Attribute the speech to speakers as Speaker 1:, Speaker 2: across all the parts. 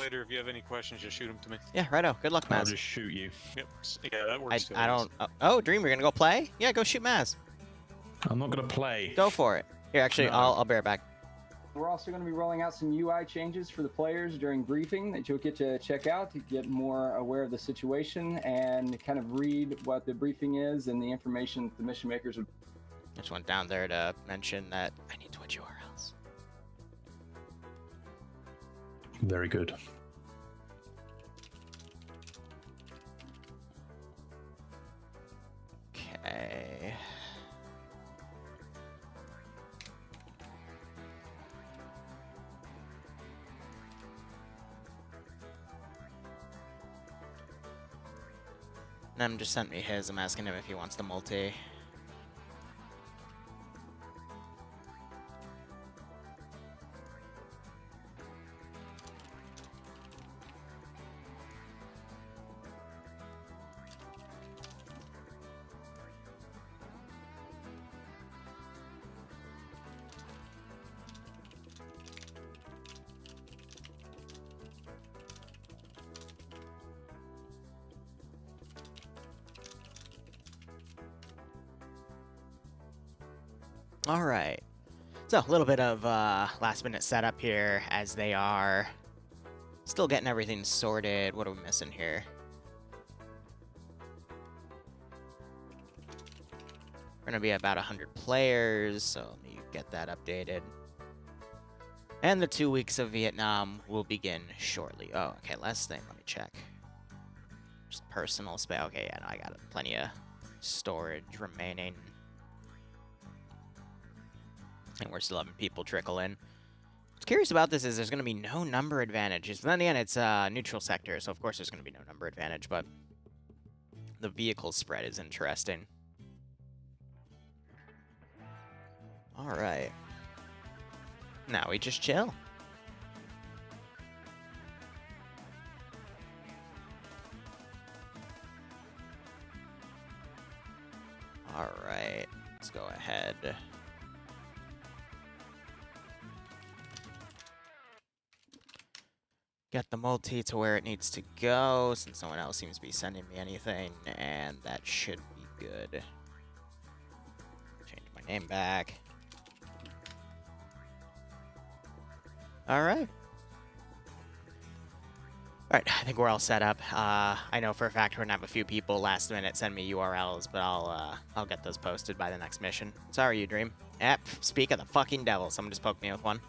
Speaker 1: later. If you have any questions, just shoot them to me.
Speaker 2: Yeah, righto. Good luck,
Speaker 3: I'll
Speaker 2: Maz.
Speaker 3: just shoot you.
Speaker 1: Yep. Yeah, that works too.
Speaker 2: I don't... Oh, Dream, you're gonna go play? Yeah, go shoot Maz.
Speaker 3: I'm not gonna play.
Speaker 2: Go for it. Here, actually,
Speaker 3: No.
Speaker 2: I'll bear it back.
Speaker 4: We're also going to be rolling out some UI changes for the players during briefing that you'll get to check out to get more aware of the situation and kind of read what the briefing is and the information the mission makers would.
Speaker 2: I just went down there to mention that I need Twitch URLs.
Speaker 3: Very good.
Speaker 2: Okay. Nem just sent me his. I'm asking him if he wants the multi. All right. So a little bit of last minute setup here as they are still getting everything sorted. What are we missing here? We're gonna be about 100 players, so let me get that updated. And the 2 weeks of Vietnam will begin shortly. Oh, okay, last thing, let me check. Just personal space. Okay, yeah, no, I got plenty of storage remaining. And we're still having people trickle in. What's curious about this is there's going to be no number advantages. But then again, it's a neutral sector, so of course there's going to be no number advantage, but the vehicle spread is interesting. All right. Now we just chill. All right. Let's go ahead. Get the multi to where it needs to go, since no one else seems to be sending me anything, and that should be good. Change my name back. Alright. Alright, I think we're all set up. I know for a fact we're gonna have a few people last minute send me URLs, but I'll get those posted by the next mission. Sorry, you Dream. Speak of the fucking devil. Someone just poked me with one.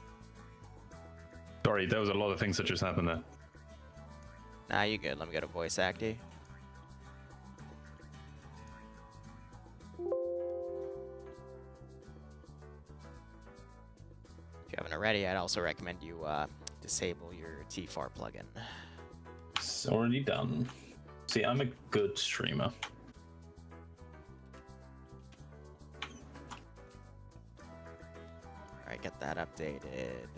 Speaker 3: Sorry, there was a lot of things that just happened there.
Speaker 2: Nah, you good. Let me go to voice active. If you haven't already, I'd also recommend you disable your T4 plugin.
Speaker 3: It's already done. See, I'm a good streamer.
Speaker 2: Alright, get that updated.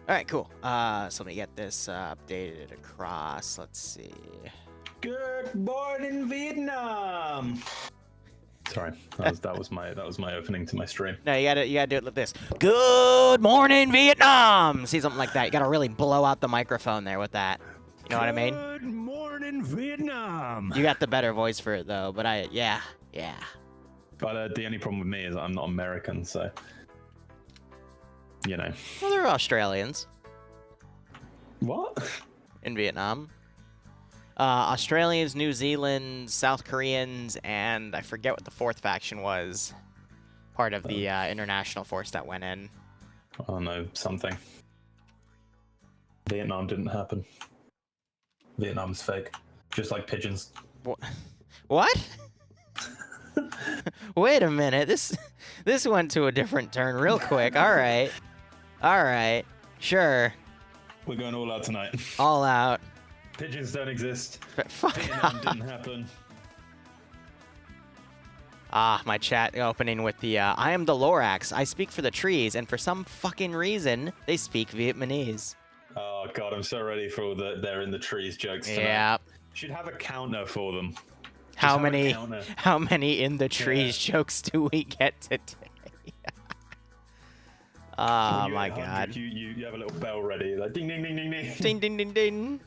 Speaker 2: All right, cool. So let me get this updated across. Let's see.
Speaker 5: Good morning, Vietnam.
Speaker 3: Sorry, that was my opening to my stream.
Speaker 2: No, you gotta do it like this. Good morning, Vietnam. See, something like that. You gotta really blow out the microphone there with that. You know what I mean?
Speaker 5: Good morning, Vietnam.
Speaker 2: You got the better voice for it though. But yeah.
Speaker 3: But the only problem with me is I'm not American, so you know.
Speaker 2: Well, they're Australians
Speaker 3: What?
Speaker 2: in Vietnam. Australians, New Zealand, South Koreans, and I forget what the fourth faction was. Part of the international force that went in.
Speaker 3: Oh no, something. Vietnam didn't happen. Vietnam's fake. Just like pigeons.
Speaker 2: What? Wait a minute. This went to a different turn real quick. All right. Sure.
Speaker 3: We're going all out tonight.
Speaker 2: All out.
Speaker 3: Pigeons don't exist.
Speaker 2: Fuck.
Speaker 3: Vietnam didn't happen.
Speaker 2: Ah, my chat opening with the, I am the Lorax. I speak for the trees, and for some fucking reason, they speak Vietnamese.
Speaker 3: Oh god, I'm so ready for all the they're in the trees jokes tonight.
Speaker 2: Yeah.
Speaker 3: Should have a counter for them.
Speaker 2: How
Speaker 3: have a
Speaker 2: many
Speaker 3: counter.
Speaker 2: how many in the trees jokes do we get today? Oh
Speaker 3: You
Speaker 2: my
Speaker 3: hit 100,
Speaker 2: god.
Speaker 3: You have a little bell ready, like ding ding ding ding ding.
Speaker 2: Ding ding ding ding.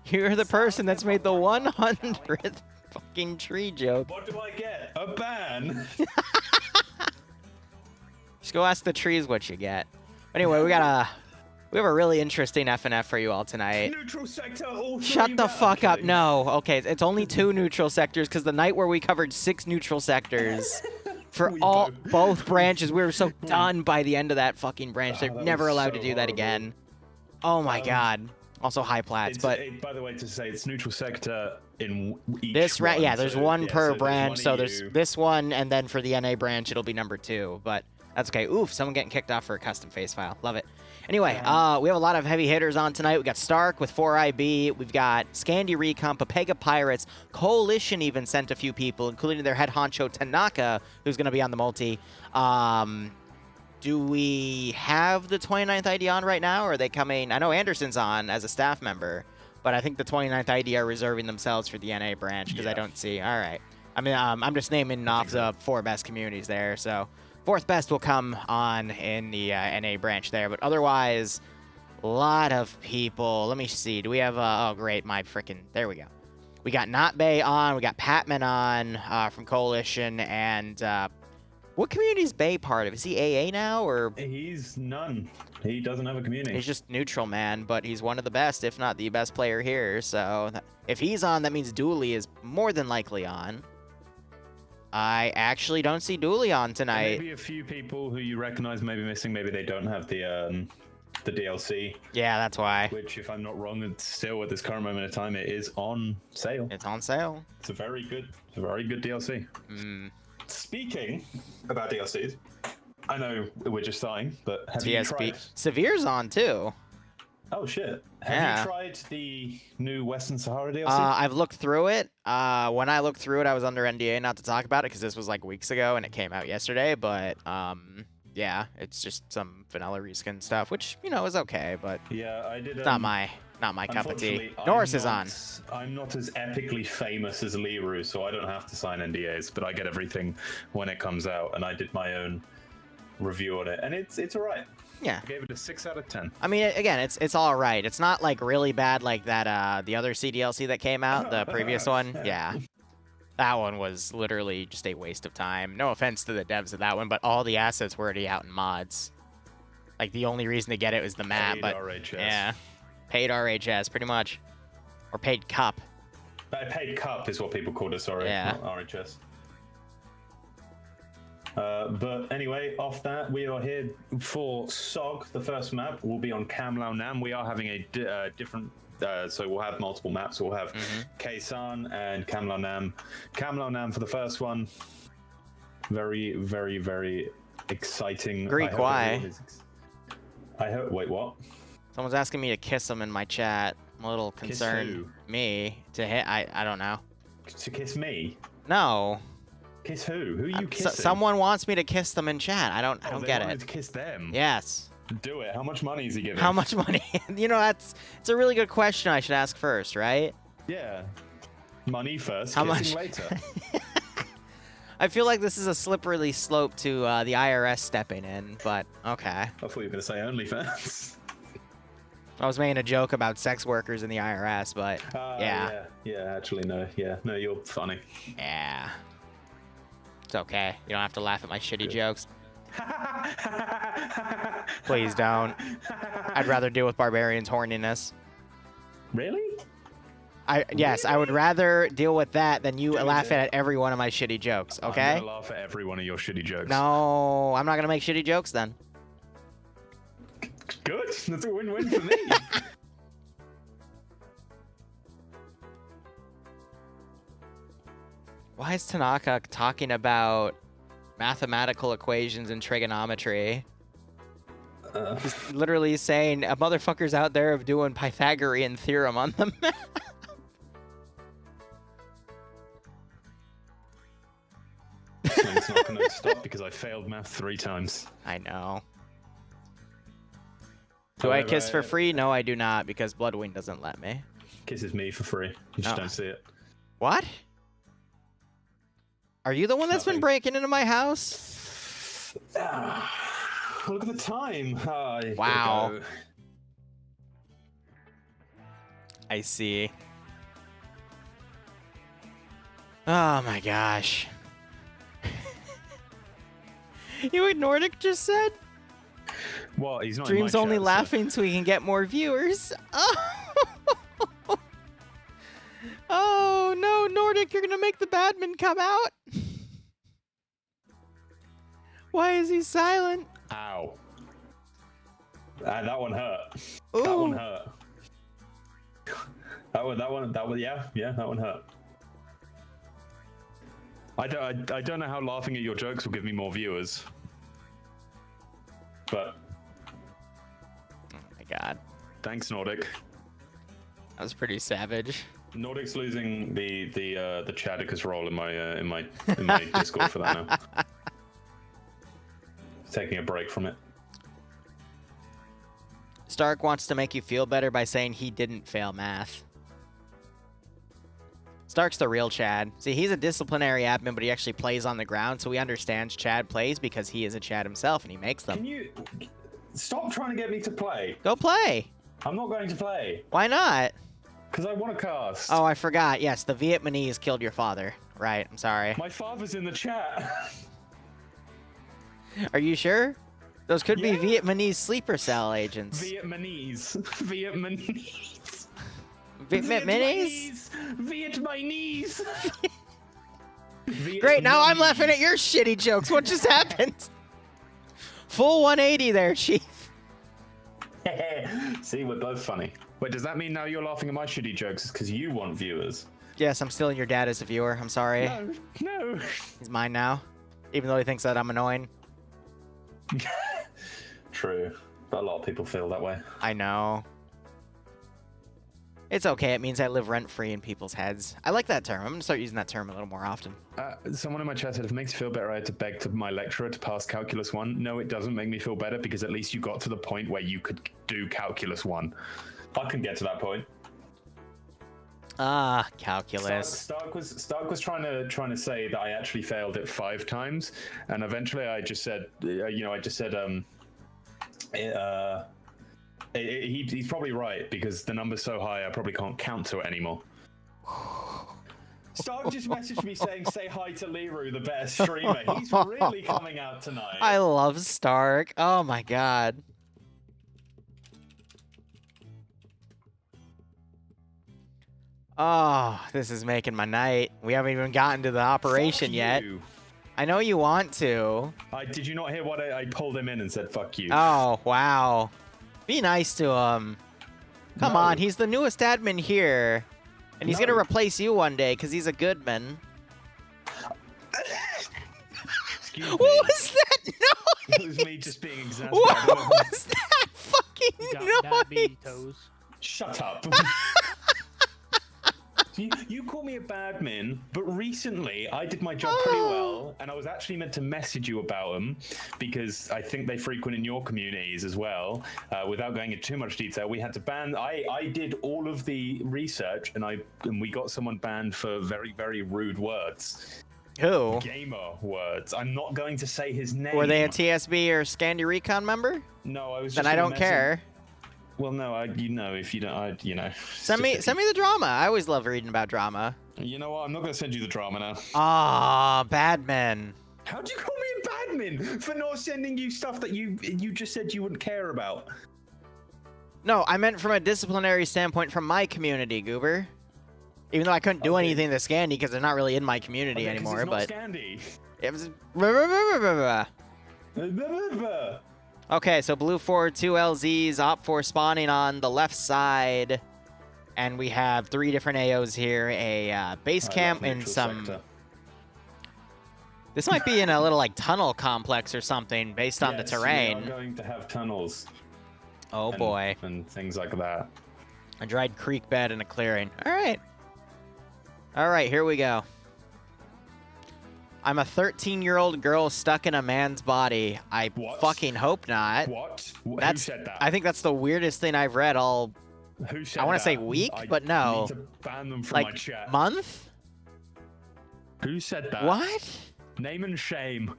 Speaker 2: You're the person that's made the 100th fucking tree joke.
Speaker 3: What do I get? A ban.
Speaker 2: Just go ask the trees what you get. Anyway, we have a really interesting FNF for you all tonight.
Speaker 3: Neutral sector. All
Speaker 2: Shut
Speaker 3: three
Speaker 2: the
Speaker 3: back.
Speaker 2: fuck up.
Speaker 3: Kidding.
Speaker 2: No. Okay, it's only 2 neutral sectors because the night where we covered 6 neutral sectors for
Speaker 3: We
Speaker 2: both branches, we were so done by the end of that fucking branch. They're
Speaker 3: that
Speaker 2: never
Speaker 3: was
Speaker 2: allowed
Speaker 3: so
Speaker 2: to do that
Speaker 3: horrible.
Speaker 2: again. Oh my god. Also high plats, but
Speaker 3: By the way, to say it's neutral sector in each
Speaker 2: this
Speaker 3: one,
Speaker 2: yeah, there's
Speaker 3: so,
Speaker 2: one
Speaker 3: yeah,
Speaker 2: per
Speaker 3: so there's
Speaker 2: branch,
Speaker 3: one
Speaker 2: so
Speaker 3: of
Speaker 2: there's
Speaker 3: you.
Speaker 2: this one, and then for the NA branch, it'll be number 2. But that's okay. Oof, someone getting kicked off for a custom face file. Love it. Anyway, we have a lot of heavy hitters on tonight. We got Stark with 4IB. We've got Scandi Recon, Papega Pirates. Coalition even sent a few people, including their head honcho Tanaka, who's going to be on the multi. Do we have the 29th ID on right now, or are they coming? I know Anderson's on as a staff member, but I think the 29th ID are reserving themselves for the NA branch because I
Speaker 3: Yeah.
Speaker 2: don't see. All right. I mean, I'm just naming off the 4 best communities there. So 4th best will come on in the NA branch there. But otherwise, a lot of people. Let me see. Do we have, oh, great. My freaking, there we go. We got Not Bay on. We got Patman on from Coalition. And what community is Bay part of? Is he AA now, or?
Speaker 3: He's none. He doesn't have a community.
Speaker 2: He's just neutral, man, but he's one of the best, if not the best player here. So if he's on, that means Dooley is more than likely on. I actually don't see Dooley on tonight.
Speaker 3: Maybe a few people who you recognize may be missing. Maybe they don't have the DLC,
Speaker 2: Yeah, that's why.
Speaker 3: which, if I'm not wrong, it's still at this current moment of time, it is on sale.
Speaker 2: It's on sale.
Speaker 3: It's a very good DLC.
Speaker 2: Mm.
Speaker 3: Speaking about DLCs, I know we're just starting, but have you
Speaker 2: TSP.
Speaker 3: tried?
Speaker 2: Severe's on, too.
Speaker 3: Oh shit! Have
Speaker 2: Yeah.
Speaker 3: you tried the new Western Sahara DLC?
Speaker 2: I've looked through it. When I looked through it, I was under NDA not to talk about it because this was like weeks ago and it came out yesterday. But yeah, it's just some vanilla reskin stuff, which is okay, but
Speaker 3: Yeah, I did.
Speaker 2: it's not my cup of tea.
Speaker 3: Unfortunately,
Speaker 2: Norris is on.
Speaker 3: I'm not as epically famous as Liru, so I don't have to sign NDAs, but I get everything when it comes out, and I did my own review on it, and it's alright.
Speaker 2: Yeah.
Speaker 3: I gave it a 6 out of 10.
Speaker 2: I mean, again, it's all right. It's not like really bad like that. The other CDLC that came out, the previous one. Yeah, that one was literally just a waste of time. No offense to the devs of that one, but all the assets were already out in mods. Like the only reason to get it was the map,
Speaker 3: Paid
Speaker 2: but
Speaker 3: RHS.
Speaker 2: yeah, paid RHS pretty much, or paid cup.
Speaker 3: Paid Cup is what people called it, sorry,
Speaker 2: Yeah.
Speaker 3: not RHS. But anyway, off that, we are here for SOG. The first map will be on Cam Lao Nam. We are having a different, so we'll have multiple maps. We'll have Khe-Sanh and Cam Lao Nam. Cam Lao Nam for the first one. Very, very, very exciting.
Speaker 2: Greek, why?
Speaker 3: I hope. Wait, what?
Speaker 2: Someone's asking me to kiss him in my chat. I'm a little
Speaker 3: Kiss
Speaker 2: concerned.
Speaker 3: who?
Speaker 2: Me to hit? I don't know.
Speaker 3: To kiss me?
Speaker 2: No.
Speaker 3: Kiss who? Who are you kissing?
Speaker 2: Someone wants me to kiss them in chat. I don't
Speaker 3: They
Speaker 2: get
Speaker 3: wanted
Speaker 2: it.
Speaker 3: to kiss them.
Speaker 2: Yes.
Speaker 3: Do it. How much money is he giving?
Speaker 2: How much money? It's a really good question I should ask first, right?
Speaker 3: Yeah. Money first,
Speaker 2: How
Speaker 3: kissing
Speaker 2: much?
Speaker 3: later.
Speaker 2: I feel like this is a slippery slope to the IRS stepping in, but okay.
Speaker 3: I thought you were going to say OnlyFans.
Speaker 2: I was making a joke about sex workers in the IRS, but yeah.
Speaker 3: Yeah, actually, no. Yeah, no, you're funny.
Speaker 2: Yeah. It's okay. You don't have to laugh at my shitty
Speaker 3: Good.
Speaker 2: jokes. Please don't. I'd rather deal with Barbarian's horniness.
Speaker 3: Really?
Speaker 2: Yes, I would rather deal with that than you
Speaker 3: Dude,
Speaker 2: laugh at every one of my shitty jokes, okay?
Speaker 3: I'm going to laugh at every one of your shitty jokes.
Speaker 2: No, I'm not going to make shitty jokes then.
Speaker 3: Good. That's a win-win for me.
Speaker 2: Why is Tanaka talking about mathematical equations and trigonometry? Just literally saying a motherfucker's out there of doing Pythagorean theorem on the map.
Speaker 3: It's not going to stop because I failed math 3 times.
Speaker 2: I know. Do I kiss for free? No, I do not, because Bloodwing doesn't let me.
Speaker 3: Kisses me for free. You just don't see it.
Speaker 2: What? Are you the one that's been
Speaker 3: Nothing.
Speaker 2: breaking into my house?
Speaker 3: Look at the time. Oh, you
Speaker 2: Wow.
Speaker 3: gotta go.
Speaker 2: I see. Oh my gosh. You know what Nordic just said?
Speaker 3: What? He's not
Speaker 2: Dream's
Speaker 3: in my
Speaker 2: only
Speaker 3: chat, so-
Speaker 2: laughing so we can get more viewers. Oh. Oh no, Nordic, you're gonna make the badman come out. Why is he silent?
Speaker 3: Ow. That one hurt.
Speaker 2: Ooh.
Speaker 3: That one hurt. That one, yeah, that one hurt. I don't know how laughing at your jokes will give me more viewers. But
Speaker 2: Oh my god.
Speaker 3: thanks, Nordic.
Speaker 2: That was pretty savage.
Speaker 3: Nordic's losing the Chadicus role in my Discord for that now. Taking a break from it.
Speaker 2: Stark wants to make you feel better by saying he didn't fail math. Stark's the real Chad. See, he's a disciplinary admin, but he actually plays on the ground, so he understands Chad plays because he is a Chad himself, and he makes them.
Speaker 3: Can you stop trying to get me to play?
Speaker 2: Go play!
Speaker 3: I'm not going to play
Speaker 2: Why not?
Speaker 3: because I want to cast.
Speaker 2: Oh, I forgot. Yes, the Vietnamese killed your father. Right, I'm sorry.
Speaker 3: My father's in the chat.
Speaker 2: Are you sure? Those could be
Speaker 3: Yeah.
Speaker 2: Vietnamese sleeper cell agents.
Speaker 3: Vietnamese. Vietnamese.
Speaker 2: Vietnamese?
Speaker 3: Vietnamese.
Speaker 2: Great, now I'm laughing at your shitty jokes. What just happened? Full 180 there, Chief.
Speaker 3: See, we're both funny. Wait, does that mean now you're laughing at my shitty jokes because you want viewers?
Speaker 2: Yes, I'm stealing your dad as a viewer. I'm sorry.
Speaker 3: No.
Speaker 2: He's mine now. Even though he thinks that I'm annoying.
Speaker 3: True. But a lot of people feel that way.
Speaker 2: I know. It's okay. It means I live rent-free in people's heads. I like that term. I'm going to start using that term a little more often.
Speaker 3: Someone in my chat said, if it makes you feel better, I had to beg to my lecturer to pass Calculus 1. No, it doesn't make me feel better because at least you got to the point where you could do Calculus 1. I can get to that point.
Speaker 2: Ah, calculus.
Speaker 3: Stark was trying to say that I actually failed it 5 times, and eventually I just said, he's probably right because the number's so high I probably can't count to it anymore. Stark just messaged me saying, "Say hi to Liru, the best streamer." He's really coming out tonight.
Speaker 2: I love Stark. Oh my god. Oh, this is making my night. We haven't even gotten to the operation
Speaker 3: Fuck
Speaker 2: yet.
Speaker 3: you.
Speaker 2: I know you want to.
Speaker 3: Did you not hear what I pulled him in and said, "Fuck you"?
Speaker 2: Oh, wow. Be nice to him. Come
Speaker 3: No.
Speaker 2: on, he's the newest admin here. And he's
Speaker 3: No.
Speaker 2: going to replace you one day because he's a good man.
Speaker 3: Excuse
Speaker 2: What
Speaker 3: me.
Speaker 2: was that noise?
Speaker 3: It was me just being exasperated.
Speaker 2: What was that fucking
Speaker 6: Got
Speaker 2: noise?
Speaker 6: diabetes toes.
Speaker 3: Shut up. You call me a bad min, but recently I did my job pretty well, and I was actually meant to message you about them because I think they frequent in your communities as well. Without going into too much detail, we had to ban. I did all of the research, and we got someone banned for very, very rude words.
Speaker 2: Who?
Speaker 3: Gamer words. I'm not going to say his name.
Speaker 2: Were they a TSB or Scandi Recon member?
Speaker 3: No, I was.
Speaker 2: Then
Speaker 3: just
Speaker 2: I
Speaker 3: gonna
Speaker 2: don't care.
Speaker 3: Well, no, if you don't,
Speaker 2: Send me the drama. I always love reading about drama.
Speaker 3: You know what? I'm not going to send you the drama now.
Speaker 2: Ah, bad men.
Speaker 3: How'd you call me a badmin for not sending you stuff that you just said you wouldn't care about?
Speaker 2: No, I meant from a disciplinary standpoint from my community, Goober. Even though I couldn't do anything to Scandi because they're not really in my community
Speaker 3: Okay, 'cause
Speaker 2: anymore,
Speaker 3: it's not
Speaker 2: but
Speaker 3: Scandi.
Speaker 2: it was. Okay, so blue 4, 2 LZs, op 4 spawning on the left side, and we have 3 different AOs here: a base camp and some. This might be in a little like tunnel complex or something based on the
Speaker 3: Yes,
Speaker 2: terrain.
Speaker 3: We are going to have tunnels.
Speaker 2: Oh boy.
Speaker 3: And things like that.
Speaker 2: A dried creek bed and a clearing. All right. All right, here we go. I'm a 13-year-old girl stuck in a man's body. I fucking hope not.
Speaker 3: What?
Speaker 2: Who
Speaker 3: said that?
Speaker 2: I think that's the weirdest thing I've read all.
Speaker 3: Who said
Speaker 2: I want to say
Speaker 3: that?
Speaker 2: week,
Speaker 3: I
Speaker 2: but no.
Speaker 3: need to ban them from
Speaker 2: Like
Speaker 3: my chat.
Speaker 2: month?
Speaker 3: Who said that?
Speaker 2: What?
Speaker 3: Name and shame.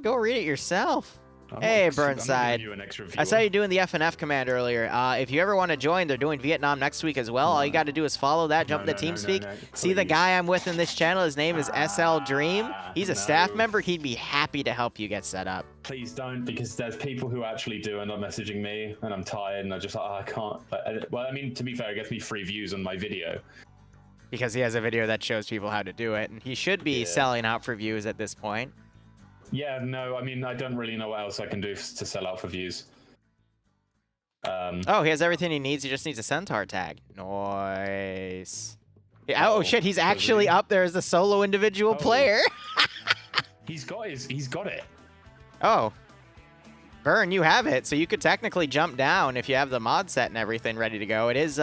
Speaker 2: Go read it yourself.
Speaker 3: I'm
Speaker 2: Hey,
Speaker 3: not
Speaker 2: Burnside.
Speaker 3: giving you an extra
Speaker 2: I saw
Speaker 3: viewer.
Speaker 2: you doing the FNF command earlier. If you ever want to join, they're doing Vietnam next week as well. All you got to do is follow that, jump into TeamSpeak. See the
Speaker 3: please.
Speaker 2: guy I'm with in this channel. His name is SL Dream. He's a staff
Speaker 3: no.
Speaker 2: member. He'd be happy to help you get set up.
Speaker 3: Please don't, because there's people who actually do end up messaging me, and I'm tired, and I'm just like, oh, I can't. Well, I mean, to be fair, it gets me free views on my video.
Speaker 2: Because he has a video that shows people how to do it. And he should be selling out for views at this point.
Speaker 3: Yeah, no, I mean, I don't really know what else I can do to sell out for views.
Speaker 2: Oh, he has everything he needs. He just needs a centaur tag. Nice. Yeah, oh shit, he's actually up there as the solo individual player.
Speaker 3: He's got it.
Speaker 2: Oh. Burn, you have it, so you could technically jump down if you have the mod set and everything ready to go. It is,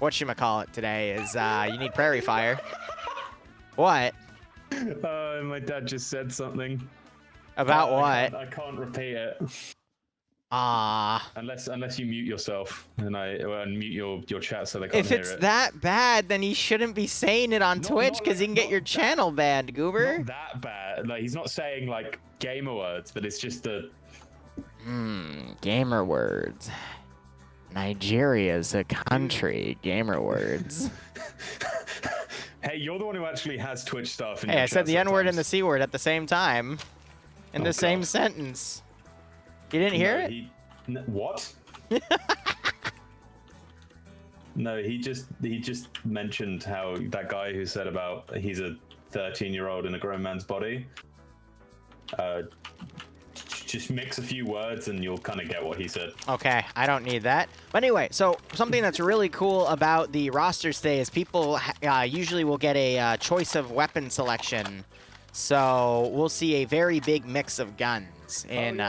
Speaker 2: whatchamacallit today is, you need Prairie Fire. What?
Speaker 3: My dad just said something.
Speaker 2: About what?
Speaker 3: I can't repeat it.
Speaker 2: Ah.
Speaker 3: Unless you mute yourself and mute your chat so they can't
Speaker 2: If
Speaker 3: hear
Speaker 2: it's
Speaker 3: it.
Speaker 2: that bad, then he shouldn't be saying it on Twitch because he can get your channel banned, Goober.
Speaker 3: Not that bad. Like, he's not saying like gamer words, but it's just the.
Speaker 2: Gamer words. Nigeria's a country. Gamer words.
Speaker 3: Hey, you're the one who actually has Twitch stuff. In
Speaker 2: Hey,
Speaker 3: your
Speaker 2: I said
Speaker 3: chat
Speaker 2: the N-word and the
Speaker 3: sometimes.
Speaker 2: C-word at the same time. In the same sentence. You didn't hear it?
Speaker 3: What? No, he just mentioned how that guy who said about he's a 13-year-old in a grown man's body. Just mix a few words and you'll kind of get what he said.
Speaker 2: Okay, I don't need that. But anyway, so something that's really cool about the roster today is people usually will get a choice of weapon selection. So we'll see a very big mix of guns in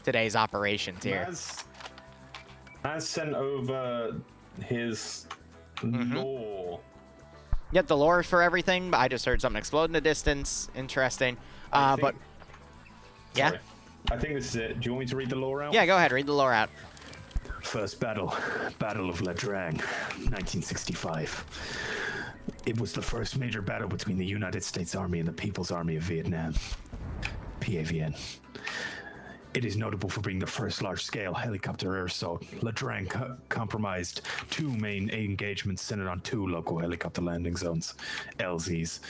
Speaker 2: today's operations here.
Speaker 3: Has sent over his lore.
Speaker 2: Get the lore for everything, but I just heard something explode in the distance. Interesting. But yeah.
Speaker 3: Sorry. I think this is it. Do you want me to read the lore out?
Speaker 2: Yeah, go ahead. Read the lore out.
Speaker 5: First battle, Battle of La Drang, 1965. It was the first major battle between the United States Army and the People's Army of Vietnam, PAVN. It is notable for being the first large-scale helicopter air assault. La Drang compromised two main engagements centered on two local helicopter landing zones, LZs.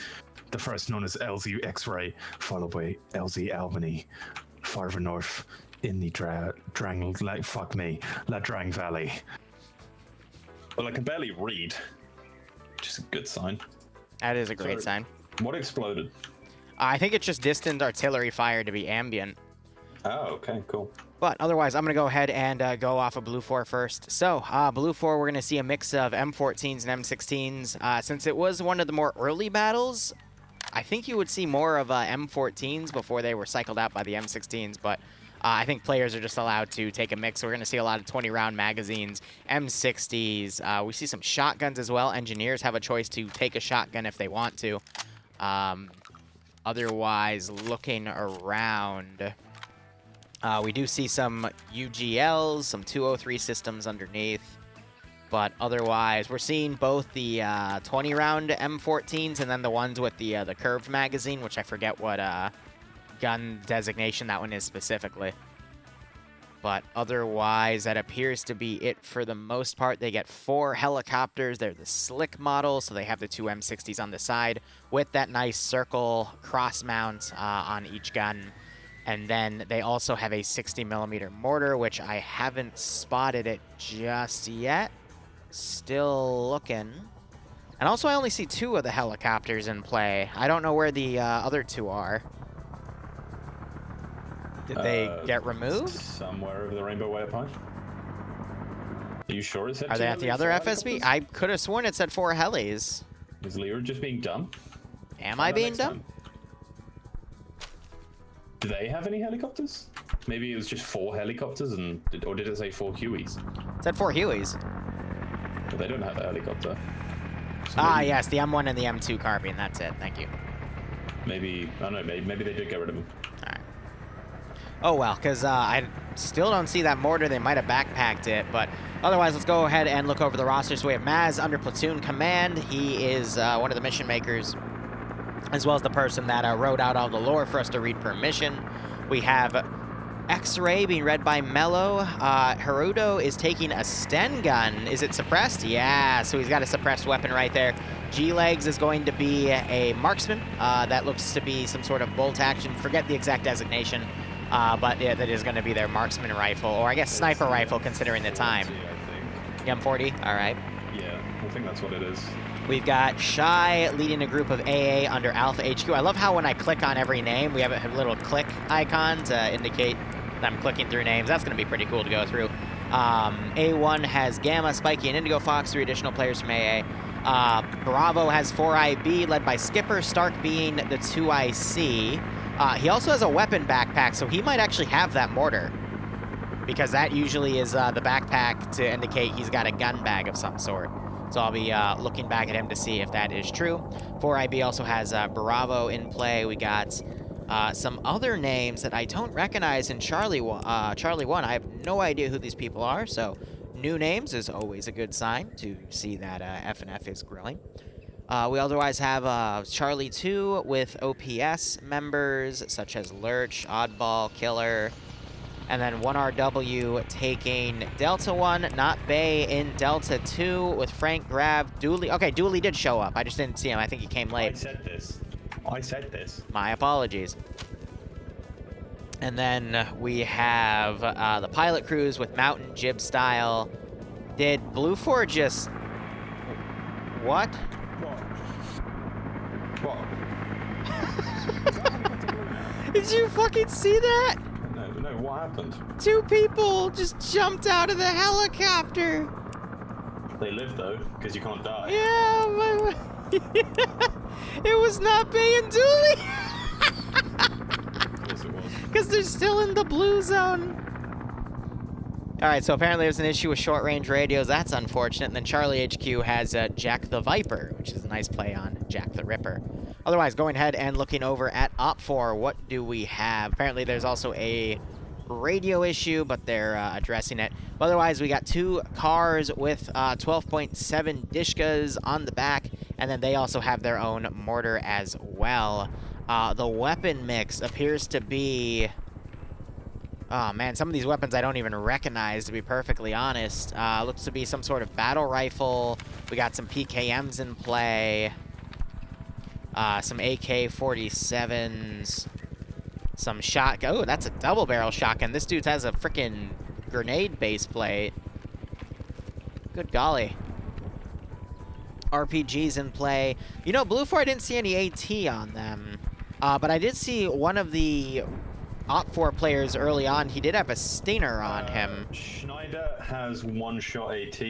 Speaker 5: The first known as LZ X-Ray, followed by LZ Albany, farther north in the La Drang Valley.
Speaker 3: Well, I can barely read, which is a good sign.
Speaker 2: That is a great
Speaker 3: So,
Speaker 2: sign.
Speaker 3: What exploded?
Speaker 2: I think it's just distant artillery fire to be ambient.
Speaker 3: Oh, okay, cool.
Speaker 2: But otherwise, I'm going to go ahead and go off of Blue 4 first. So, Blue 4, we're going to see a mix of M14s and M16s. Since it was one of the more early battles, I think you would see more of M14s before they were cycled out by the M16s, but I think players are just allowed to take a mix. We're going to see a lot of 20-round magazines, M60s. We see some shotguns as well. Engineers have a choice to take a shotgun if they want to. Otherwise, looking around, we do see some UGLs, some 203 systems underneath. But otherwise, we're seeing both the 20-round M14s and then the ones with the curved magazine, which I forget what gun designation that one is specifically. But otherwise, that appears to be it for the most part. They get 4 helicopters. They're the slick model, so they have the 2 M60s on the side with that nice circle cross mount on each gun. And then they also have a 60mm mortar, which I haven't spotted it just yet. Still looking. And also, I only see 2 of the helicopters in play. I don't know where the other 2 are. Did they get removed?
Speaker 3: Somewhere over the Rainbow Way up high. Are you sure it said
Speaker 2: Are they at the other FSB? I could have sworn it said 4 helis.
Speaker 3: Is Liru just being dumb?
Speaker 2: Am I being dumb?
Speaker 3: Do they have any helicopters? Maybe it was just 4 helicopters, or did it say 4 Hueys?
Speaker 2: It said 4 Hueys.
Speaker 3: But they don't have a helicopter. So
Speaker 2: Ah, yes, the M1 and the M2 carbine. That's it. Thank you.
Speaker 3: maybe I don't know. Maybe they did get rid of them.
Speaker 2: All right. Oh, well, because I still don't see that mortar. They might have backpacked it, but otherwise, let's go ahead and look over the roster. So we have Maz under platoon command. He is one of the mission makers, as well as the person that wrote out all the lore for us to read per mission. We have X-Ray being read by Mello. Haruto is taking a Sten gun. Is it suppressed? Yeah, so he's got a suppressed weapon right there. G-Legs is going to be a marksman. That looks to be some sort of bolt action. Forget the exact designation, but yeah, that is going to be their marksman rifle, or I guess sniper rifle, considering the time. M40, all right.
Speaker 3: Yeah, I think that's what it is.
Speaker 2: We've got Shy leading a group of AA under Alpha HQ. I love how when I click on every name, we have a little click icon to indicate that I'm clicking through names. That's going to be pretty cool to go through. A1 has Gamma, Spiky, and Indigo Fox, 3 additional players from AA. Bravo has 4IB, led by Skipper, Stark being the 2IC. He also has a weapon backpack, so he might actually have that mortar, because that usually is the backpack to indicate he's got a gun bag of some sort. So I'll be looking back at him to see if that is true. 4IB also has Bravo in play. We got some other names that I don't recognize in Charlie 1. I have no idea who these people are, so new names is always a good sign to see that FNF is growing. We otherwise have Charlie 2 with OPS members such as Lurch, Oddball, Killer, and then 1RW taking Delta 1, not Bay in Delta 2 with Frank Grab, Dooley. Okay, Dooley did show up. I just didn't see him. I think he came late.
Speaker 3: I said this.
Speaker 2: My apologies. And then we have the pilot crews with Mountain Jib Style. Did Blue 4 just... What?
Speaker 3: What?
Speaker 2: Did you fucking see that?
Speaker 3: No, what happened?
Speaker 2: 2 people just jumped out of the helicopter.
Speaker 3: They live though, because you can't die.
Speaker 2: Yeah, it was not Bay and Dooley.
Speaker 3: Of course it was.
Speaker 2: Because they're still in the blue zone. Alright, so apparently there's an issue with short-range radios. That's unfortunate. And then Charlie HQ has Jack the Viper, which is a nice play on Jack the Ripper. Otherwise, going ahead and looking over at Op4, what do we have? Apparently there's also a radio issue, but they're addressing it. But otherwise, we got 2 cars with 12.7 Dishkas on the back, and then they also have their own mortar as well. The weapon mix appears to be... Oh man, some of these weapons I don't even recognize, to be perfectly honest. Looks to be some sort of battle rifle. We got some PKMs in play. Some AK-47s. Some shotgun. Oh, that's a double barrel shotgun. This dude has a freaking grenade base plate. Good golly. RPGs in play. You know, Blue 4, I didn't see any AT on them. But I did see one of the Op4 players early on. He did have a stinger on him.
Speaker 3: Schneider has 1-shot AT.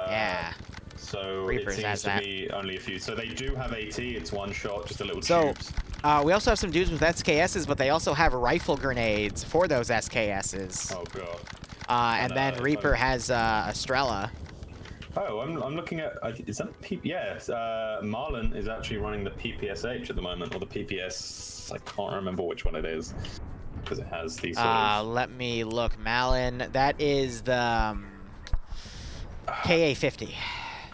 Speaker 2: Yeah.
Speaker 3: So
Speaker 2: Reapers
Speaker 3: it
Speaker 2: has
Speaker 3: seems to
Speaker 2: that.
Speaker 3: be only a few. So they do have AT. It's 1-shot, just a little
Speaker 2: So,
Speaker 3: tubes.
Speaker 2: we also have some dudes with SKSs, but they also have rifle grenades for those SKSs.
Speaker 3: Oh god.
Speaker 2: And then Reaper has Estrella.
Speaker 3: Oh, I'm looking at. Is that yes? Marlon is actually running the PPSH at the moment, or the PPS. I can't remember which one it is because it has these. Sort of...
Speaker 2: Let me look. Malin. That is the KA-50.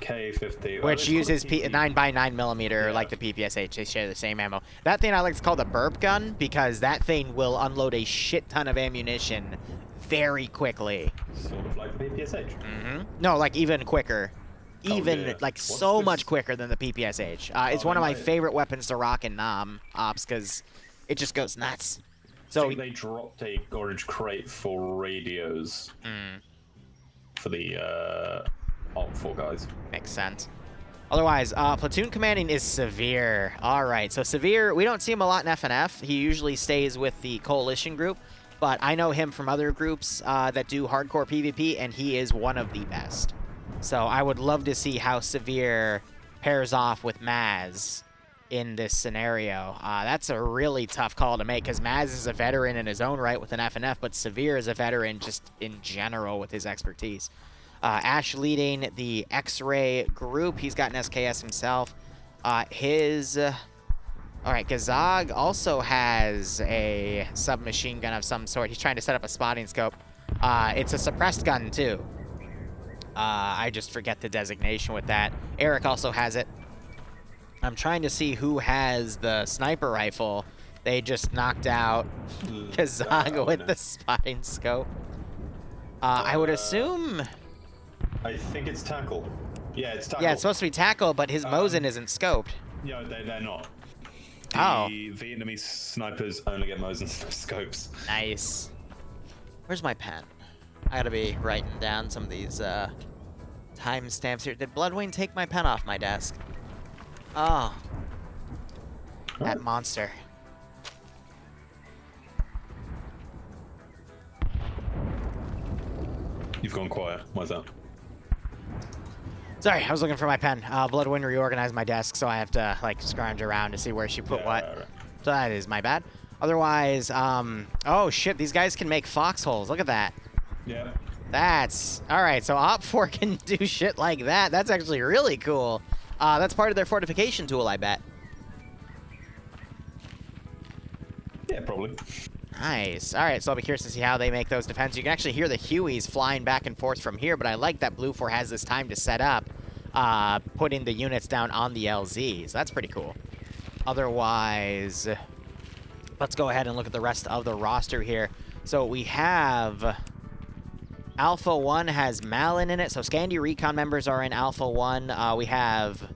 Speaker 3: KA-50.
Speaker 2: Which uses 9x9mm like the PPSH. They share the same ammo. That thing I like to call the burp gun because that thing will unload a shit ton of ammunition very quickly.
Speaker 3: Sort of like the PPSH.
Speaker 2: Mm-hmm. No, like even quicker. Even like so much quicker than the PPSH. It's one of my favorite weapons to rock in ops because it just goes nuts.
Speaker 3: So I think they dropped a orange crate for radios for the Op4 guys.
Speaker 2: Makes sense. Otherwise, platoon commanding is Severe. All right, so Severe, we don't see him a lot in FNF. He usually stays with the Coalition group, but I know him from other groups that do hardcore PvP, and he is one of the best. So I would love to see how Severe pairs off with Maz in this scenario. That's a really tough call to make because Maz is a veteran in his own right with an FNF, but Severe is a veteran just in general with his expertise. Ash leading the X-Ray group. He's got an SKS himself. All right, Gazag also has a submachine gun of some sort. He's trying to set up a spotting scope. It's a suppressed gun, too. I just forget the designation with that. Eric also has it. I'm trying to see who has the sniper rifle. They just knocked out Gazag with the spotting scope. I would assume...
Speaker 3: I think it's tackle. Yeah, it's tackle.
Speaker 2: Yeah, it's supposed to be tackle, but his Mosin isn't scoped.
Speaker 3: Yeah, they're not.
Speaker 2: Oh.
Speaker 3: The Vietnamese snipers only get Mosin scopes.
Speaker 2: Nice. Where's my pen? I gotta be writing down some of these timestamps here. Did Bloodwing take my pen off my desk? Oh. That monster.
Speaker 3: You've gone quiet. Why's that?
Speaker 2: Sorry, I was looking for my pen. Bloodwind reorganized my desk, so I have to, like, scrounge around to see where she put what.
Speaker 3: Right.
Speaker 2: So that is my bad. Otherwise, oh shit, these guys can make foxholes. Look at that.
Speaker 3: Yeah.
Speaker 2: That's... Alright, so Op4 can do shit like that. That's actually really cool. That's part of their fortification tool, I bet.
Speaker 3: Yeah, probably.
Speaker 2: Nice. Alright, so I'll be curious to see how they make those defenses. You can actually hear the Hueys flying back and forth from here, but I like that Blue 4 has this time to set up, putting the units down on the LZs. That's pretty cool. Otherwise, let's go ahead and look at the rest of the roster here. So we have... Alpha 1 has Malin in it, so Scandi Recon members are in Alpha 1. We have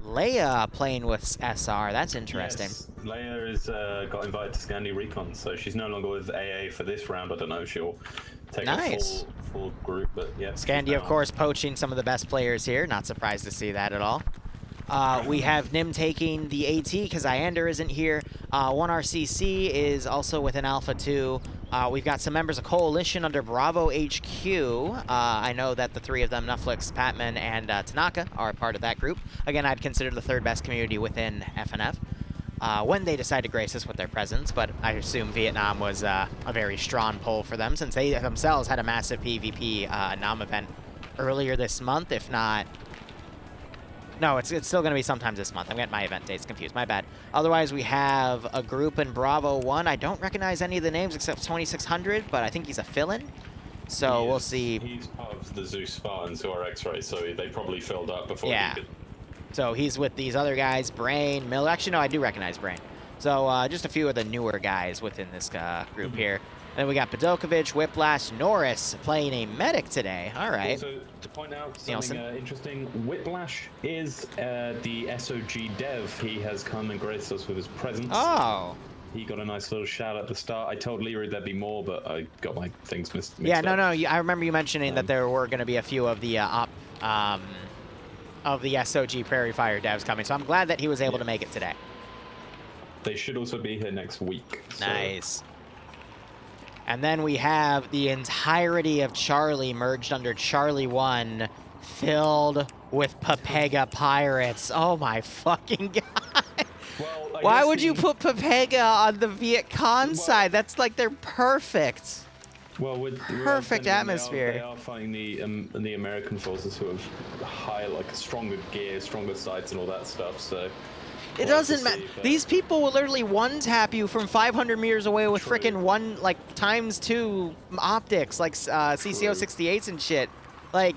Speaker 2: Leia playing with SR. That's interesting.
Speaker 3: Yes, Leia is got invited to Scandi Recon, so she's no longer with AA for this round. I don't know if she'll take a full group, but yeah.
Speaker 2: Scandi, of course, poaching some of the best players here. Not surprised to see that at all. We have Nim taking the AT because Iander isn't here. 1RCC is also within Alpha 2. We've got some members of Coalition under Bravo HQ. I know that the three of them, Netflix, Patman, and Tanaka, are part of that group. Again, I'd consider the third best community within FNF when they decide to grace us with their presence, but I assume Vietnam was a very strong pull for them since they themselves had a massive PvP NAM event earlier this month, if not... No, it's still going to be sometime this month. I'm getting my event dates confused. My bad. Otherwise, we have a group in Bravo 1. I don't recognize any of the names except 2600, but I think he's a fill-in. So we'll see.
Speaker 3: He's part of the Zeus Spartans who are X-Ray, so they probably filled up before
Speaker 2: he could. So he's with these other guys, Brain, Miller. Actually, no, I do recognize Brain. So just a few of the newer guys within this group here. Then we got Padokovic, Whiplash, Norris playing a medic today. All right.
Speaker 3: Also, to point out something interesting, Whiplash is the SOG dev. He has come and graced us with his presence.
Speaker 2: Oh.
Speaker 3: He got a nice little shout at the start. I told Liru there'd be more, but I got my things mixed
Speaker 2: yeah,
Speaker 3: up.
Speaker 2: no. I remember you mentioning that there were going to be a few of the SOG Prairie Fire devs coming, so I'm glad that he was able to make it today.
Speaker 3: They should also be here next week. So.
Speaker 2: Nice. And then we have the entirety of Charlie merged under Charlie 1, filled with Papega pirates. Oh my fucking god. Well, why would you put Papega on the Viet Cong side? That's like they're perfect.
Speaker 3: Well,
Speaker 2: perfect atmosphere.
Speaker 3: They are fighting the American forces who have stronger gear, stronger sights, and all that stuff. So.
Speaker 2: It doesn't matter. These people will literally one-tap you from 500 meters away with frickin' ×2 optics, like CCO68s and shit. Like,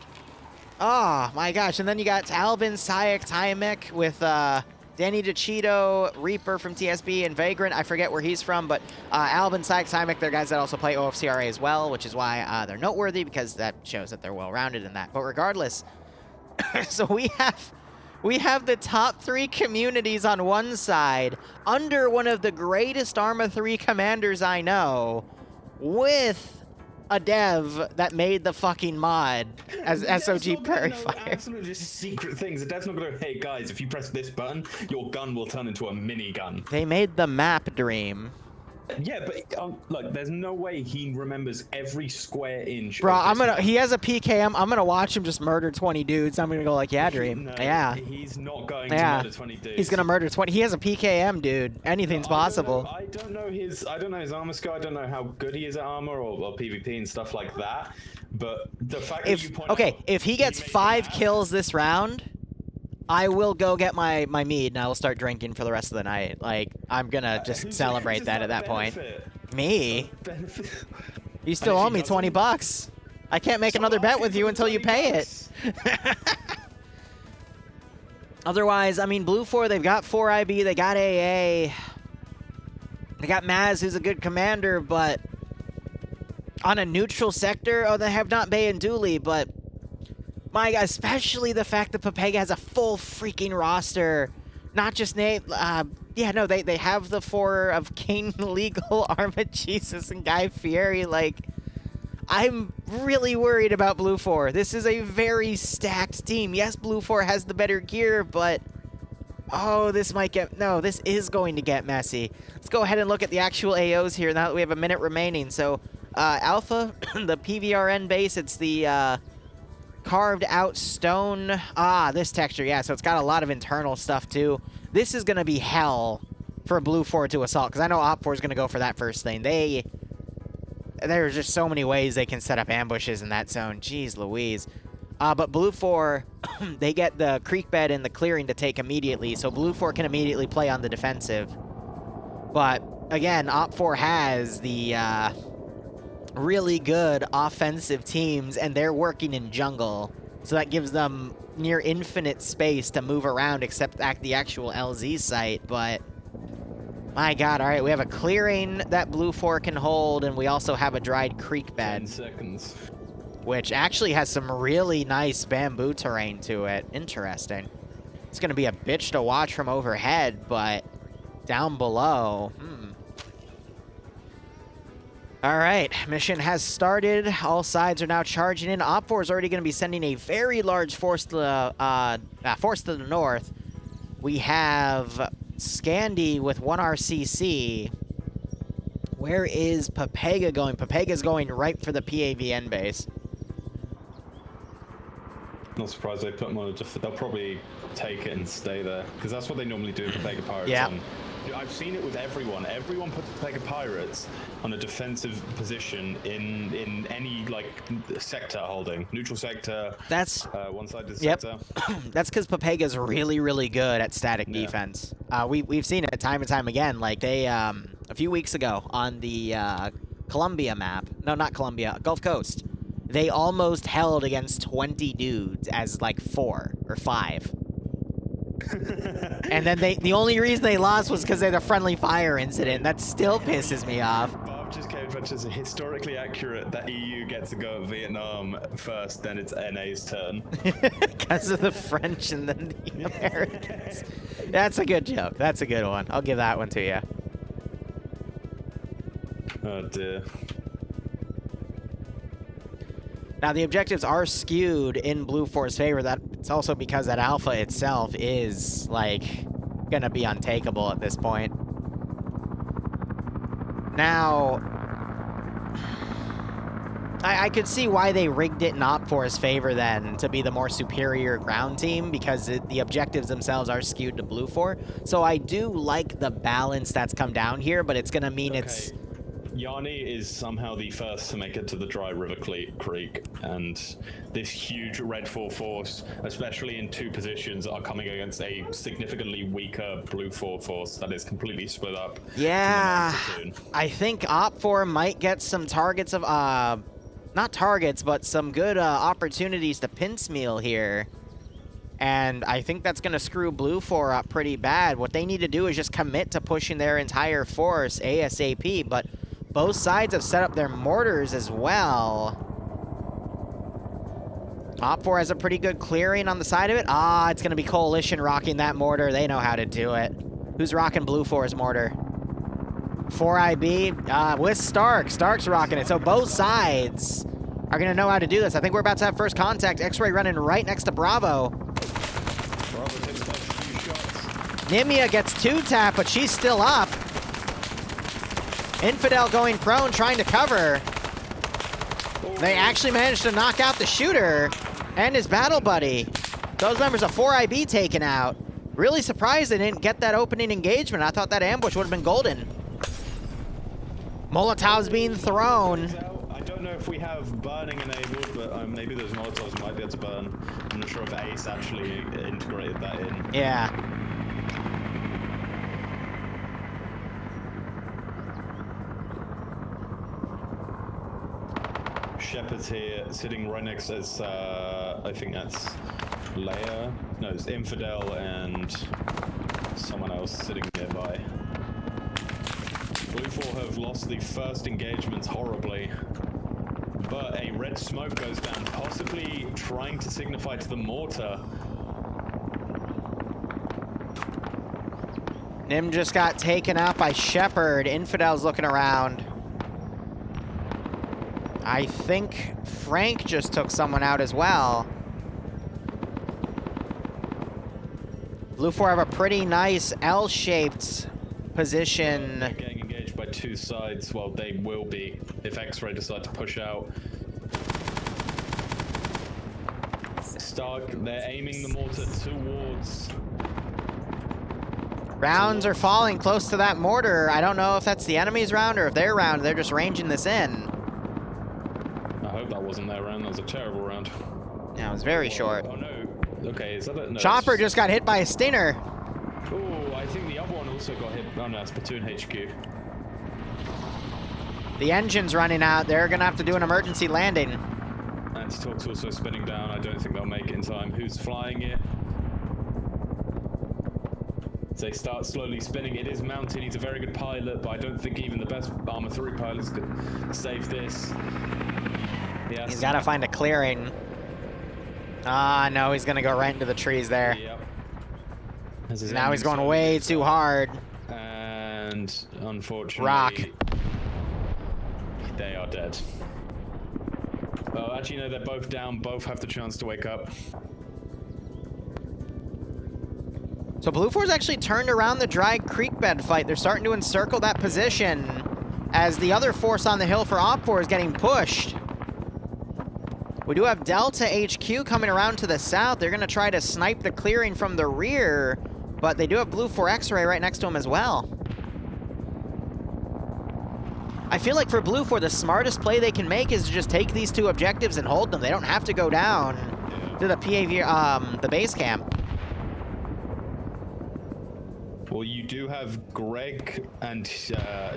Speaker 2: oh my gosh. And then you got Albin, Sayak, Tyamek with Danny DeCito, Reaper from TSB, and Vagrant. I forget where he's from, but Albin, Sayak, Tyamek, they're guys that also play OFCRA as well, which is why they're noteworthy because that shows that they're well-rounded in that. But regardless, so we have the top 3 communities on one side, under one of the greatest Arma 3 commanders I know, with a dev that made the fucking mod as SOG Prairie Fire.
Speaker 3: Absolutely just secret things. The dev's not going to go, hey guys, if you press this button, your gun will turn into a minigun.
Speaker 2: They made the map dream.
Speaker 3: Yeah, but look, there's no way he remembers every square inch.
Speaker 2: Bro,
Speaker 3: of this map.
Speaker 2: he has a PKM. I'm gonna watch him just murder 20 dudes. I'm gonna go like, yeah, Dream.
Speaker 3: No,
Speaker 2: yeah.
Speaker 3: He's not going to murder 20 dudes.
Speaker 2: He's gonna murder 20. He has a PKM, dude. Anything's possible.
Speaker 3: I don't know his armor skill. I don't know how good he is at armor or PvP and stuff like that. But the fact that you point out,
Speaker 2: if he gets 5 kills this round, I will go get my mead and I will start drinking for the rest of the night. Like, I'm gonna just celebrate that at that point. Me? You still owe me 20 bucks. I can't make another bet with you until you pay it. Otherwise, I mean, Blue 4, they've got 4 IB, they got AA. They got Maz, who's a good commander, but on a neutral sector, they have not Bay and Dooley, but my God, especially the fact that Papega has a full freaking roster. Not just Nate, yeah, no, they have the 4 of King, Legal, Arma Jesus, and Guy Fieri. Like, I'm really worried about Blue 4. This is a very stacked team. Yes, Blue 4 has the better gear, but oh, this is going to get messy. Let's go ahead and look at the actual AOs here now that we have a minute remaining. So, Alpha, the PVRN base, it's the carved out stone. This texture, yeah, so it's got a lot of internal stuff too. This is going to be hell for Blue 4 to assault, because I know Op 4 is going to go for that first thing. There's just so many ways they can set up ambushes in that zone. Jeez Louise. But Blue 4, they get the creek bed and the clearing to take immediately, so Blue 4 can immediately play on the defensive. But, again, Op 4 has the really good offensive teams, and they're working in jungle. So that gives them near infinite space to move around except at the actual LZ site. But my God, all right, we have a clearing that Blue 4 can hold, and we also have a dried creek bed.
Speaker 3: 10 seconds.
Speaker 2: Which actually has some really nice bamboo terrain to it. Interesting. It's going to be a bitch to watch from overhead, but down below, All right, mission has started. All sides are now charging in. Op 4 is already going to be sending a very large force to the north. We have Scandi with 1 RCC. Where is Papega going? Papega's going right for the PAVN base.
Speaker 3: Not surprised they put them on a they'll probably take it and stay there, because that's what they normally do with Papega Pirates.
Speaker 2: Yeah.
Speaker 3: I've seen it with everyone. Everyone puts Papega Pirates on a defensive position in any like sector holding, neutral sector.
Speaker 2: That's
Speaker 3: one-sided sector.
Speaker 2: That's because Papega's really, really good at static defense. We've seen it time and time again. Like they a few weeks ago on the Columbia map. No, not Columbia. Gulf Coast. They almost held against 20 dudes as like 4 or 5. And then the only reason they lost was because they had a friendly fire incident. That still pisses me off.
Speaker 3: Bob just came to is historically accurate that EU gets to go at Vietnam first, then it's NA's turn.
Speaker 2: Because of the French and then the Americans. That's a good joke. That's a good one. I'll give that one to you.
Speaker 3: Oh dear.
Speaker 2: Now, the objectives are skewed in Blue 4's favor. It's also because that Alpha itself is, like, gonna be untakeable at this point. Now, I could see why they rigged it in Op 4's favor, then, to be the more superior ground team, because the objectives themselves are skewed to Blue 4. So I do like the balance that's come down here, but it's gonna mean it's...
Speaker 3: Yanni is somehow the first to make it to the Dry River Creek, and this huge Red 4 force, especially in 2 positions, are coming against a significantly weaker Blue 4 force that is completely split up.
Speaker 2: Yeah, I think Op 4 might get some targets of, not targets, but some good opportunities to piecemeal here. And I think that's going to screw Blue 4 up pretty bad. What they need to do is just commit to pushing their entire force ASAP, but both sides have set up their mortars as well. Op 4 has a pretty good clearing on the side of it. It's going to be Coalition rocking that mortar. They know how to do it. Who's rocking Blue 4's mortar? 4IB with Stark. Stark's rocking it. So both sides are going to know how to do this. I think we're about to have first contact. X-Ray running right next to Bravo.
Speaker 3: Bravo takes the first few shots.
Speaker 2: Nimia gets 2-tap, but she's still up. Infidel going prone, trying to cover. They actually managed to knock out the shooter and his battle buddy. Those members of 4IB taken out. Really surprised they didn't get that opening engagement. I thought that ambush would have been golden. Molotovs being thrown.
Speaker 3: I don't know if we have burning enabled, but maybe those Molotovs might be able to burn. I'm not sure if Ace actually integrated that in.
Speaker 2: Yeah.
Speaker 3: Shepard's here, sitting right next to us, I think that's Leia. No, it's Infidel and someone else sitting nearby. Blue 4 have lost the first engagements horribly, but a red smoke goes down, possibly trying to signify to the mortar.
Speaker 2: Nim just got taken out by Shepard. Infidel's looking around. I think Frank just took someone out as well. Blue 4 have a pretty nice L-shaped position.
Speaker 3: They're getting engaged by two sides. Well, they will be if X-Ray decide to push out. Stark, they're aiming the mortar towards...
Speaker 2: Rounds are falling close to that mortar. I don't know if that's the enemy's round or if their round. They're just ranging this in.
Speaker 3: I hope that wasn't their round. That was a terrible round.
Speaker 2: Yeah, it was very short.
Speaker 3: Oh no. Okay, is that it? No,
Speaker 2: Chopper just got hit by a stinger.
Speaker 3: Oh, I think the other one also got hit. Oh no, it's Platoon HQ.
Speaker 2: The engine's running out. They're gonna have to do an emergency landing.
Speaker 3: Anti-Talk's also spinning down. I don't think they'll make it in time. Who's flying it? They start slowly spinning. It is mounted. He's a very good pilot, but I don't think even the best Armor 3 pilots could save this.
Speaker 2: He's got to find a clearing. Ah, no, he's going to go right into the trees there.
Speaker 3: Yep.
Speaker 2: Now he's going way too hard.
Speaker 3: And unfortunately...
Speaker 2: Rock.
Speaker 3: They are dead. Well, actually, no, they're both down. Both have the chance to wake up.
Speaker 2: So Blue 4's actually turned around the Dry Creek bed fight. They're starting to encircle that position as the other force on the hill for Op 4 is getting pushed. We do have Delta HQ coming around to the south. They're going to try to snipe the clearing from the rear, but they do have Blue 4 X-Ray right next to him as well. I feel like for Blue 4, the smartest play they can make is to just take these two objectives and hold them. They don't have to go down to the PAV, the base camp.
Speaker 3: Well, you do have Greg and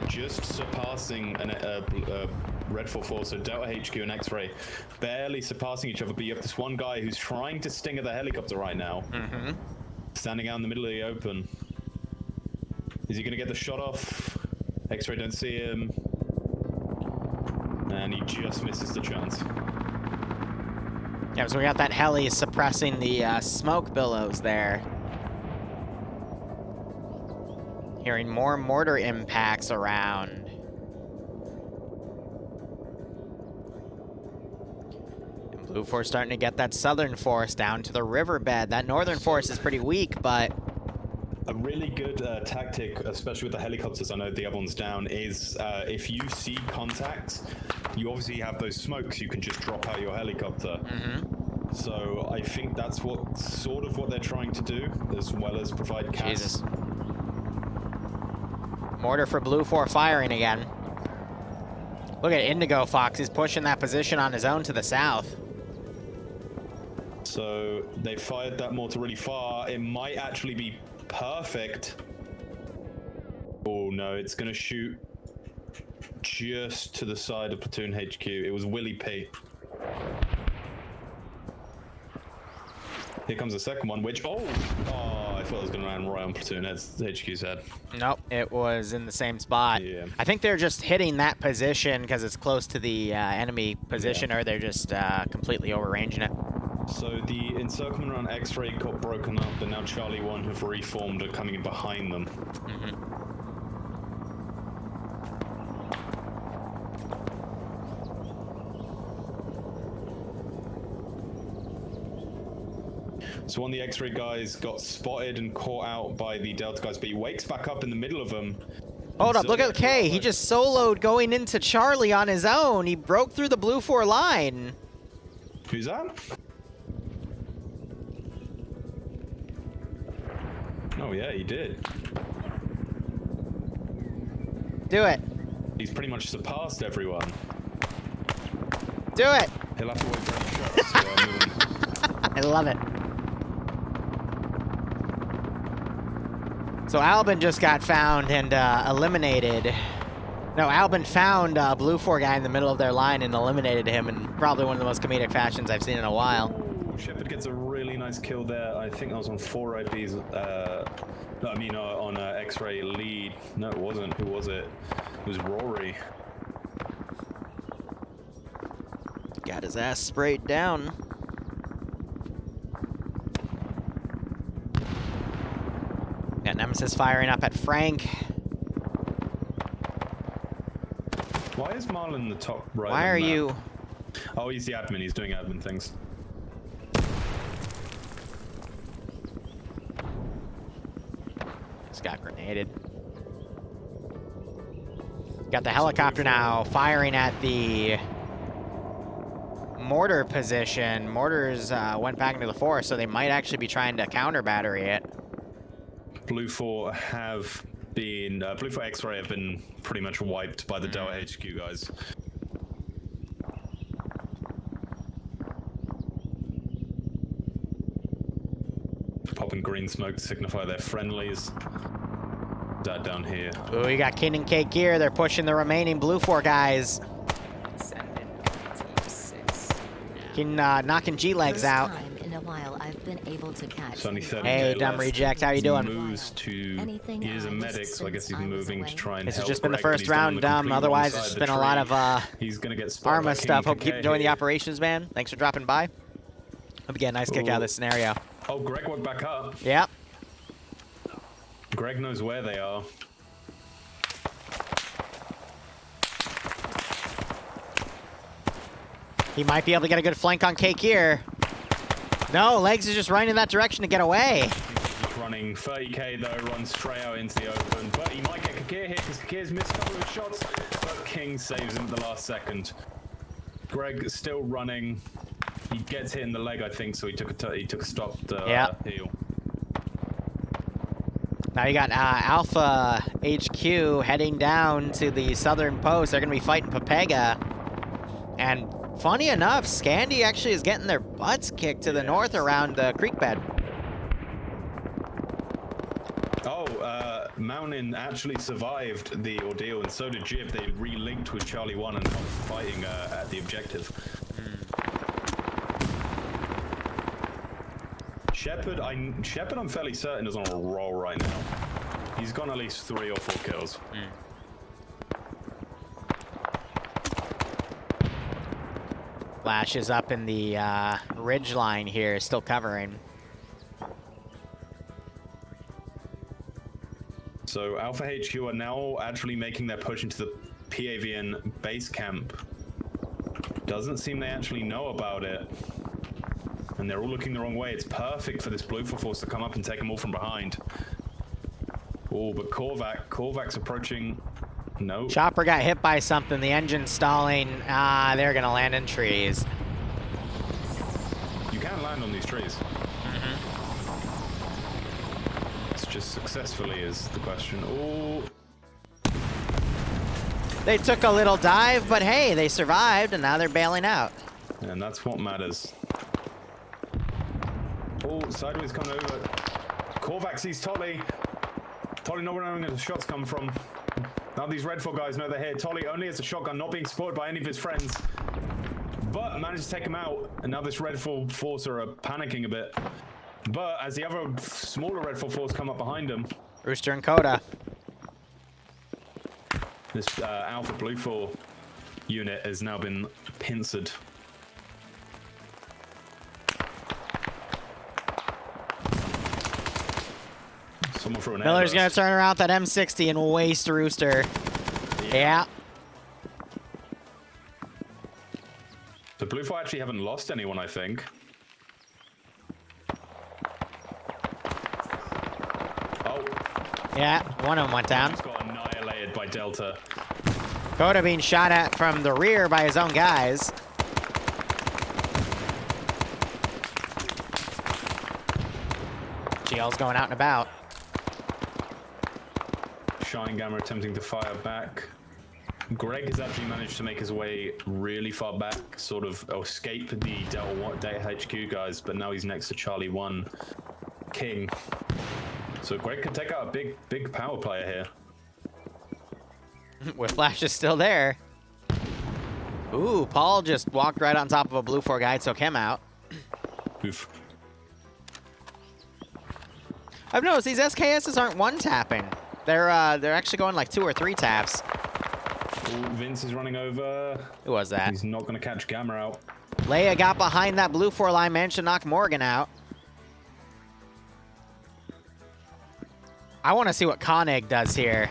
Speaker 3: just surpassing Red 4-4, so Delta HQ and X-Ray barely surpassing each other, but you have this one guy who's trying to sting at the helicopter right now. Standing out in the middle of the open. Is he going to get the shot off? X-Ray don't see him. And he just misses the chance.
Speaker 2: Yeah, so we got that heli suppressing the smoke billows there. Hearing more mortar impacts around. And Blue 4 starting to get that southern force down to the riverbed. That northern force is pretty weak, but...
Speaker 3: A really good tactic, especially with the helicopters, I know the other one's down, is if you see contact, you obviously have those smokes, you can just drop out your helicopter. So I think that's sort of what they're trying to do, as well as provide cast.
Speaker 2: Jesus. Mortar for Blue 4 firing again. Look at Indigo Fox. He's pushing that position on his own to the south.
Speaker 3: So they fired that mortar really far. It might actually be perfect. Oh no, it's going to shoot just to the side of Platoon HQ. It was Willie P. Here comes the second one, which, oh, I thought it was going to land right on Platoon HQ's head.
Speaker 2: Nope, it was in the same spot.
Speaker 3: Yeah.
Speaker 2: I think they're just hitting that position because it's close to the enemy position, or they're just completely overranging it.
Speaker 3: So the encirclement around X-Ray got broken up, and now Charlie 1 have reformed and coming in behind them. So one of the X-Ray guys got spotted and caught out by the Delta guys, but he wakes back up in the middle of them
Speaker 2: Hold up, look at K. He just soloed going into Charlie on his own. He broke through the blue 4 line.
Speaker 3: Who's that? Oh yeah, he did.
Speaker 2: Do it.
Speaker 3: He's pretty much surpassed everyone.
Speaker 2: Do it.
Speaker 3: He'll have to wait for any shots.
Speaker 2: I love it. So Albin just got found and eliminated. No, Albin found Blue 4 guy in the middle of their line and eliminated him in probably one of the most comedic fashions I've seen in a while.
Speaker 3: Ooh, Shepard gets a really nice kill there. I think that was on 4 IPs. No, I mean on X-Ray lead. No, it wasn't. Who was it? It was Rory.
Speaker 2: Got his ass sprayed down. Got Nemesis firing up at Frank.
Speaker 3: Why is Marlon the top right?
Speaker 2: Why are you?
Speaker 3: Oh, he's the admin. He's doing admin things.
Speaker 2: Just got grenaded. Got the helicopter now firing at the mortar position. Mortars went back into the forest, so they might actually be trying to counter battery it.
Speaker 3: Blue 4 have been Blue 4 X-Ray have been pretty much wiped by the Delta HQ guys. Popping green smoke to signify they're friendlies. That down here.
Speaker 2: Ooh, you got King and Cake Gear. They're pushing the remaining Blue 4 guys. Knocking G-legs out.
Speaker 6: In a while, I've been able to catch.
Speaker 3: It's only 30
Speaker 2: Hey, dumb reject, how you doing?
Speaker 3: Moves to. He is a medic, so I guess he's moving to try and
Speaker 2: This has
Speaker 3: help
Speaker 2: just been the
Speaker 3: Greg, but
Speaker 2: first
Speaker 3: he's done
Speaker 2: round,
Speaker 3: the
Speaker 2: dumb.
Speaker 3: complete
Speaker 2: Otherwise,
Speaker 3: wrong
Speaker 2: it's
Speaker 3: side
Speaker 2: been
Speaker 3: of
Speaker 2: a
Speaker 3: the
Speaker 2: lot
Speaker 3: tree.
Speaker 2: of
Speaker 3: He's gonna get spotted
Speaker 2: Arma
Speaker 3: by
Speaker 2: stuff.
Speaker 3: King
Speaker 2: Hope you keep
Speaker 3: KK
Speaker 2: enjoying the
Speaker 3: here.
Speaker 2: operations, man. Thanks for dropping by. Hope you get a nice kick out of this scenario.
Speaker 3: Oh, Greg woke back up.
Speaker 2: Yep.
Speaker 3: Greg knows where they are.
Speaker 2: He might be able to get a good flank on Cake here. No, Legs is just running in that direction to get away.
Speaker 3: He's running 30k though, runs straight out into the open, but he might get Kakir here because Kakir's missed a couple of shots, but King saves him at the last second. Greg still running. He gets hit in the leg, I think, so he took a stop to heal.
Speaker 2: Now you got Alpha HQ heading down to the southern post. They're going to be fighting Papega. And funny enough, Scandi actually is getting their butts kicked to the north around the creek bed.
Speaker 3: Oh, Mountain actually survived the ordeal, and so did Jib. They relinked with Charlie 1 and fighting at the objective. Shepard, I'm fairly certain is on a roll right now. He's got at least 3 or 4 kills.
Speaker 2: Flash is up in the ridge line here, still covering.
Speaker 3: So Alpha HQ are now actually making their push into the PAVN base camp. Doesn't seem they actually know about it. And they're all looking the wrong way. It's perfect for this Blue Force to come up and take them all from behind. Oh, but Korvac's approaching. No.
Speaker 2: Chopper got hit by something. The engine's stalling. They're gonna land in trees.
Speaker 3: You can land on these trees. It's just successfully is the question. Oh.
Speaker 2: They took a little dive, but hey, they survived, and now they're bailing out.
Speaker 3: And that's what matters. Oh, sideways coming over. Korvac sees Tolly. Tolly not knowing where the shots come from. Now these Red 4 guys know they're here. Tolly only has a shotgun, not being supported by any of his friends. But managed to take him out. And now this Red 4 force are panicking a bit. But as the other smaller Red 4 force come up behind him.
Speaker 2: Rooster and Coda.
Speaker 3: This Alpha Blue 4 unit has now been pincered. Someone threw an
Speaker 2: Miller's
Speaker 3: airburst.
Speaker 2: gonna turn around that M60 and waste Rooster. Yeah.
Speaker 3: The Blue 4 actually haven't lost anyone, I think. Oh.
Speaker 2: Yeah, one of them went down.
Speaker 3: Just got annihilated hit by Delta.
Speaker 2: Coda being shot at from the rear by his own guys. GL's going out and about.
Speaker 3: Shine Gamma attempting to fire back. Greg has actually managed to make his way really far back, sort of escape the Delta HQ guys, but now he's next to Charlie 1 King. So Greg could take out a big power player here.
Speaker 2: Whiplash is still there. Ooh, Paul just walked right on top of a Blue 4 guy, took him out.
Speaker 3: Oof.
Speaker 2: I've noticed these SKSs aren't one-tapping. They're actually going like 2 or 3 taps.
Speaker 3: Ooh, Vince is running over.
Speaker 2: Who was that?
Speaker 3: He's not going to catch Gamma out.
Speaker 2: Leia got behind that Blue 4 line, managed to knock Morgan out. I want to see what Koenig does here.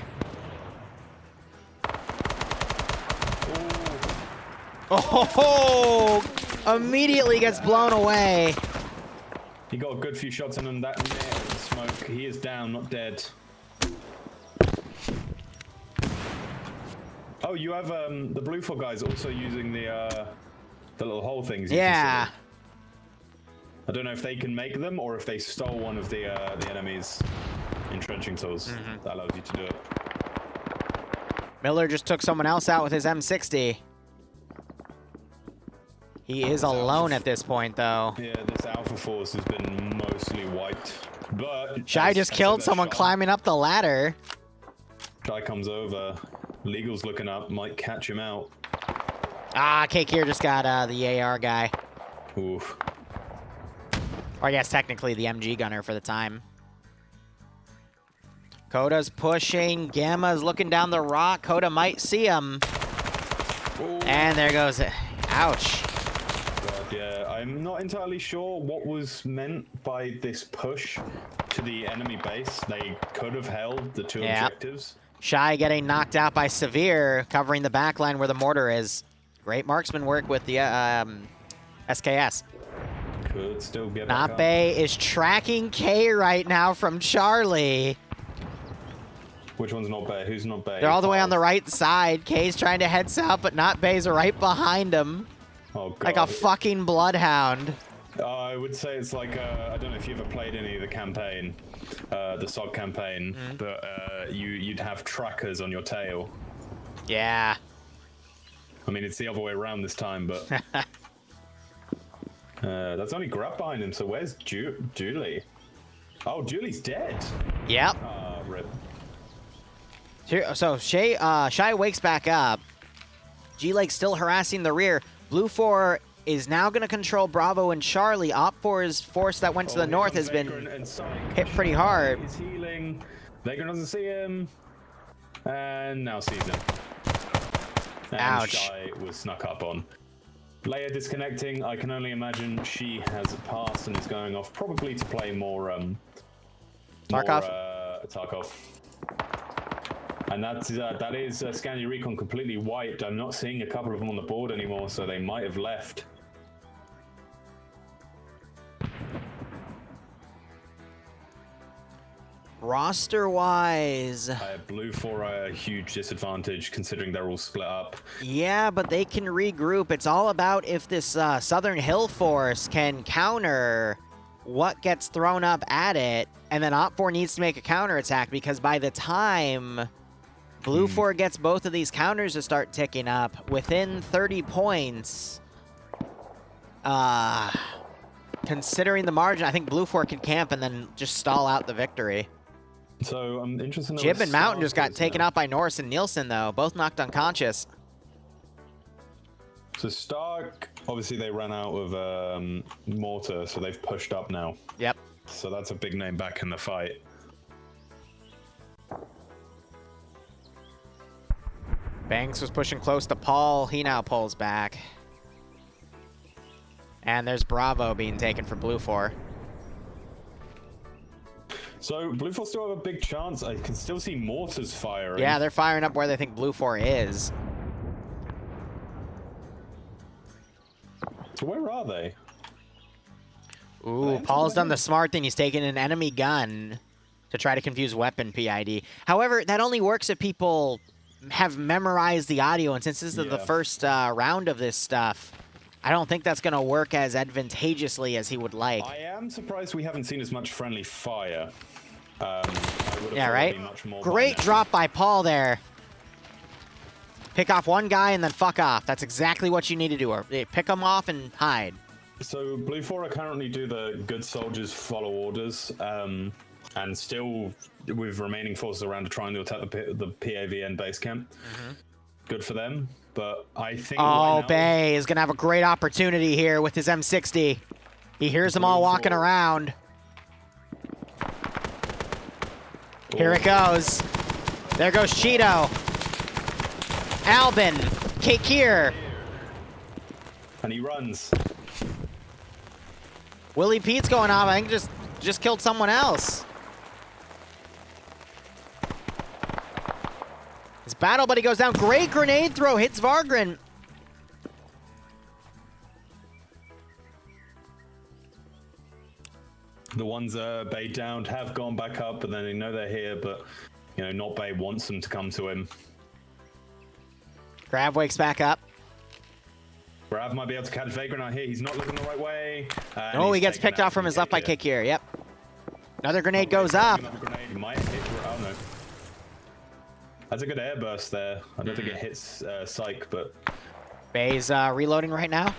Speaker 2: Oh, immediately gets blown away.
Speaker 3: He got a good few shots in him that near smoke. He is down, not dead. Oh, you have the Blue 4 guys also using the little hole things.
Speaker 2: Yeah.
Speaker 3: I don't know if they can make them or if they stole one of the enemy's entrenching tools. That allows you to do it.
Speaker 2: Miller just took someone else out with his M60. He is alone at this point, though.
Speaker 3: Yeah, this Alpha Force has been mostly wiped. But
Speaker 2: Shy just killed someone climbing up the ladder.
Speaker 3: Shy comes over. Legal's looking up, might catch him out.
Speaker 2: Ah, Cake here just got the AR guy.
Speaker 3: Oof.
Speaker 2: Or I guess technically the MG gunner for the time. Coda's pushing. Gamma's looking down the rock. Coda might see him.
Speaker 3: Ooh.
Speaker 2: And there goes it. Ouch.
Speaker 3: God, yeah, I'm not entirely sure what was meant by this push to the enemy base. They could have held the 2 objectives.
Speaker 2: Shy getting knocked out by Severe, covering the back line where the mortar is. Great marksman work with the SKS.
Speaker 3: Could still get back up.
Speaker 2: Nape is tracking K right now from Charlie.
Speaker 3: Which one's not Bay? Who's not Bay?
Speaker 2: They're all the way on the right side. K's trying to head south, but Nape's right behind him.
Speaker 3: Oh, God.
Speaker 2: Like a fucking bloodhound.
Speaker 3: I would say it's like, I don't know if you ever played any of the campaign, the SOG campaign, but you'd have trackers on your tail.
Speaker 2: Yeah.
Speaker 3: I mean, it's the other way around this time, but... that's only Grub behind him, so where's Julie? Oh, Julie's dead.
Speaker 2: Yep.
Speaker 3: Rip.
Speaker 2: So Shy wakes back up. G-Lake still harassing the rear. Blue 4 is now going to control Bravo and Charlie. Op4's force that went to the north has been hit pretty hard.
Speaker 3: He's healing. Vagrant doesn't see him. And now sees him. And
Speaker 2: Ouch.
Speaker 3: Shy was snuck up on. Leia disconnecting. I can only imagine she has passed and is going off probably to play more...
Speaker 2: Tarkov?
Speaker 3: Tarkov. And that is Scania Recon completely wiped. I'm not seeing a couple of them on the board anymore, so they might have left.
Speaker 2: Roster-wise...
Speaker 3: Blue 4 are a huge disadvantage considering they're all split up.
Speaker 2: Yeah, but they can regroup. It's all about if this Southern Hill force can counter what gets thrown up at it, and then Op4 needs to make a counterattack, because by the time Blue 4 gets both of these counters to start ticking up, within 30 points, considering the margin, I think Blue 4 can camp and then just stall out the victory.
Speaker 3: So I'm interested in...
Speaker 2: Jib and Mountain just got taken out by Norris and Nielsen, though. Both knocked unconscious.
Speaker 3: So Stark, obviously they ran out of mortar, so they've pushed up now.
Speaker 2: Yep.
Speaker 3: So that's a big name back in the fight.
Speaker 2: Banks was pushing close to Paul. He now pulls back. And there's Bravo being taken for Blue 4.
Speaker 3: So Blue 4 still have a big chance. I can still see mortars firing.
Speaker 2: Yeah, they're firing up where they think Blue 4 is.
Speaker 3: So where are they?
Speaker 2: Ooh, Paul's done the smart thing. He's taken an enemy gun. to try to confuse weapon PID. However, that only works if people have memorized the audio, and since this is the first round of this stuff, I don't think that's going to work as advantageously as he would like.
Speaker 3: I am surprised we haven't seen as much friendly fire.
Speaker 2: Yeah, right? Great drop by Paul there. Pick off one guy and then fuck off. That's exactly what you need to do. Or pick them off and hide.
Speaker 3: So Blue 4 are currently do the good soldiers follow orders, and still with remaining forces around to trying to attack the PAVN base camp. Good for them, but I think
Speaker 2: right now, Bay is going to have a great opportunity here with his M60. He hears them all walking around. Here it goes. There goes Cheeto. Albin. Kakir.
Speaker 3: And he runs.
Speaker 2: Willie Pete's going off. I think just killed someone else. His battle buddy goes down. Great grenade throw. Hits Vargren.
Speaker 3: The ones Bay downed have gone back up, but then they know they're here, but, you know, Not Bay wants them to come to him.
Speaker 2: Grav wakes back up.
Speaker 3: Grav might be able to catch Vagrant out here. He's not looking the right way.
Speaker 2: Oh, he gets picked off from his left by kick here. Yep. Another grenade goes up.
Speaker 3: Another grenade might hit. Oh, no. That's a good air burst there. I don't think it hits Psych, but...
Speaker 2: Bay's reloading right now.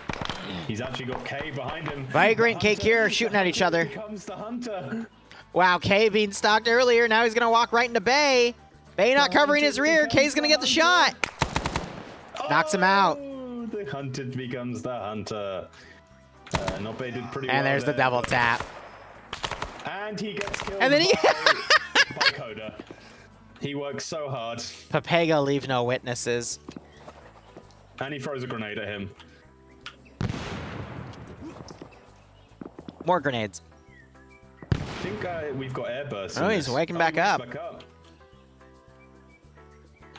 Speaker 3: He's actually got K behind him.
Speaker 2: Vagrant and Kakir are shooting at each other.
Speaker 3: Here comes the Hunter.
Speaker 2: Wow, K being stalked earlier. Now he's going to walk right into Bay. Bay not covering his rear. K's going to get the shot. Knocks him out.
Speaker 3: The Hunted becomes the Hunter. Not Bay did pretty well.
Speaker 2: And there's the double tap.
Speaker 3: And he gets killed
Speaker 2: and then he
Speaker 3: by Coda. He works so hard.
Speaker 2: Papega leave no witnesses.
Speaker 3: And he throws a grenade at him.
Speaker 2: More grenades.
Speaker 3: I think we've got air bursts.
Speaker 2: Oh, he's waking back up.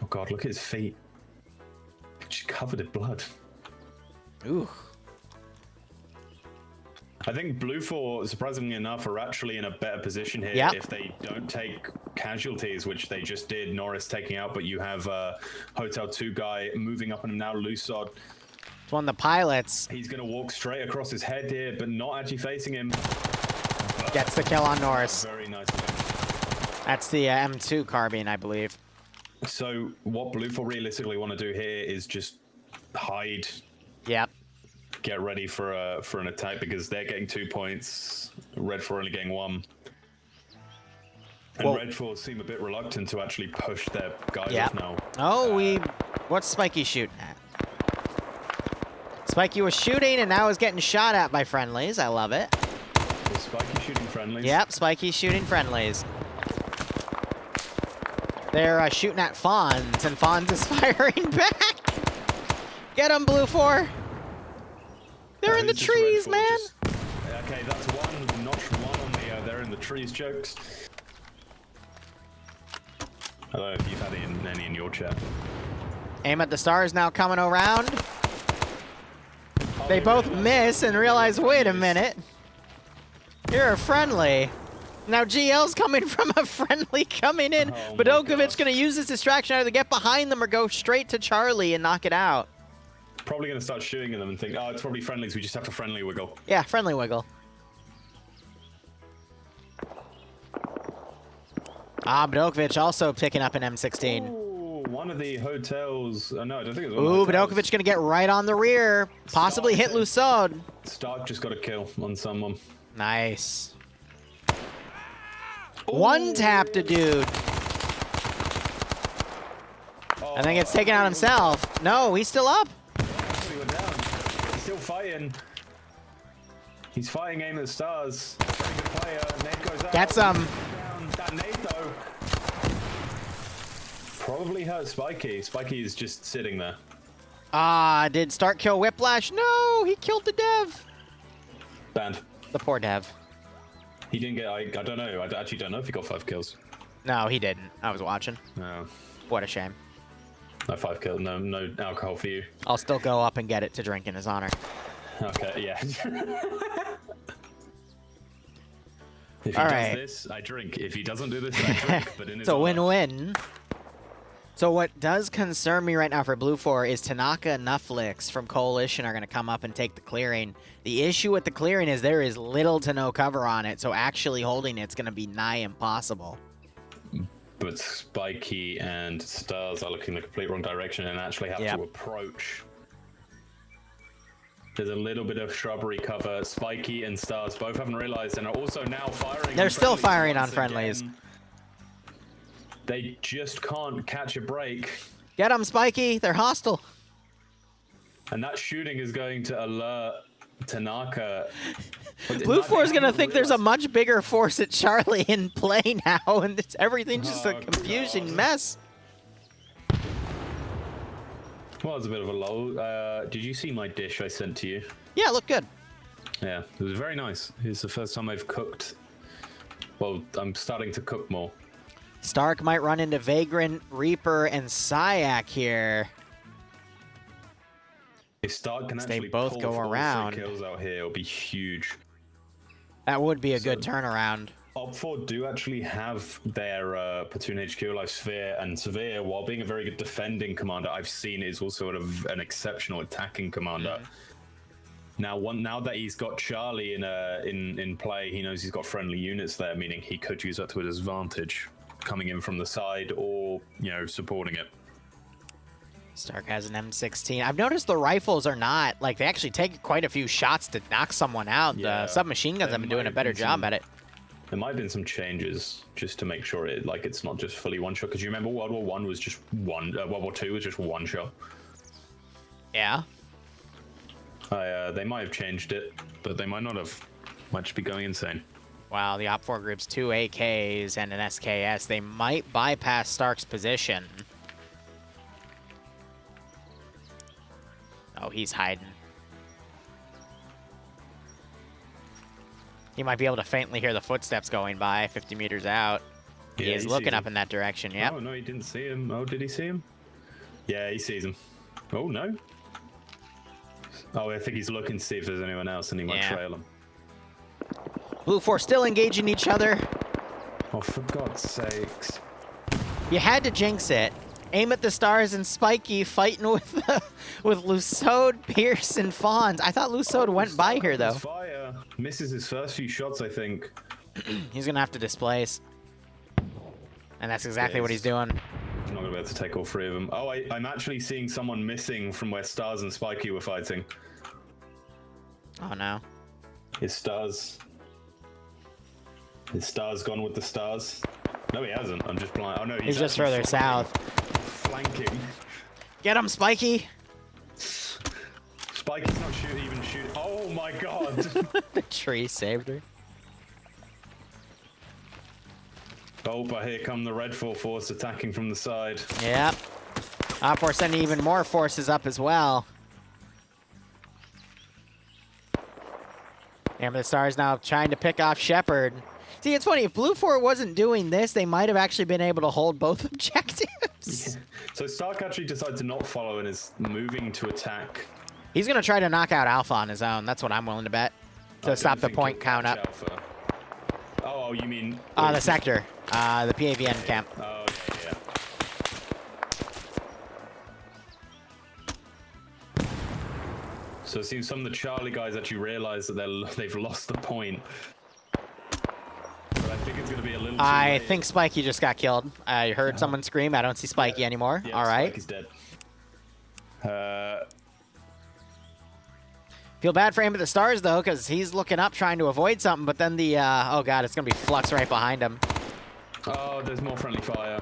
Speaker 3: Oh god, look at his feet. Just covered in blood.
Speaker 2: Ooh.
Speaker 3: I think Blue 4, surprisingly enough, are actually in a better position here if they don't take casualties, which they just did. Norris taking out, but you have Hotel 2 guy moving up on him now, Lusod.
Speaker 2: It's one of the pilots.
Speaker 3: He's going to walk straight across his head here, but not actually facing him.
Speaker 2: Gets the kill on Norris.
Speaker 3: Very nice.
Speaker 2: That's the M2 carbine, I believe.
Speaker 3: So what Blue 4 realistically want to do here is just hide.
Speaker 2: Yep.
Speaker 3: Get ready for an attack because they're getting 2 points. Red 4 only getting 1. And Red 4 seem a bit reluctant to actually push their guys off now.
Speaker 2: Oh, what's Spiky shooting at? Spiky was shooting and now is getting shot at by friendlies. I love it.
Speaker 3: Is Spiky shooting friendlies?
Speaker 2: Yep, Spiky's shooting friendlies. They're shooting at Fonz, and Fonz is firing back. Get him, Blue 4. They're in the trees, man.
Speaker 3: Okay, that's one. Notch 1 on the they're in the trees jokes. I don't know if you've had any in your chat.
Speaker 2: Aim at the stars now coming around. They both miss and realize, wait a minute. You're a friendly. Now GL's coming from a friendly coming in. But Dokovic's going to use this distraction either to get behind them or go straight to Charlie and knock it out.
Speaker 3: Probably going to start shooting at them and think, oh, it's probably friendlies. We just have to friendly wiggle.
Speaker 2: Yeah, friendly wiggle. Bodokovic also picking up an M16.
Speaker 3: Ooh, one of the hotels. No, I don't think it was one
Speaker 2: Ooh,
Speaker 3: of the hotels.
Speaker 2: Bodokovic going to get right on the rear. Possibly hit Lusod.
Speaker 3: Stark just got a kill on someone.
Speaker 2: Nice. One tapped a dude. I think it's taken out himself. No, he's still up.
Speaker 3: He went down. He's still fighting. He's fighting aim at the stars. Very good player. Nade goes out.
Speaker 2: Gets him.
Speaker 3: That nade though probably hurt Spiky. Spiky is just sitting there.
Speaker 2: Did Stark kill Whiplash? No, he killed the dev.
Speaker 3: Banned.
Speaker 2: The poor dev.
Speaker 3: He didn't get. I don't know. I actually don't know if he got 5 kills.
Speaker 2: No, he didn't. I was watching.
Speaker 3: No.
Speaker 2: What a shame.
Speaker 3: No 5 kills. No alcohol for you.
Speaker 2: I'll still go up and get it to drink in his honor.
Speaker 3: Okay. Yeah. If he
Speaker 2: All
Speaker 3: does
Speaker 2: right.
Speaker 3: this, I drink. If he doesn't do this, I drink. But in his
Speaker 2: It's a
Speaker 3: honor.
Speaker 2: win-win. So what does concern me right now for Blue 4 is Tanaka and Nufflix from Coalition are going to come up and take the clearing. The issue with the clearing is there is little to no cover on it, so actually holding it's going to be nigh impossible.
Speaker 3: But Spiky and Stars are looking the complete wrong direction and actually have to approach. There's a little bit of shrubbery cover. Spiky and Stars both haven't realized and are also now firing.
Speaker 2: They're
Speaker 3: on
Speaker 2: still
Speaker 3: friendlies
Speaker 2: firing on
Speaker 3: once
Speaker 2: friendlies.
Speaker 3: again. They just can't catch a break.
Speaker 2: Get them, Spiky! They're hostile!
Speaker 3: And that shooting is going to alert Tanaka.
Speaker 2: Blue 4 is going to think there's a much bigger force at Charlie in play now, and everything's just a confusing mess.
Speaker 3: Well, it's a bit of a lull. Did you see my dish I sent to you?
Speaker 2: Yeah, look good.
Speaker 3: Yeah, it was very nice. It's the first time I've cooked. Well, I'm starting to cook more.
Speaker 2: Stark might run into Vagrant, Reaper, and Syak here.
Speaker 3: If Stark can
Speaker 2: They
Speaker 3: actually
Speaker 2: both
Speaker 3: pull
Speaker 2: go
Speaker 3: 4
Speaker 2: around.
Speaker 3: kills out here, it'll be huge.
Speaker 2: That would be a good turnaround.
Speaker 3: Op4 do actually have their Platoon HQ like Sphere, and Severe, while being a very good defending commander, I've seen is also an exceptional attacking commander. Now that he's got Charlie in play, he knows he's got friendly units there, meaning he could use that to his advantage, coming in from the side or supporting it.
Speaker 2: Stark has an M16. I've noticed the rifles are not, like, they actually take quite a few shots to knock someone out.
Speaker 3: Yeah.
Speaker 2: The submachine guns have been doing a better job at it.
Speaker 3: There might have been some changes just to make sure it's not just fully one shot. Because you remember World War I was just one, World War II was just one shot.
Speaker 2: Yeah.
Speaker 3: They might have changed it, but they might not have. Might just be going insane.
Speaker 2: Wow, the Op4 group's 2 AKs and an SKS. They might bypass Stark's position. Oh, he's hiding. He might be able to faintly hear the footsteps going by 50 meters out.
Speaker 3: Yeah,
Speaker 2: He is looking up in that direction, yep.
Speaker 3: Oh, no, he didn't see him. Oh, did he see him? Yeah, he sees him. Oh, no. Oh, I think he's looking to see if there's anyone else, and he might trail him.
Speaker 2: Blue 4 still engaging each other.
Speaker 3: Oh, for God's sakes.
Speaker 2: You had to jinx it. Aim at the stars and Spiky fighting with Lusode, Pierce, and Fawns. I thought Lusode went by here, though.
Speaker 3: Fire. Misses his first few shots, I think.
Speaker 2: He's going to have to displace. And that's exactly what he's doing.
Speaker 3: He's not going to be able to take all 3 of them. Oh, I'm actually seeing someone missing from where Stars and Spiky were fighting.
Speaker 2: Oh, no.
Speaker 3: His Stars gone with the Stars? No, he hasn't. I'm just blind. Oh, no,
Speaker 2: He's just further south.
Speaker 3: Flanking.
Speaker 2: Get him, Spiky!
Speaker 3: Spiky's not even shooting. Oh, my God.
Speaker 2: The tree saved her.
Speaker 3: Oh, but here come the Red 4 force attacking from the side.
Speaker 2: Yep. Op4 sending even more forces up as well. Yeah, but the Stars now trying to pick off Shepard. See, it's funny, if Blue 4 wasn't doing this, they might have actually been able to hold both objectives.
Speaker 3: Yeah. So Stark actually decided to not follow and is moving to attack.
Speaker 2: He's going to try to knock out Alpha on his own. That's what I'm willing to bet. To stop the point count up.
Speaker 3: Alpha. Oh, you mean...
Speaker 2: The sector. The PAVN camp.
Speaker 3: Oh, yeah. So it seems some of the Charlie guys actually realize that they've lost the point. But I think it's going to be a little too
Speaker 2: I
Speaker 3: late.
Speaker 2: think Spiky just got killed. I heard someone scream. I don't see Spiky anymore.
Speaker 3: Yeah,
Speaker 2: All right.
Speaker 3: Spiky's dead.
Speaker 2: Feel bad for him at the Stars, though, because he's looking up trying to avoid something, but then the, oh god, it's going to be Flux right behind him.
Speaker 3: Oh, there's more friendly fire.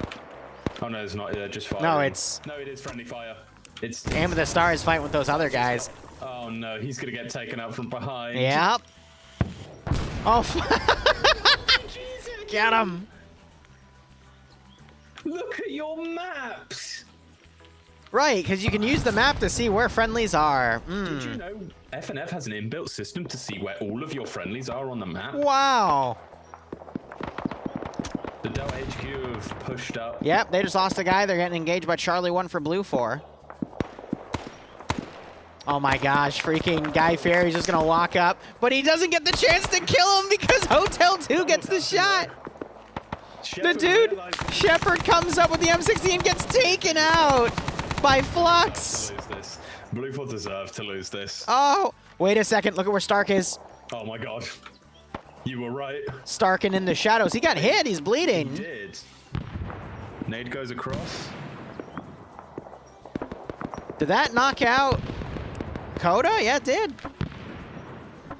Speaker 3: Oh, no, it's not. Just fire.
Speaker 2: No, it's...
Speaker 3: No, it is friendly fire. It's...
Speaker 2: Aim at the Stars fighting with those other guys.
Speaker 3: Oh, no, he's going to get taken out from behind.
Speaker 2: Yep. Oh, get him.
Speaker 3: Look at your maps.
Speaker 2: Right, because you can use the map to see where friendlies are.
Speaker 3: Did you know FNF has an inbuilt system to see where all of your friendlies are on the map?
Speaker 2: Wow.
Speaker 3: The Delta HQ have pushed up.
Speaker 2: Yep, they just lost a guy. They're getting engaged by Charlie 1 for Blue 4. Oh my gosh, freaking Guy Fieri's just gonna walk up, but he doesn't get the chance to kill him because Hotel 2 gets the shot. The dude, Shepard, comes up with the M16 and gets taken out by Flux.
Speaker 3: Lose this. Blue 4 deserve to lose this.
Speaker 2: Oh, wait a second, look at where Stark is.
Speaker 3: Oh my god. You were right.
Speaker 2: Starking in the shadows. He got hit, he's bleeding.
Speaker 3: He did. Nade goes across.
Speaker 2: Did that knock out Coda? Yeah, it did. So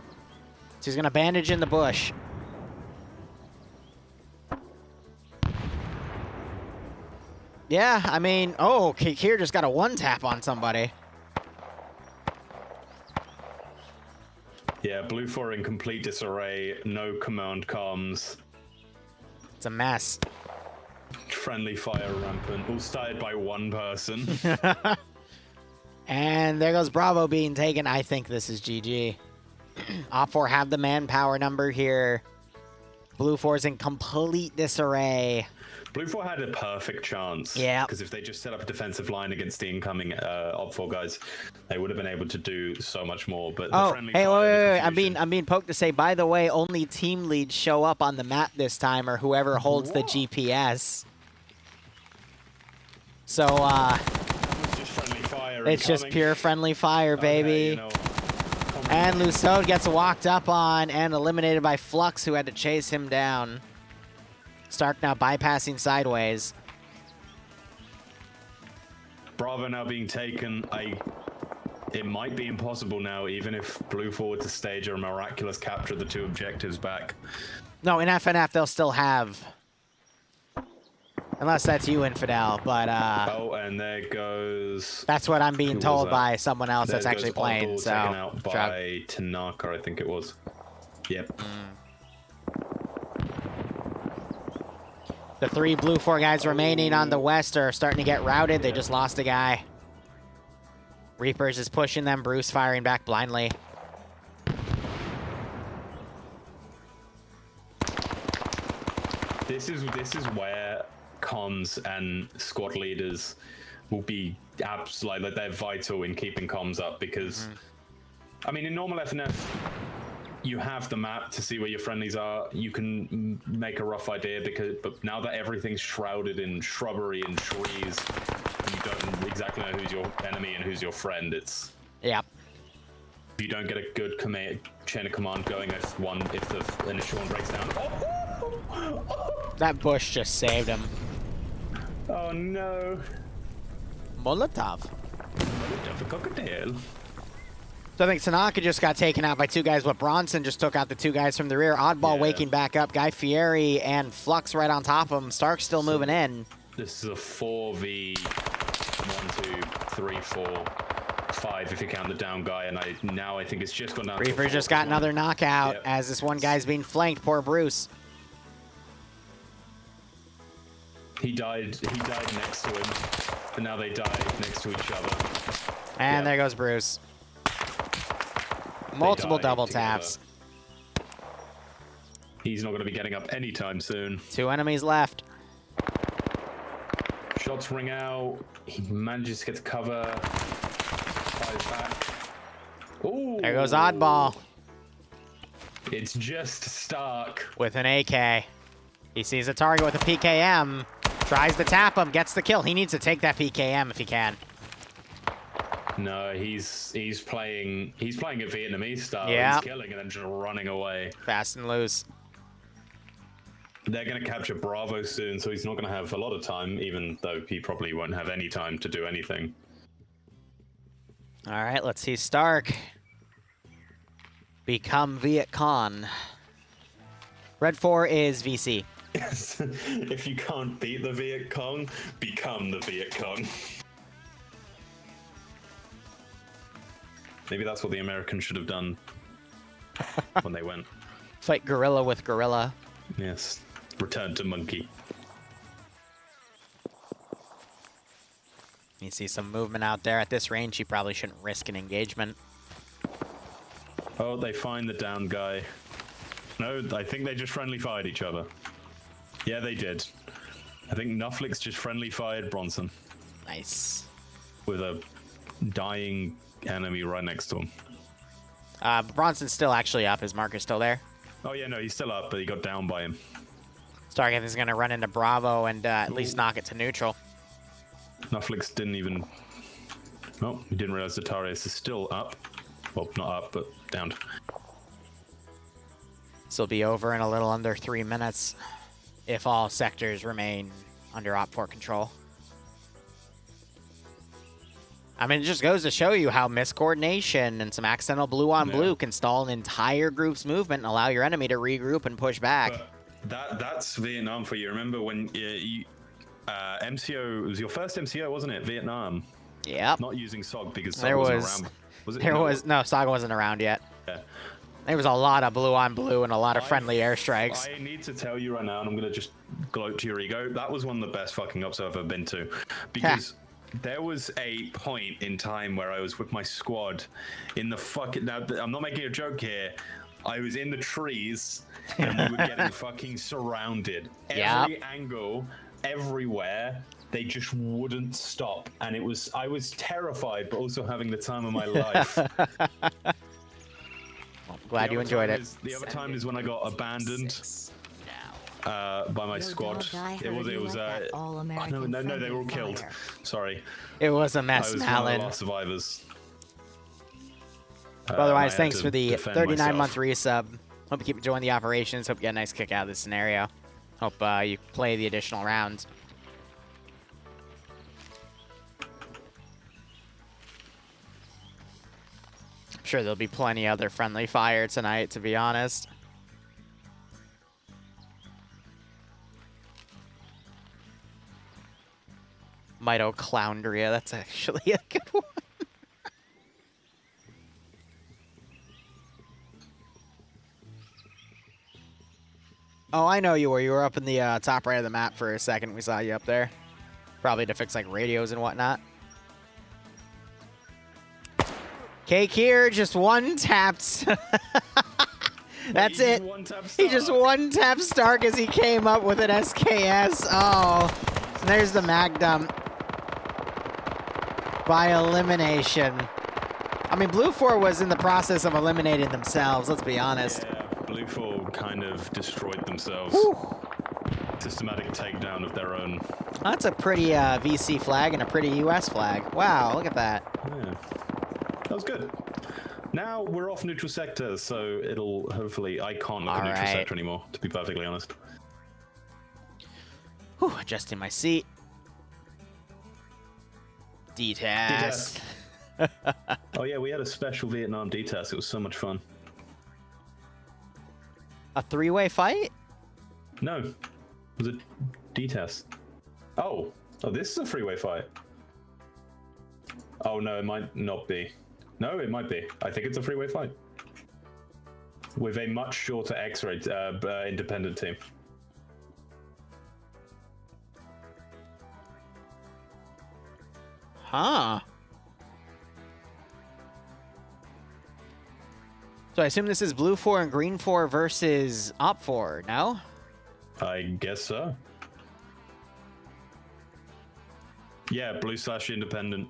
Speaker 2: he's gonna bandage in the bush. Yeah, I mean, oh, Kikir just got a one-tap on somebody.
Speaker 3: Yeah, Blue 4 in complete disarray. No command comms.
Speaker 2: It's a mess.
Speaker 3: Friendly fire rampant. All started by one person.
Speaker 2: And there goes Bravo being taken. I think this is GG. Op4 have the manpower number here. Blue 4's in complete disarray.
Speaker 3: Blue 4 had a perfect chance.
Speaker 2: Yeah.
Speaker 3: Because if they just set up a defensive line against the incoming Op4 guys, they would have been able to do so much more. But the friendly
Speaker 2: hey,
Speaker 3: fire,
Speaker 2: wait. I'm being poked to say, by the way, only team leads show up on the map this time, or whoever holds the GPS. So,
Speaker 3: just friendly fire
Speaker 2: it's just
Speaker 3: incoming.
Speaker 2: pure friendly fire, baby.
Speaker 3: Okay, you know,
Speaker 2: And Lusso gets walked up on and eliminated by Flux, who had to chase him down. Stark now bypassing sideways.
Speaker 3: Bravo now being taken. It might be impossible now, even if Blue 4 were to stage a miraculous capture of the two objectives back.
Speaker 2: No, in FNF they'll still have. Unless that's you, Infidel, but
Speaker 3: Oh, and there goes...
Speaker 2: that's what I'm being
Speaker 3: Who
Speaker 2: told
Speaker 3: was that?
Speaker 2: by someone else that's
Speaker 3: There
Speaker 2: actually
Speaker 3: goes
Speaker 2: playing,
Speaker 3: Oddball
Speaker 2: so...
Speaker 3: taken out by Tanaka, I think it was. Yep.
Speaker 2: The 3 Blue 4 guys remaining on the west are starting to get routed. They just lost a guy. Reapers is pushing them. Bruce firing back blindly.
Speaker 3: This is where comms and squad leaders will be like they're vital in keeping comms up, because I mean, in normal FNF you have the map to see where your friendlies are. You can make a rough idea, but now that everything's shrouded in shrubbery and trees, you don't exactly know who's your enemy and who's your friend. It's
Speaker 2: Yep.
Speaker 3: if you don't get a good chain of command going, if the initial one breaks down.
Speaker 2: That bush just saved him.
Speaker 3: Oh no!
Speaker 2: Molotov.
Speaker 3: The cockatiel.
Speaker 2: So I think Tanaka just got taken out by 2 guys, but Bronson just took out the 2 guys from the rear. Oddball
Speaker 3: Yeah.
Speaker 2: waking back up. Guy Fieri and Flux right on top of him. Stark's still moving in.
Speaker 3: This is a 4v 1, 2, 3, 4, 5 if you count the down guy, and I think it's just gone down.
Speaker 2: Reaper's just got another knockout
Speaker 3: Yep.
Speaker 2: as this one guy's being flanked. Poor Bruce.
Speaker 3: He died next to him, and now they died next to each other.
Speaker 2: And
Speaker 3: Yep.
Speaker 2: there goes Bruce. Multiple
Speaker 3: died
Speaker 2: double
Speaker 3: together.
Speaker 2: taps.
Speaker 3: He's not going to be getting up anytime soon.
Speaker 2: 2 enemies left.
Speaker 3: Shots ring out. He manages to get to cover. Fires back. Ooh.
Speaker 2: There goes Oddball
Speaker 3: It's just Stark.
Speaker 2: with an AK. He sees a target with a PKM. Tries to tap him. Gets the kill. He needs to take that PKM if he can.
Speaker 3: No, he's playing it Vietnamese style.
Speaker 2: Yeah.
Speaker 3: He's killing and then just running away.
Speaker 2: Fast and loose.
Speaker 3: They're going to capture Bravo soon, so he's not going to have a lot of time, even though he probably won't have any time to do anything.
Speaker 2: All right, let's see Stark become Viet Cong. Red 4 is VC.
Speaker 3: If you can't beat the Viet Cong, become the Viet Cong. Maybe that's what the Americans should have done when they went.
Speaker 2: Fight gorilla with gorilla.
Speaker 3: Yes. Return to monkey.
Speaker 2: You see some movement out there. At this range, you probably shouldn't risk an engagement.
Speaker 3: Oh, they find the down guy. No, I think they just friendly fired each other. Yeah, they did. I think Nufflix just friendly fired Bronson
Speaker 2: Nice.
Speaker 3: with a dying enemy right next to him.
Speaker 2: Bronson's still actually up. His marker's still there.
Speaker 3: Oh yeah, no, he's still up, but he got down by him.
Speaker 2: Stargate is going to run into Bravo and at least knock it to neutral.
Speaker 3: Netflix didn't even... Oh, we didn't realize the Tarius is still up. Well, not up, but downed.
Speaker 2: This will be over in a little under 3 minutes if all sectors remain under Op4 control. I mean, it just goes to show you how miscoordination and some accidental blue on blue can stall an entire group's movement and allow your enemy to regroup and push back.
Speaker 3: But that's Vietnam for you. Remember when MCO, it was your first MCO, wasn't it? Vietnam.
Speaker 2: Yep.
Speaker 3: Not using SOG because SOG
Speaker 2: There
Speaker 3: wasn't
Speaker 2: was,
Speaker 3: around. Was it?
Speaker 2: No, Saga wasn't around yet.
Speaker 3: Yeah.
Speaker 2: There was a lot of blue on blue and a lot of friendly airstrikes.
Speaker 3: I need to tell you right now, and I'm going to just gloat to your ego, that was one of the best fucking ups I've ever been to. Because there was a point in time where I was with my squad in the fucking... Now, I'm not making a joke here. I was in the trees, and we were getting fucking surrounded. Every angle, everywhere, they just wouldn't stop. And I was terrified, but also having the time of my life.
Speaker 2: Glad you enjoyed it.
Speaker 3: The other time is when I got abandoned by my squad. It was oh, no, they were all killed. Sorry.
Speaker 2: It was a mess,
Speaker 3: I was
Speaker 2: Malin.
Speaker 3: one of the last survivors.
Speaker 2: Otherwise, thanks for the 39-month resub. Hope you keep enjoying the operations. Hope you get a nice kick out of this scenario. Hope you play the additional rounds. Sure, there'll be plenty other friendly fire tonight, to be honest. Mitochondria, that's actually a good one. Oh, I know you were. You were up in the top right of the map for a second. We saw you up there. Probably to fix, like, radios and whatnot. Cake here, just one-tapped. That's it. He just one-tapped Stark as he came up with an SKS. Oh, there's the mag dump. By elimination. I mean, Blue 4 was in the process of eliminating themselves, let's be honest.
Speaker 3: Yeah, Blue 4 kind of destroyed themselves.
Speaker 2: Whew.
Speaker 3: Systematic takedown of their own.
Speaker 2: That's a pretty VC flag and a pretty US flag. Wow, look at that.
Speaker 3: Yeah. That was good. Now we're off neutral sector, so it'll hopefully... I can't look at neutral sector anymore, to be perfectly honest.
Speaker 2: Whew, adjusting my seat. D-task.
Speaker 3: Oh yeah, we had a special Vietnam D-task. It was so much fun.
Speaker 2: A three-way fight?
Speaker 3: No. It was a D-task. Oh, this is a freeway fight. Oh no, it might not be. No, it might be. I think it's a freeway fight. With a much shorter X-ray independent team.
Speaker 2: Huh. So I assume this is Blue 4 and Green 4 versus Op 4, no?
Speaker 3: I guess so. Yeah, blue/independent.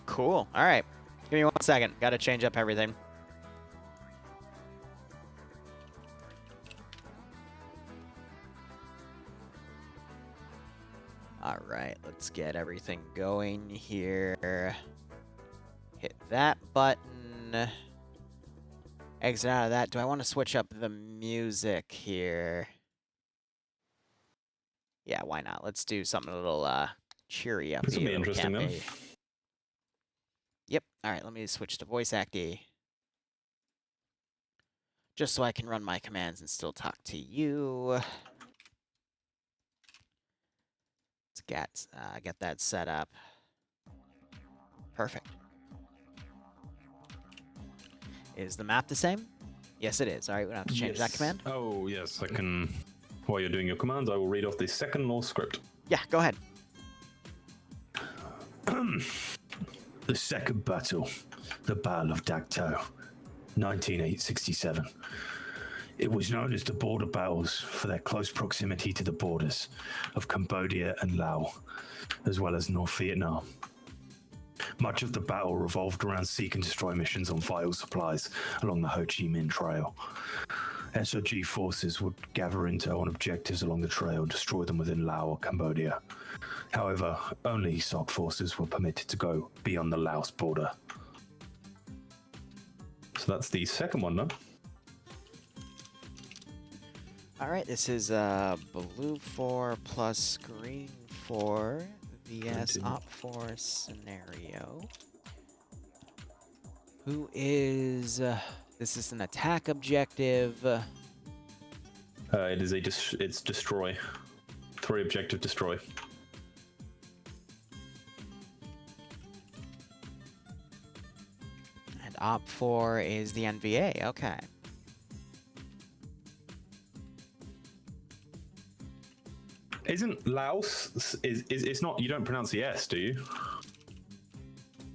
Speaker 2: Cool. All right. Give me 1 second. Got to change up everything. All right. Let's get everything going here. Hit that button. Exit out of that. Do I want to switch up the music here? Yeah, why not? Let's do something a little cheery up.
Speaker 3: This will be interesting, though.
Speaker 2: Yep. All right, let me switch to voice acty. Just so I can run my commands and still talk to you. Let's get that set up. Perfect. Is the map the same? Yes, it is. All right, we don't have to change that command.
Speaker 3: Oh, yes, I can... While you're doing your commands, I will read off the second law script.
Speaker 2: Yeah, go ahead.
Speaker 5: The second battle, the Battle of Dak To, 1967. It was known as the border battles for their close proximity to the borders of Cambodia and Laos, as well as North Vietnam. Much of the battle revolved around seek and destroy missions on vital supplies along the Ho Chi Minh Trail. SOG forces would gather intel on objectives along the trail and destroy them within Laos or Cambodia. However, only SOG forces were permitted to go beyond the Laos border.
Speaker 3: So that's the second one, no?
Speaker 2: Alright, this is blue 4 plus green 4 vs op 4 scenario. Who is... this is an attack objective.
Speaker 3: It is it's destroy. 3 objective destroy.
Speaker 2: And op 4 is the NVA, okay.
Speaker 3: Isn't Laos it's not, you don't pronounce the S, do you?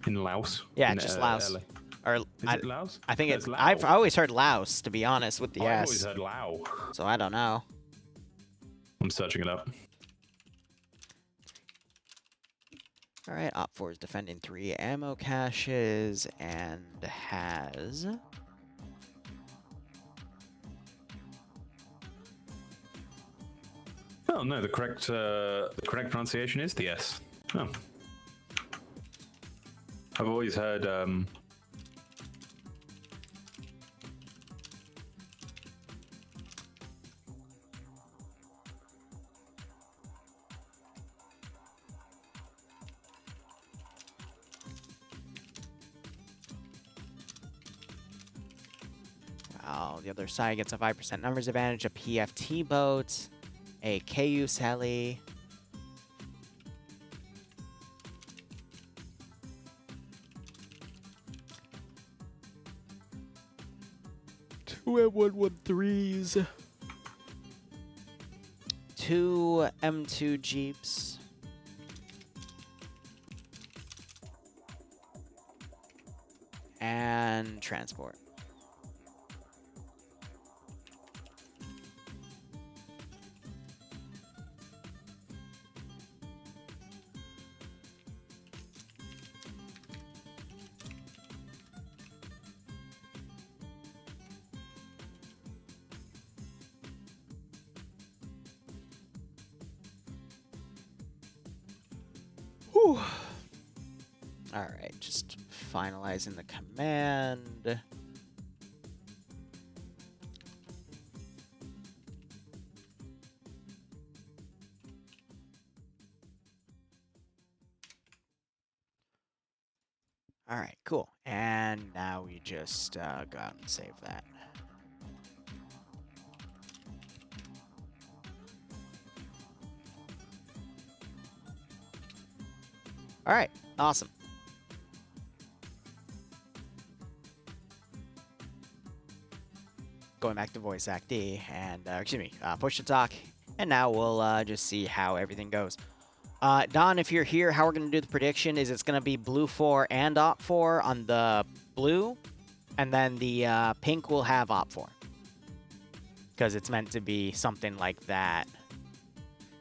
Speaker 3: In Laos?
Speaker 2: Yeah,
Speaker 3: in,
Speaker 2: just Laos.
Speaker 3: LA.
Speaker 2: Or
Speaker 3: Is it Laos?
Speaker 2: I think
Speaker 3: No,
Speaker 2: it's
Speaker 3: Lao.
Speaker 2: I've always heard Laos, to be honest, with the
Speaker 3: I've
Speaker 2: S.
Speaker 3: always heard Lao.
Speaker 2: So I don't know.
Speaker 3: I'm searching it up.
Speaker 2: Alright, op 4 is defending 3 ammo caches and has...
Speaker 3: Oh no, the correct pronunciation is the S. Oh. I've always heard
Speaker 2: Well, the other side gets a 5% numbers advantage, a PFT boat, a KU Sally. Two M113s. 2 M2 Jeeps. And transport. Whew. Alright, just finalizing the command. Alright, cool. And now we just go out and save that. Alright, awesome. Going back to voice act D and, excuse me, push to talk. And now we'll just see how everything goes. Don, if you're here, how we're going to do the prediction is it's going to be blue 4 and op 4 on the blue. And then the pink will have op 4. Because it's meant to be something like that.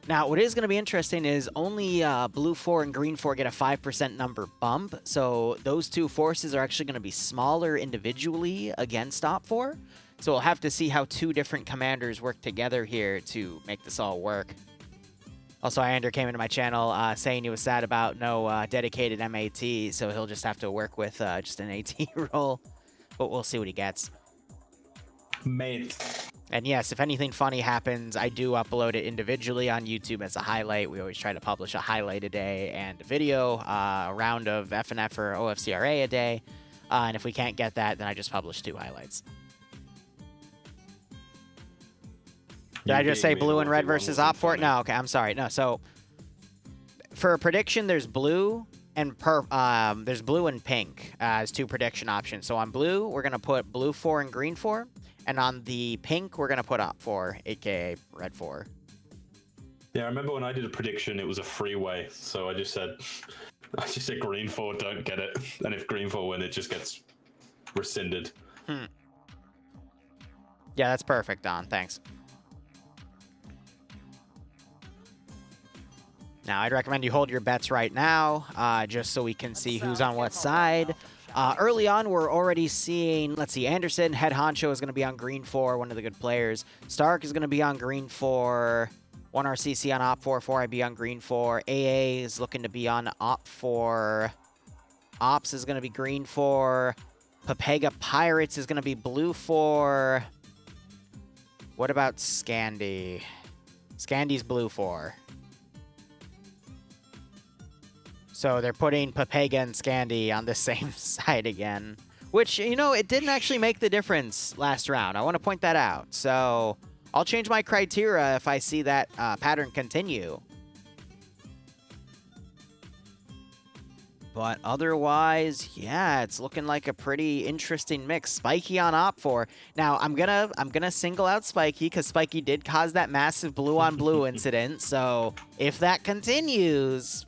Speaker 2: Now, what is going to be interesting is only blue 4 and green 4 get a 5% number bump. So those two forces are actually going to be smaller individually against op 4. So we'll have to see how 2 different commanders work together here to make this all work. Also, Iander came into my channel saying he was sad about no dedicated MAT, so he'll just have to work with just an AT role. But we'll see what he gets.
Speaker 3: mate.
Speaker 2: And yes, if anything funny happens, I do upload it individually on YouTube as a highlight. We always try to publish a highlight a day and a video, a round of FNF or OFCRA a day. And if we can't get that, then I just publish 2 highlights. Did I just say blue and red versus op 4? No, okay, I'm sorry. No, so for a prediction, there's blue and there's blue and pink as 2 prediction options. So on blue, we're gonna put blue 4 and green 4, and on the pink, we're gonna put op 4, aka red 4.
Speaker 3: Yeah, I remember when I did a prediction, it was a freeway, so I just said green 4 don't get it, and if green 4 win, it just gets rescinded.
Speaker 2: Yeah, that's perfect, Don. Thanks. Now, I'd recommend you hold your bets right now, just so we can see who's on what side. Early on, we're already seeing, let's see, Anderson, head honcho, is going to be on green 4, one of the good players. Stark is going to be on green 4. 1RCC on op 4, 4IB on green 4. AA is looking to be on op 4. Ops is going to be green 4. Papega Pirates is going to be blue 4. What about Scandi? Scandi's blue 4. So they're putting Papega and Scandi on the same side again. Which, you know, it didn't actually make the difference last round. I want to point that out. So I'll change my criteria if I see that pattern continue. But otherwise, yeah, it's looking like a pretty interesting mix. Spiky on op 4. Now, I'm gonna single out Spiky because Spiky did cause that massive blue on blue incident. So if that continues,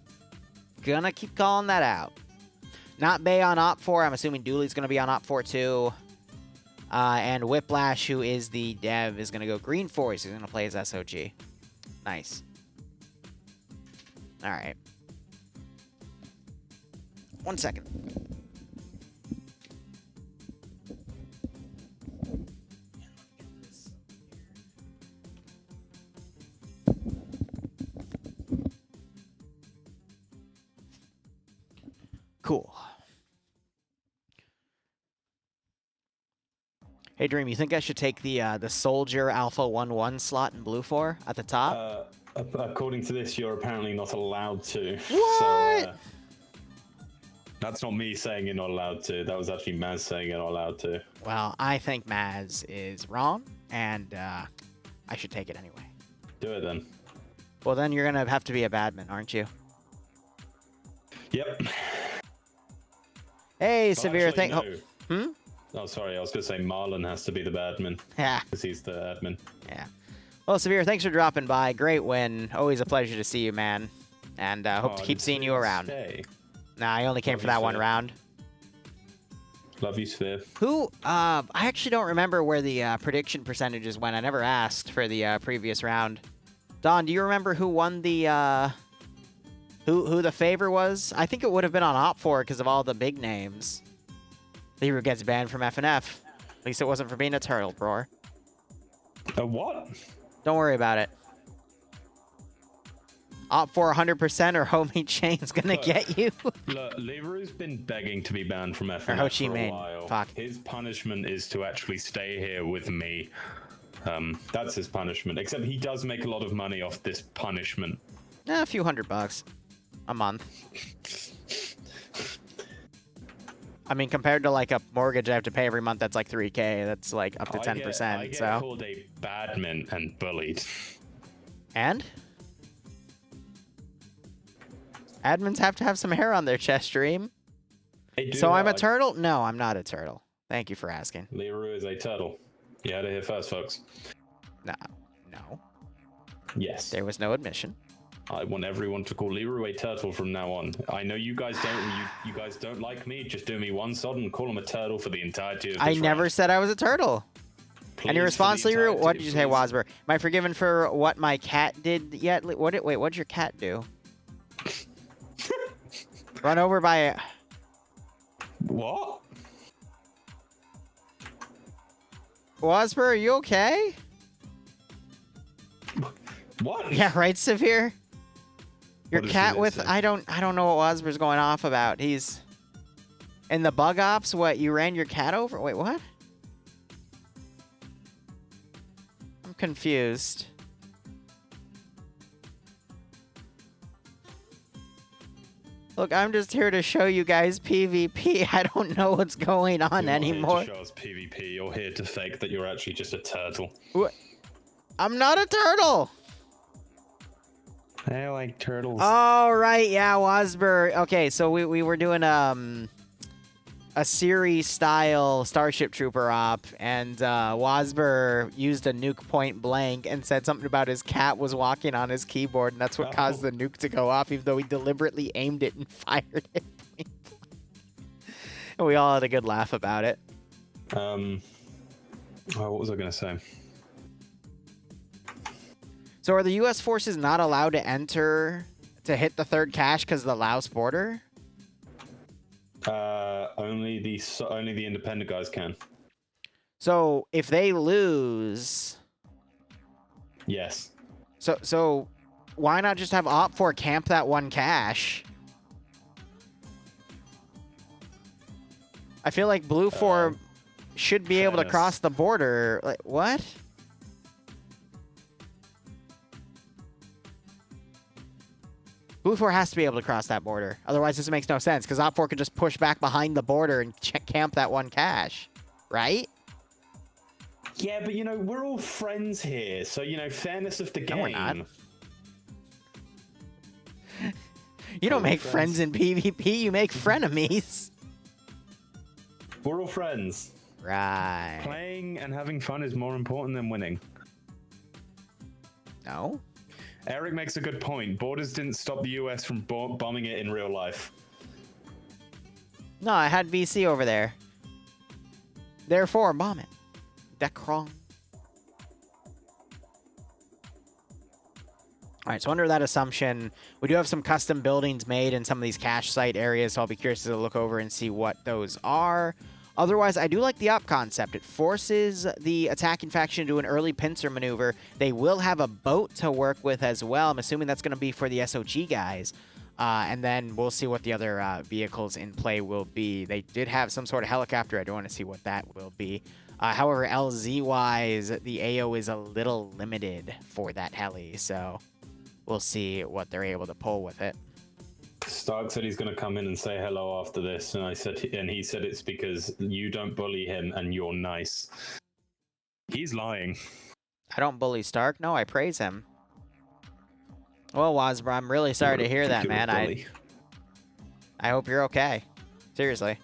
Speaker 2: gonna keep calling that out. Not Bay on op 4. I'm assuming Dooley's gonna be on op 4 too. And Whiplash, who is the dev, is gonna go green 4. So he's gonna play his SOG. Nice. All right. 1 second. Cool. Hey, Dream, you think I should take the Soldier Alpha 1-1 slot in blue 4 at the top?
Speaker 3: According to this, you're apparently not allowed to.
Speaker 2: What?
Speaker 3: So, that's not me saying you're not allowed to. That was actually Maz saying you're not allowed to.
Speaker 2: Well, I think Maz is wrong, and I should take it anyway.
Speaker 3: Do it then.
Speaker 2: Well, then you're going to have to be a badman, aren't you?
Speaker 3: Yep.
Speaker 2: Hey,
Speaker 3: Oh,
Speaker 2: Severe,
Speaker 3: actually,
Speaker 2: thank...
Speaker 3: no. Oh, sorry. I was going to say Marlon has to be the badman.
Speaker 2: Yeah.
Speaker 3: Because he's the admin.
Speaker 2: Yeah. Well, Severe, thanks for dropping by. Great win. Always a pleasure to see you, man. And hope to keep seeing you around.
Speaker 3: Stay.
Speaker 2: Nah, I only came
Speaker 3: Love
Speaker 2: for
Speaker 3: you,
Speaker 2: that one
Speaker 3: Sphere.
Speaker 2: round.
Speaker 3: Love you, Sphere.
Speaker 2: Who, I actually don't remember where the prediction percentages went. I never asked for the previous round. Don, do you remember who won the, who the favor was? I think it would have been on Op 4 because of all the big names. Liru gets banned from FNF. At least it wasn't for being a turtle, bro.
Speaker 3: A what?
Speaker 2: Don't worry about it. Op 4 100% or Homie Chain's gonna get you.
Speaker 3: Look, Liru's been begging to be banned from FNF
Speaker 2: Ho Chi
Speaker 3: for a
Speaker 2: Minh.
Speaker 3: while.
Speaker 2: Fuck.
Speaker 3: His punishment is to actually stay here with me. That's his punishment. Except he does make a lot of money off this punishment.
Speaker 2: A few $100 a month. I mean, compared to like a mortgage I have to pay every month, that's like 3K. That's like up to 10%.
Speaker 3: I get
Speaker 2: So.
Speaker 3: called a badman and bullied.
Speaker 2: And? Admins have to have some hair on their chest, Stream.
Speaker 3: They do
Speaker 2: So I'm a
Speaker 3: like-
Speaker 2: turtle? No, I'm not a turtle. Thank you for asking.
Speaker 3: Liru is a turtle. You heard it here first, folks.
Speaker 2: No. No.
Speaker 3: Yes.
Speaker 2: There was no admission.
Speaker 3: I want everyone to call Liru a turtle from now on. I know you guys don't. You guys don't like me. Just do me one sod and call him a turtle for the entirety of this
Speaker 2: I never
Speaker 3: round.
Speaker 2: said I was a turtle.
Speaker 3: Please,
Speaker 2: Any
Speaker 3: for
Speaker 2: response,
Speaker 3: the
Speaker 2: Liru?
Speaker 3: entirety,
Speaker 2: What did you say,
Speaker 3: please.
Speaker 2: Wasber? Am I forgiven for what my cat did yet? Wait, what'd your cat do? Run over by a...
Speaker 3: What?
Speaker 2: Wasber, are you okay?
Speaker 3: What?
Speaker 2: Yeah, right, Severe? Your
Speaker 3: What did
Speaker 2: cat
Speaker 3: Severe
Speaker 2: with...
Speaker 3: say?
Speaker 2: I don't know what Wasber's going off about. He's... In the bug ops, what? You ran your cat over? Wait, what? I'm confused. Look, I'm just here to show you guys PvP. I don't know what's going on
Speaker 3: You're not
Speaker 2: anymore.
Speaker 3: here to show us PvP. You're here to fake that you're actually just a turtle.
Speaker 2: I'm not a turtle!
Speaker 3: I like turtles.
Speaker 2: Oh, right, yeah, Wasber. Okay, so we were doing a series-style Starship Trooper op, and Wasber used a nuke point blank and said something about his cat was walking on his keyboard, and that's what caused the nuke to go off, even though he deliberately aimed it and fired it point blank. And we all had a good laugh about it.
Speaker 3: Oh, what was I going to say?
Speaker 2: So are the U.S. forces not allowed to enter to hit the third cache because of the Laos border?
Speaker 3: Only the independent guys can.
Speaker 2: So if they lose,
Speaker 3: Yes.
Speaker 2: so why not just have Op4 camp that one cache? I feel like Blue 4 should be able to
Speaker 3: fairness.
Speaker 2: cross the border. Like, what? Blue 4 has to be able to cross that border. Otherwise, this makes no sense, because Op4 could just push back behind the border and camp that one cache, right?
Speaker 3: Yeah, but, you know, we're all friends here, so, you know, fairness of the game.
Speaker 2: No, we're not. You don't make friends in PvP, you make frenemies.
Speaker 3: We're all friends.
Speaker 2: Right.
Speaker 3: Playing and having fun is more important than winning.
Speaker 2: No?
Speaker 3: Eric makes a good point. Borders didn't stop the US from bombing it in real life.
Speaker 2: No, I had VC over there. Therefore, bomb it. Decron. Alright, so under that assumption, we do have some custom buildings made in some of these cache site areas, so I'll be curious to look over and see what those are. Otherwise, I do like the op concept. It forces the attacking faction to do an early pincer maneuver. They will have a boat to work with as well. I'm assuming that's going to be for the SOG guys. And then we'll see what the other vehicles in play will be. They did have some sort of helicopter. I don't want to see what that will be. However, LZ-wise, the AO is a little limited for that heli, so we'll see what they're able to pull with it.
Speaker 3: Stark said he's going to come in and say hello after this, and he said it's because you don't bully him and you're nice. He's lying.
Speaker 2: I don't bully Stark. No, I praise him. Well, Wazbra, I'm really sorry to hear that, man. I hope you're okay. Seriously.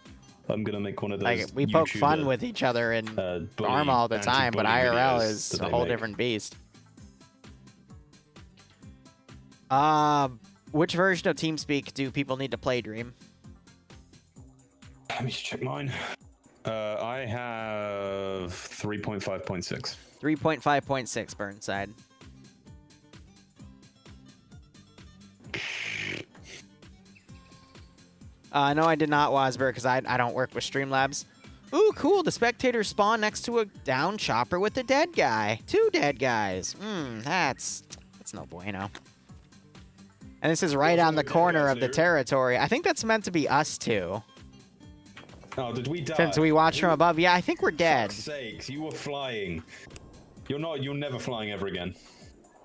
Speaker 3: I'm going to make one of those
Speaker 2: Like, we poke fun with each other in ARM all the time, but IRL is a whole different beast. Which version of TeamSpeak do people need to play, Dream?
Speaker 3: Let me just check mine. I have 3.5.6.
Speaker 2: 3.5.6 Burnside. No, I did not, Wasberg, because I don't work with Streamlabs. Ooh, cool. The spectators spawn next to a down chopper with a dead guy. 2 dead guys. That's no bueno. And this is right on the corner of the territory. I think that's meant to be us two.
Speaker 3: Oh, did we die?
Speaker 2: Since we watched from above. Yeah, I think we're dead.
Speaker 3: For fuck's sakes, you were flying. You're never flying ever again.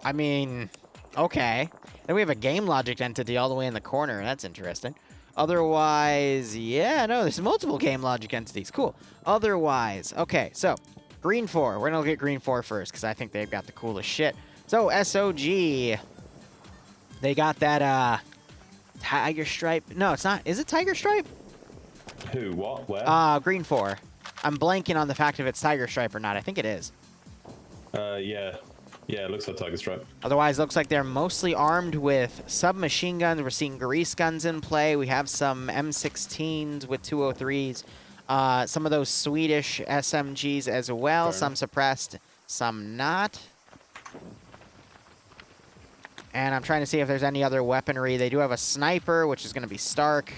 Speaker 2: I mean, okay. Then we have a game logic entity all the way in the corner. That's interesting. Otherwise, yeah, no, there's multiple game logic entities. Cool. Otherwise, okay, so Green 4. We're going to look at Green 4 first because I think they've got the coolest shit. So, SOG. They got that, Tiger Stripe. No, it's not. Is it Tiger Stripe?
Speaker 3: Who? What? Where?
Speaker 2: Green 4. I'm blanking on the fact if it's Tiger Stripe or not. I think it is.
Speaker 3: Yeah. Yeah, it looks like Tiger Stripe.
Speaker 2: Otherwise, it looks like they're mostly armed with submachine guns. We're seeing grease guns in play. We have some M16s with 203s. Some of those Swedish SMGs as well. Some suppressed, some not. And I'm trying to see if there's any other weaponry. They do have a sniper, which is going to be Stark.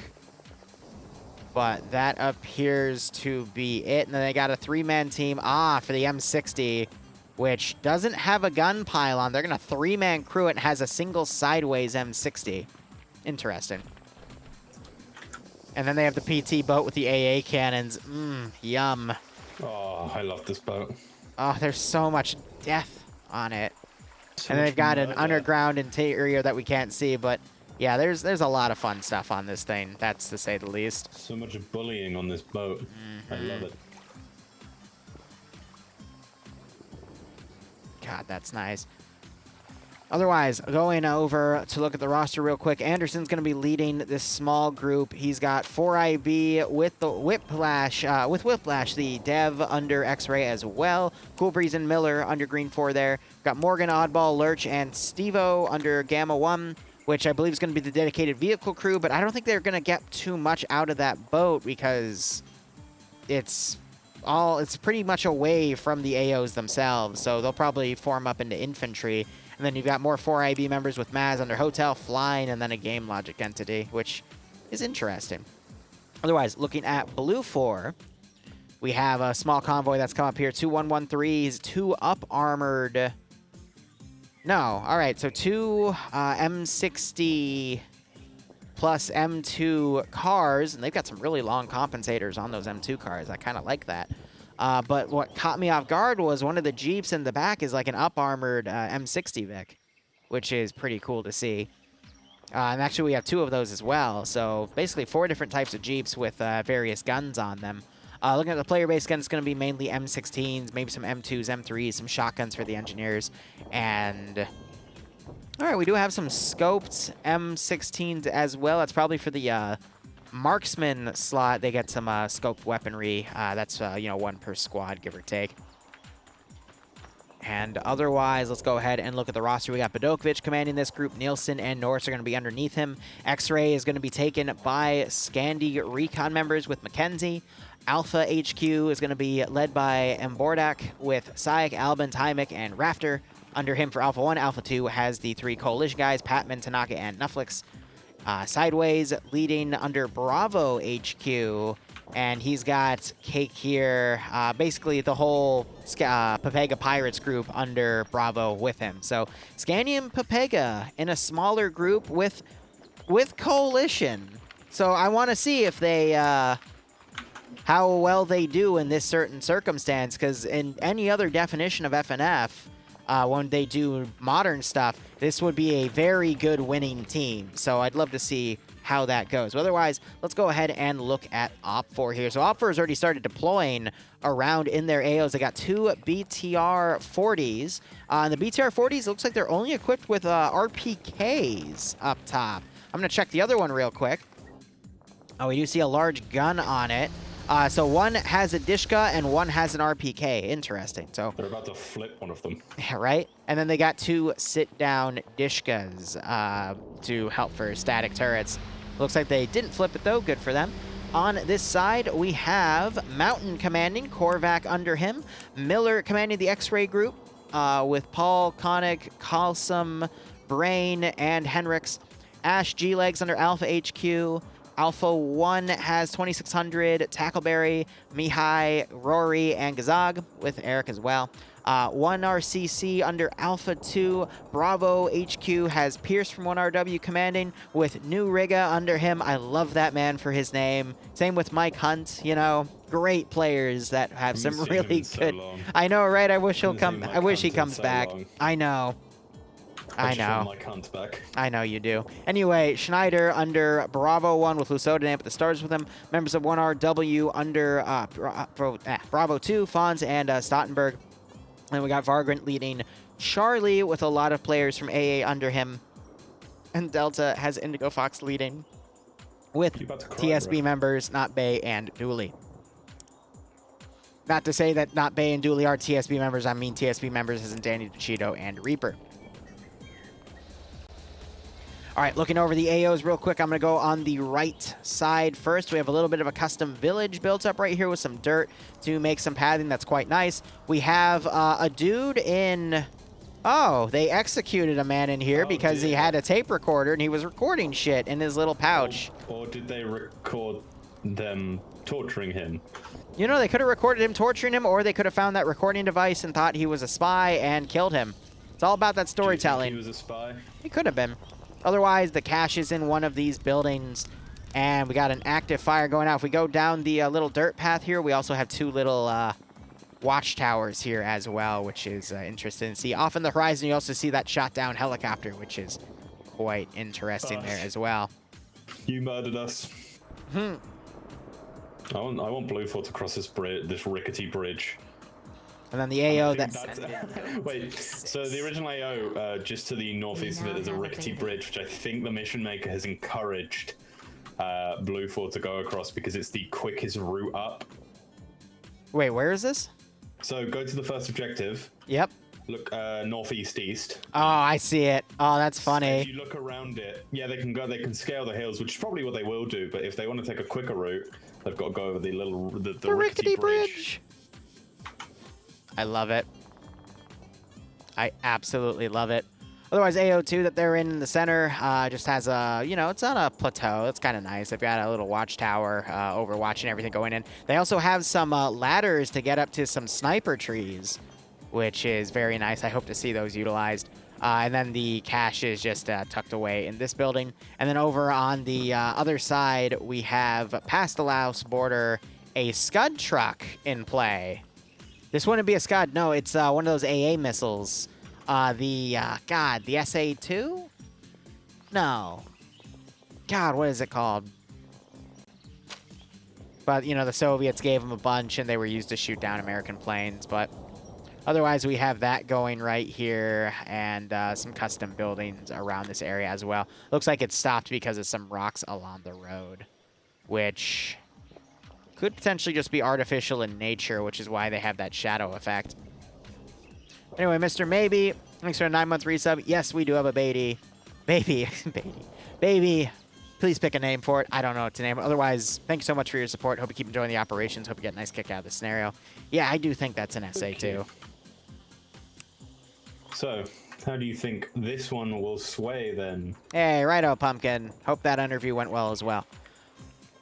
Speaker 2: But that appears to be it. And then they got a 3-man team. For the M60, which doesn't have a gun pylon. They're going to 3-man crew it and has a single sideways M60. Interesting. And then they have the PT boat with the AA cannons. Yum.
Speaker 3: Oh, I love this boat.
Speaker 2: Oh, there's so much death on it. And they've got an underground interior that we can't see, but yeah, there's a lot of fun stuff on this thing. That's to say the least.
Speaker 3: So much bullying on this boat. I love it.
Speaker 2: God, that's nice. Otherwise, going over to look at the roster real quick, Anderson's going to be leading this small group. He's got 4IB with the Whiplash, the dev under X-Ray as well. Cool Breeze and Miller under Green 4 there. Got Morgan, Oddball, Lurch, and Stevo under Gamma 1, which I believe is going to be the dedicated vehicle crew, but I don't think they're going to get too much out of that boat because it's it's pretty much away from the AOs themselves, so they'll probably form up into infantry. And then you've got more 4IB members with Maz under Hotel, Flying, and then a Game Logic entity, which is interesting. Otherwise, looking at Blue 4, we have a small convoy that's come up here. 2 113s, 2 up-armored... No, all right, so 2 M60 plus M2 cars, and they've got some really long compensators on those M2 cars. I kind of like that. But what caught me off guard was one of the Jeeps in the back is like an up-armored M60 Vic, which is pretty cool to see. And actually, we have 2 of those as well. So basically 4 different types of Jeeps with various guns on them. Looking at the player base, again, it's going to be mainly M16s, maybe some M2s, M3s, some shotguns for the engineers. And, all right, we do have some scoped M16s as well. That's probably for the marksman slot. They get some scoped weaponry. That's, 1 per squad, give or take. And otherwise, let's go ahead and look at the roster. We got Badokovic commanding this group. Nielsen and Norris are going to be underneath him. X-Ray is going to be taken by Scandi Recon members with Mackenzie. Alpha HQ is going to be led by Mbordak with Sayek, Albin, Tymic, and Rafter. Under him for Alpha 1, Alpha 2 has the 3 Coalition guys, Patman, Tanaka, and Nufflix. Sideways leading under Bravo HQ, and he's got Cake here, basically the whole Pepega Pirates group under Bravo with him. So Scandi and Pepega in a smaller group with Coalition. So I want to see if they... how well they do in this certain circumstance, because in any other definition of FNF, when they do modern stuff, this would be a very good winning team. So I'd love to see how that goes. But otherwise, let's go ahead and look at Op4 here. So Op4 has already started deploying around in their AOs. They got 2 BTR-40s. And the BTR-40s, looks like they're only equipped with RPKs up top. I'm going to check the other one real quick. Oh, we do see a large gun on it. So one has a Dishka and one has an RPK. Interesting. So
Speaker 3: they're about to flip one of them.
Speaker 2: Yeah, right? And then they got 2 sit-down Dishkas to help for static turrets. Looks like they didn't flip it, though. Good for them. On this side, we have Mountain commanding, Korvac under him. Miller commanding the X-Ray group with Paul, Koenig, Carlsum, Brain, and Henriks. Ash G-Legs under Alpha HQ. Alpha 1 has 2600, Tackleberry, Mihai, Rory, and Gazag with Eric as well. 1 RCC under Alpha 2. Bravo HQ has Pierce from 1RW commanding with New Riga under him. I love that man for his name. Same with Mike Hunt, great players that have some really good... I know, right? I wish he'll come. I wish he comes back. I know. I know. I know you do. Anyway, Schneider under Bravo 1 with Lusoda Amp at the stars with him. Members of 1RW under Bravo 2, Fonz, and Stottenberg. And we got Vargrant leading Charlie with a lot of players from AA under him. And Delta has Indigo Fox leading with TSB members, Not Bay and Dooley. Not to say that Not Bay and Dooley are TSB members. I mean TSB members isn't Danny DeCito and Reaper. All right, looking over the AOs real quick, I'm going to go on the right side first. We have a little bit of a custom village built up right here with some dirt to make some pathing. That's quite nice. We have a dude in... Oh, they executed a man in here because he had a tape recorder and he was recording shit in his little pouch.
Speaker 3: Or did they record them torturing him?
Speaker 2: They could have recorded him torturing him, or they could have found that recording device and thought he was a spy and killed him. It's all about that storytelling.
Speaker 3: Do you think he was a spy?
Speaker 2: He could have been. Otherwise, the cache is in one of these buildings, and we got an active fire going out. If we go down the little dirt path here, we also have 2 little watchtowers here as well, which is interesting to see. Off in the horizon, you also see that shot-down helicopter, which is quite interesting there as well.
Speaker 3: You murdered us. I want Bluefoot to cross this rickety bridge.
Speaker 2: And then the AO
Speaker 3: Wait, so the original AO, just to the northeast of it, there's a rickety bridge, which I think the mission maker has encouraged Bluefoot to go across because it's the quickest route up.
Speaker 2: Wait, where is this?
Speaker 3: So go to the first objective.
Speaker 2: Yep.
Speaker 3: Look northeast.
Speaker 2: Oh, I see it. Oh, that's funny.
Speaker 3: So if you look around it, yeah, they can scale the hills, which is probably what they will do. But if they want to take a quicker route, they've got to go over the rickety bridge.
Speaker 2: I love it. I absolutely love it. Otherwise, AO2 that they're in the center just has a, you know, it's on a plateau. It's kind of nice. They've got a little watchtower overwatching everything going in. They also have some ladders to get up to some sniper trees, which is very nice. I hope to see those utilized. And then the cache is just tucked away in this building. And then over on the other side, we have past the Laos border, a Scud truck in play. This wouldn't be a Scud. No, it's one of those AA missiles. The SA-2? No. God, what is it called? But, you know, the Soviets gave them a bunch, and they were used to shoot down American planes. But otherwise, we have that going right here, and some custom buildings around this area as well. Looks like it's stopped because of some rocks along the road, which could potentially just be artificial in nature, which is why they have that shadow effect. Anyway, Mr. Maybe, thanks for a 9-month resub. Yes, we do have a baby. Baby. Baby. Please pick a name for it. I don't know what to name it. Otherwise, thank you so much for your support. Hope you keep enjoying the operations. Hope you get a nice kick out of the scenario. Yeah, I do think that's an SA-2.
Speaker 3: So, how do you think this one will sway then?
Speaker 2: Hey, righto, Pumpkin. Hope that interview went well as well.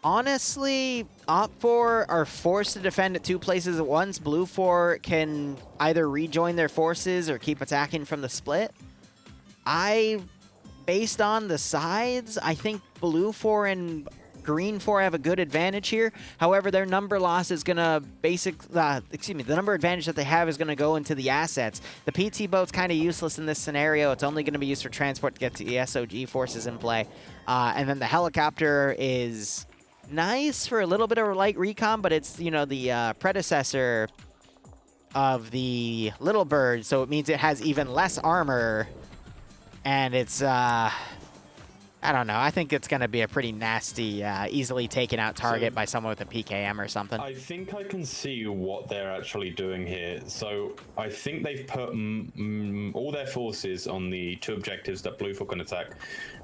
Speaker 2: Honestly, Op4 are forced to defend at 2 places at once. Blue 4 can either rejoin their forces or keep attacking from the split. Based on the sides, I think Blue 4 and Green 4 have a good advantage here. However, their number loss is going to the number advantage that they have is going to go into the assets. The PT boat's kind of useless in this scenario. It's only going to be used for transport to get to the SOG forces in play. And then the helicopter is nice for a little bit of light recon, but it's, you know, the predecessor of the Little Bird, so it means it has even less armor. And it's, I don't know. I think it's going to be a pretty nasty, easily taken out target by someone with a PKM or something.
Speaker 3: I think I can see what they're actually doing here. So I think they've put all their forces on the 2 objectives that Blue 4 can attack,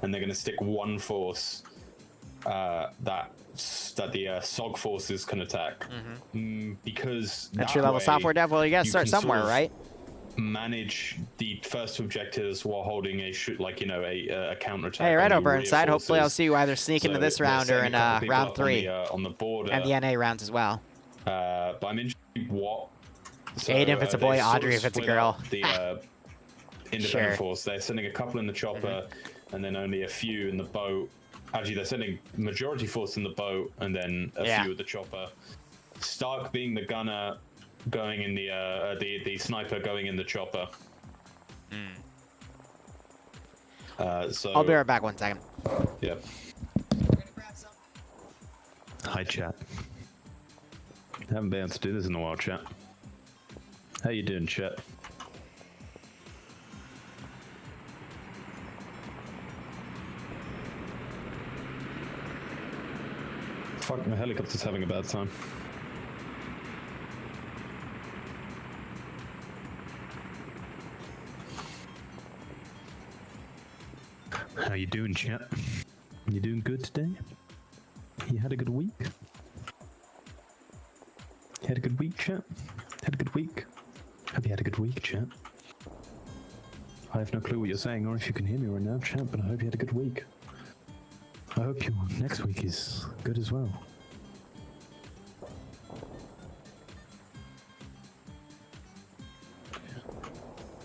Speaker 3: and they're going to stick 1 force that the SOG forces can attack. Because
Speaker 2: entry level software dev. Well, you got to start somewhere, right?
Speaker 3: Manage the first 2 objectives while holding a a counter attack.
Speaker 2: Hey, righto, Burnside. Hopefully, I'll see you either sneak into this round or in round 3
Speaker 3: on the border
Speaker 2: and the NA rounds as well.
Speaker 3: But I'm interested what. So,
Speaker 2: Aiden if it's a boy, Audrey if it's a girl.
Speaker 3: The independent force. They're sending a couple in the chopper, and then only a few in the boat. Actually, they're sending majority force in the boat, and then a few with the chopper. Stark being the gunner, going in the sniper going in the chopper. So
Speaker 2: I'll be right back 1 second.
Speaker 3: Yeah.
Speaker 5: Hi, chat.
Speaker 3: Haven't been able to do this in a while, chat. How you doing, chat? Fuck, my helicopter's having a bad time.
Speaker 5: How you doing, chat? You doing good today? You had a good week? You had a good week, chat? Had a good week? Hope you had a good week, chat. I have no clue what you're saying or if you can hear me right now, chat, but I hope you had a good week. I hope your next week is good as well.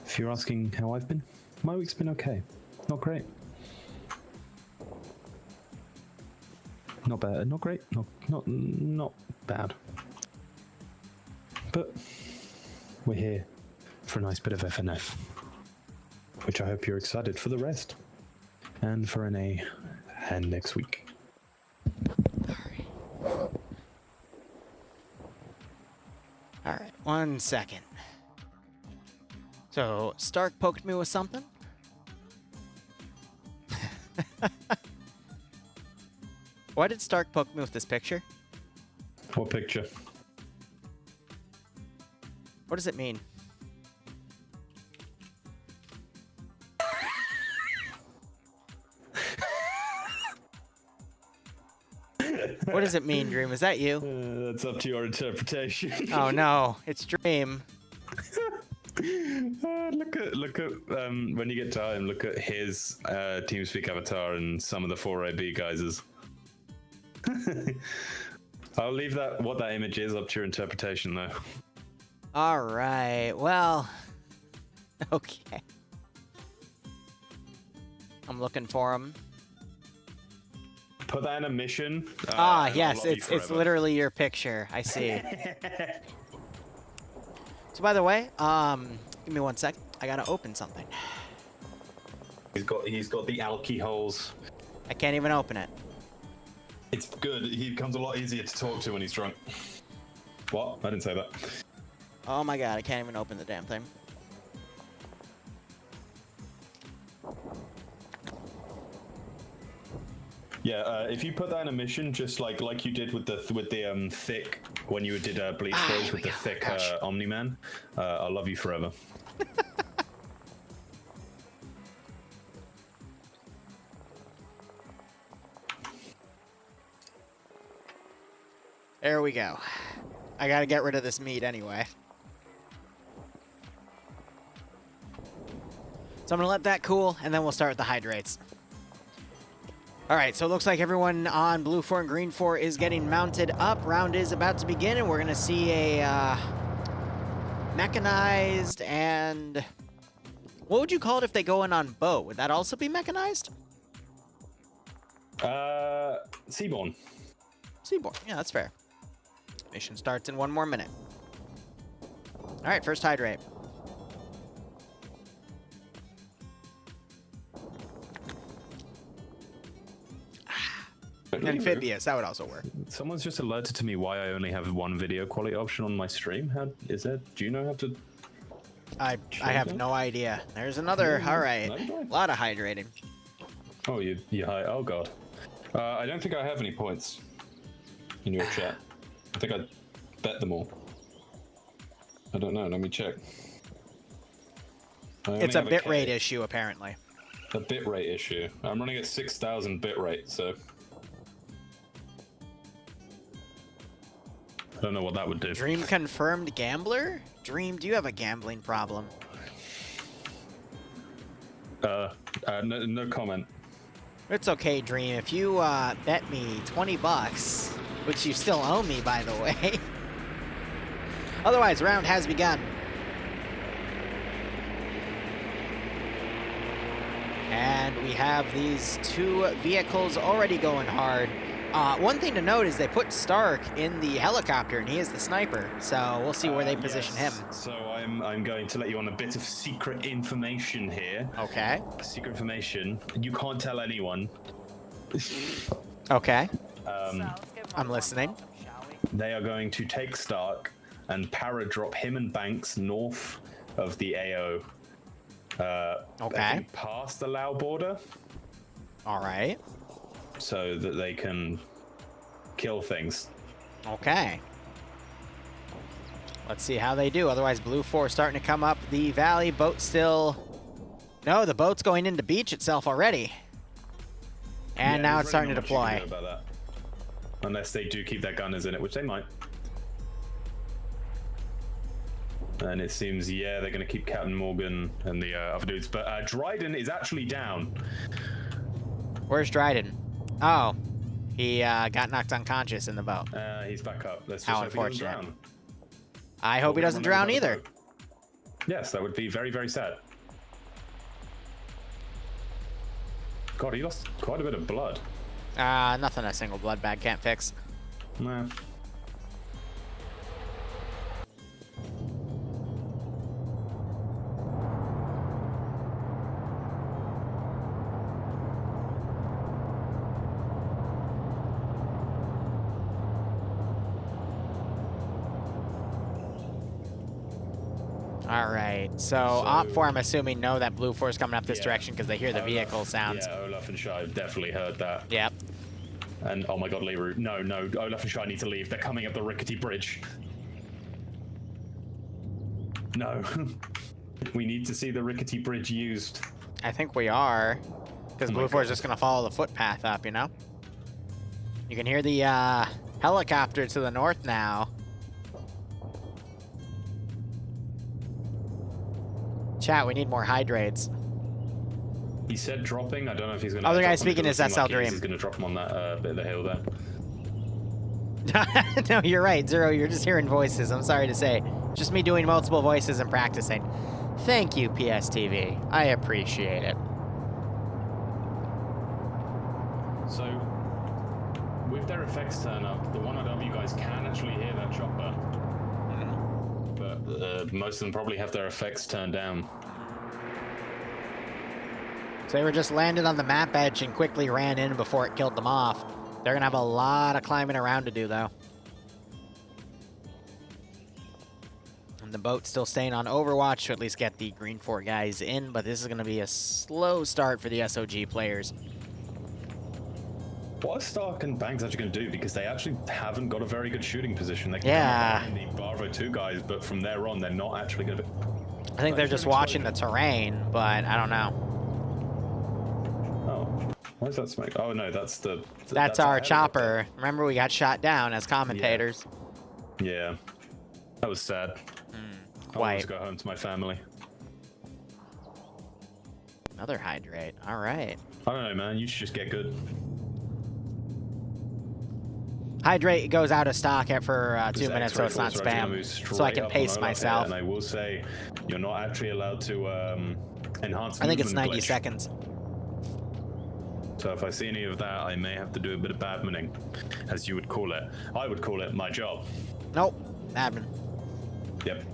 Speaker 5: If you're asking how I've been, my week's been okay. Not great. Not bad. Not great. Not bad. But we're here for a nice bit of FNF, which I hope you're excited for the rest, and for NA, and next week.
Speaker 2: All right, 1 second. So Stark poked me with something. Why did Stark poke me with this picture?
Speaker 3: What picture?
Speaker 2: What does it mean? What does it mean, Dream? Is that you?
Speaker 3: That's up to your interpretation.
Speaker 2: Oh no, it's Dream.
Speaker 3: Look at when you get time, look at his TeamSpeak avatar and some of the 4AB guys'. I'll leave what that image is up to your interpretation, though.
Speaker 2: All right. Well, okay. I'm looking for him.
Speaker 3: Put that in a mission.
Speaker 2: Yes, it's literally your picture. I see. So by the way, give me 1 sec. I gotta open something.
Speaker 3: He's got the alcohols.
Speaker 2: I can't even open it.
Speaker 3: It's good. He becomes a lot easier to talk to when he's drunk. What? I didn't say that.
Speaker 2: Oh my god, I can't even open the damn thing.
Speaker 3: Yeah, if you put that in a mission, just like you did with the thick when you did Bleach Bros with the thick Omni-Man, I'll love you forever.
Speaker 2: There we go. I gotta get rid of this meat anyway. So I'm gonna let that cool, and then we'll start with the hydrates. Alright, so it looks like everyone on Blue 4 and Green 4 is getting mounted up. Round is about to begin, and we're gonna see a mechanized and... What would you call it if they go in on boat? Would that also be mechanized?
Speaker 3: Seaborn.
Speaker 2: Seaborn, yeah, that's fair. Mission starts in 1 more minute. Alright, first hydrate. Amphibious, that would also work.
Speaker 3: Someone's just alerted to me why I only have 1 video quality option on my stream. How is that? Do you know how to?
Speaker 2: I have no idea. There's another. All right, a lot of hydrating.
Speaker 3: Oh, you high. Oh god. I don't think I have any points in your chat. I think I bet them all. I don't know. Let me check.
Speaker 2: It's a bitrate issue, apparently.
Speaker 3: A bitrate issue. I'm running at 6,000 bitrate, so. I don't know what that would do.
Speaker 2: Dream confirmed gambler? Dream, do you have a gambling problem?
Speaker 3: No comment.
Speaker 2: It's okay, Dream. If you bet me 20 bucks, which you still owe me, by the way. Otherwise, round has begun. And we have these 2 vehicles already going hard. One thing to note is they put Stark in the helicopter, and he is the sniper. So we'll see where they position him.
Speaker 3: So I'm going to let you on a bit of secret information here.
Speaker 2: Okay.
Speaker 3: Secret information. You can't tell anyone.
Speaker 2: Okay. I'm listening.
Speaker 3: They are going to take Stark and paradrop him and Banks north of the AO.
Speaker 2: Okay.
Speaker 3: I think past the Lao border.
Speaker 2: All right.
Speaker 3: So that they can kill things.
Speaker 2: Okay. Let's see how they do. Otherwise, Blue 4 starting to come up the valley. Boat still... No, the boat's going into beach itself already. And now it's starting to deploy.
Speaker 3: About that. Unless they do keep their gunners in it, which they might. And it seems, yeah, they're going to keep Captain Morgan and the other dudes. But Dryden is actually down.
Speaker 2: Where's Dryden? Oh, he got knocked unconscious in the boat.
Speaker 3: He's back up. Let's just
Speaker 2: How
Speaker 3: hope he doesn't
Speaker 2: unfortunate.
Speaker 3: drown.
Speaker 2: I hope he doesn't drown either.
Speaker 3: Yes, that would be very, very sad. God, he lost quite a bit of blood.
Speaker 2: Nothing a single blood bag can't fix.
Speaker 3: Nah.
Speaker 2: All right, so Op 4, I'm assuming, know that Blue 4 is coming up this direction because they hear the vehicle sounds.
Speaker 3: Yeah, Olaf and Shai have definitely heard that.
Speaker 2: Yep.
Speaker 3: And oh my god, Liru. No, Olaf and Shai need to leave. They're coming up the rickety bridge. No. We need to see the rickety bridge used.
Speaker 2: I think we are, because Blue 4 is just going to follow the footpath up, you know? You can hear the helicopter to the north now. Chat, we need more hydrates.
Speaker 3: He said dropping. I don't know if he's going to.
Speaker 2: Other guy
Speaker 3: drop them.
Speaker 2: speaking
Speaker 3: It
Speaker 2: is
Speaker 3: doesn't seem
Speaker 2: SL
Speaker 3: like he is.
Speaker 2: Dream.
Speaker 3: He's going to drop him on that bit of the hill there.
Speaker 2: No, you're right, Zero. You're just hearing voices. I'm sorry to say. Just me doing multiple voices and practicing. Thank you, PSTV. I appreciate it.
Speaker 3: So, with their effects turn up, the 1RW guys can actually hear that chopper. But most of them probably have their effects turned down.
Speaker 2: So they were just landed on the map edge and quickly ran in before it killed them off. They're gonna have a lot of climbing around to do, though. And the boat's still staying on Overwatch to at least get the Green 4 guys in, but this is gonna be a slow start for the SOG players.
Speaker 3: What are Stark and Bangs actually going to do? Because they actually haven't got a very good shooting position. They can
Speaker 2: Yeah.
Speaker 3: come behind the Bravo 2 guys, but from there on, they're not actually going to be...
Speaker 2: I think they're just watching the terrain, but I don't know.
Speaker 3: Oh, why is that smoke? Oh, no, that's the...
Speaker 2: That's our chopper. Remember, we got shot down as commentators.
Speaker 3: Yeah. That was sad. I want
Speaker 2: Quite.
Speaker 3: to go home to my family.
Speaker 2: Another hydrate. All right.
Speaker 3: I don't know, man. You should just get good.
Speaker 2: Hydrate goes out of stock for 2 minutes, so it's not
Speaker 3: X-ray force are
Speaker 2: spam.
Speaker 3: gonna
Speaker 2: So I
Speaker 3: move
Speaker 2: can
Speaker 3: straight
Speaker 2: pace
Speaker 3: up on Olaf here,
Speaker 2: myself.
Speaker 3: and I will say, you're not actually allowed to enhance
Speaker 2: I think it's
Speaker 3: movement
Speaker 2: 90
Speaker 3: glitch.
Speaker 2: seconds.
Speaker 3: So if I see any of that, I may have to do a bit of badmaning, as you would call it. I would call it my job.
Speaker 2: Nope. Admin.
Speaker 3: Yep.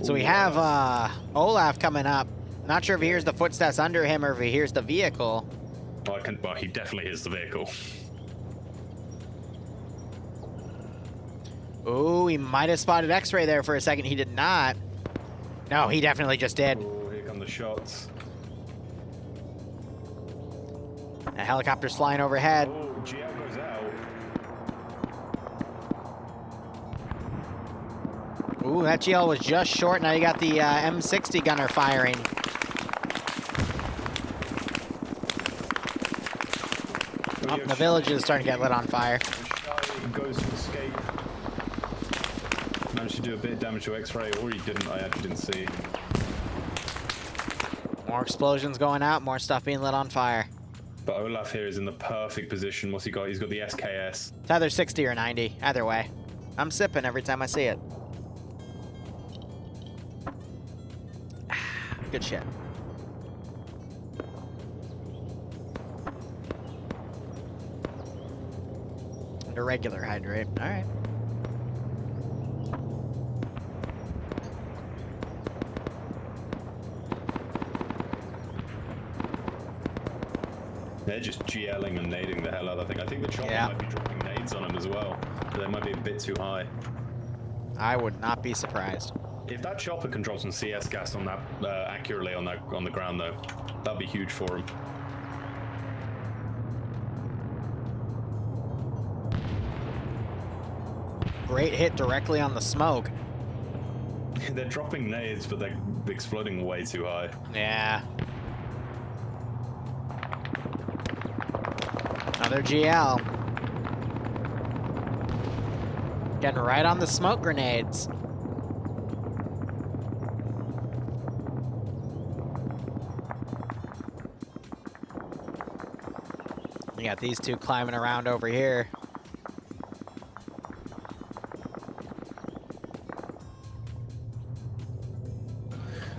Speaker 2: So we have Olaf coming up. Not sure if he hears the footsteps under him or if he hears the vehicle.
Speaker 3: Well, he definitely is the vehicle.
Speaker 2: Ooh, he might have spotted X-ray there for a second. He did not. No, he definitely just did.
Speaker 3: Oh, here come the shots.
Speaker 2: A helicopter's flying overhead.
Speaker 3: Oh, GL goes out.
Speaker 2: Ooh, that GL was just short. Now you got the M60 gunner firing. Up in the village is starting to get lit on fire.
Speaker 3: He goes to escape. Managed to do a bit of damage to X-ray, or he didn't. I actually didn't see.
Speaker 2: More explosions going out, more stuff being lit on fire.
Speaker 3: But Olaf here is in the perfect position. What's he got? He's got the SKS.
Speaker 2: It's either 60 or 90, either way. I'm sipping every time I see it. Good shit. A regular hydrate. All right.
Speaker 3: They're just GLing and nading the hell out of that thing. I think the chopper might be dropping nades on them as well. But they might be a bit too high.
Speaker 2: I would not be surprised.
Speaker 3: If that chopper can drop some CS gas on that accurately on the ground, though, that'd be huge for him.
Speaker 2: Great hit directly on the smoke.
Speaker 3: They're dropping nades, but they're exploding way too high.
Speaker 2: Yeah. Another GL. Getting right on the smoke grenades. You got these two climbing around over here.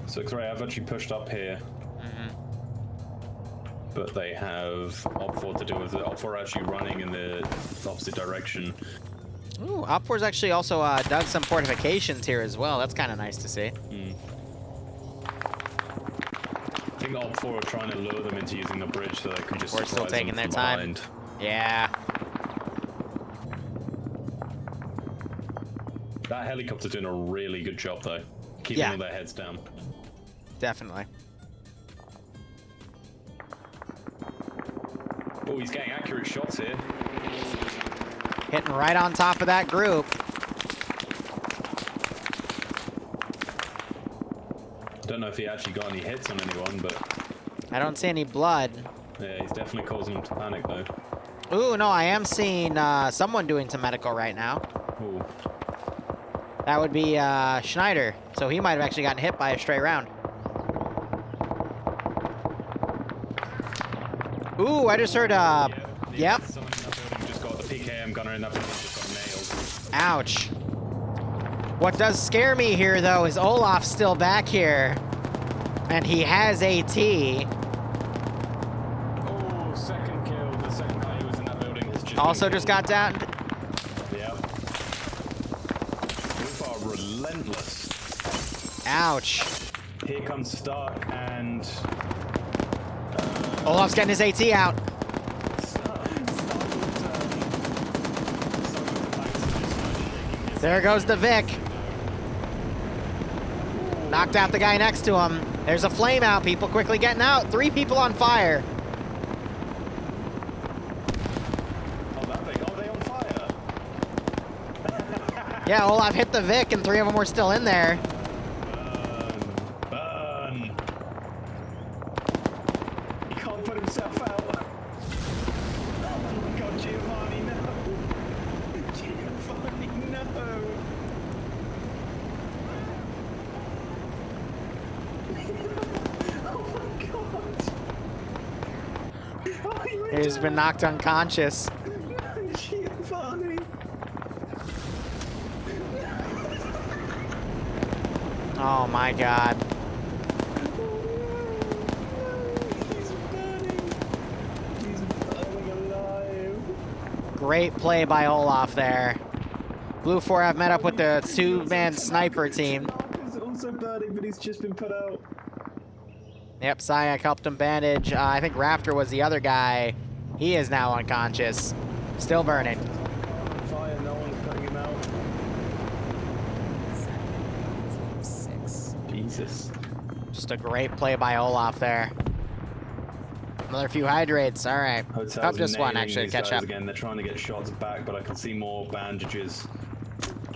Speaker 3: So X-ray, I've actually pushed up here. But they have Op4 to do with it. Op4 are actually running in the opposite direction.
Speaker 2: Ooh, Op4's actually also dug some fortifications here as well. That's kind of nice to see.
Speaker 3: I think Op4 are trying to lure them into using the bridge so they can just
Speaker 2: We're still
Speaker 3: surprise
Speaker 2: taking
Speaker 3: them
Speaker 2: their
Speaker 3: from
Speaker 2: time.
Speaker 3: behind.
Speaker 2: Yeah.
Speaker 3: That helicopter's doing a really good job, though. Keeping all their heads down.
Speaker 2: Definitely.
Speaker 3: Oh, he's getting accurate shots here.
Speaker 2: Hitting right on top of that group.
Speaker 3: Don't know if he actually got any hits on anyone, but...
Speaker 2: I don't see any blood.
Speaker 3: Yeah, he's definitely causing them to panic, though.
Speaker 2: Ooh, no, I am seeing someone doing some medical right now.
Speaker 3: Ooh.
Speaker 2: That would be Schneider. So he might have actually gotten hit by a stray round. Ooh, I just heard, yep.
Speaker 3: Someone in that building just got the PKM gunner in that building just got nailed.
Speaker 2: Ouch. What does scare me here, though, is Olaf's still back here. And he has AT.
Speaker 3: Oh, second kill. The second guy who was in that building has just
Speaker 2: Also
Speaker 3: been
Speaker 2: just
Speaker 3: killed.
Speaker 2: got down.
Speaker 3: Yeah. Wolf are relentless.
Speaker 2: Ouch.
Speaker 3: Here comes Stark and...
Speaker 2: Olaf's getting his AT out. There goes the Vic. Knocked out the guy next to him. There's a flame out, people quickly getting out. 3 people on fire.
Speaker 3: Oh, that thing. Oh, they on fire.
Speaker 2: Yeah, Olaf hit the Vic and 3 of them were still in there.
Speaker 3: Burn. Burn. He can't put himself out. Oh my god, Giovanni, no. Giovanni, no. Oh my god. Oh,
Speaker 2: He's been knocked unconscious.
Speaker 3: Giovanni.
Speaker 2: Oh my god.
Speaker 3: He's burning. He's burning alive.
Speaker 2: Great play by Olaf there. Blue 4 have met up with the 2-man sniper team.
Speaker 3: He's also burning, but he's just been put out.
Speaker 2: Yep, Sayak helped him bandage. I think Raptor was the other guy. He is now unconscious. Still burning.
Speaker 3: Fire, no one's putting him out.
Speaker 2: 6.
Speaker 3: Jesus.
Speaker 2: Just a great play by Olaf there. Another few hydrates. All right.
Speaker 3: Hotel's
Speaker 2: Up just one,
Speaker 3: nailing
Speaker 2: actually,
Speaker 3: these
Speaker 2: catch
Speaker 3: guys
Speaker 2: up.
Speaker 3: Again, they're trying to get shots back, but I can see more bandages.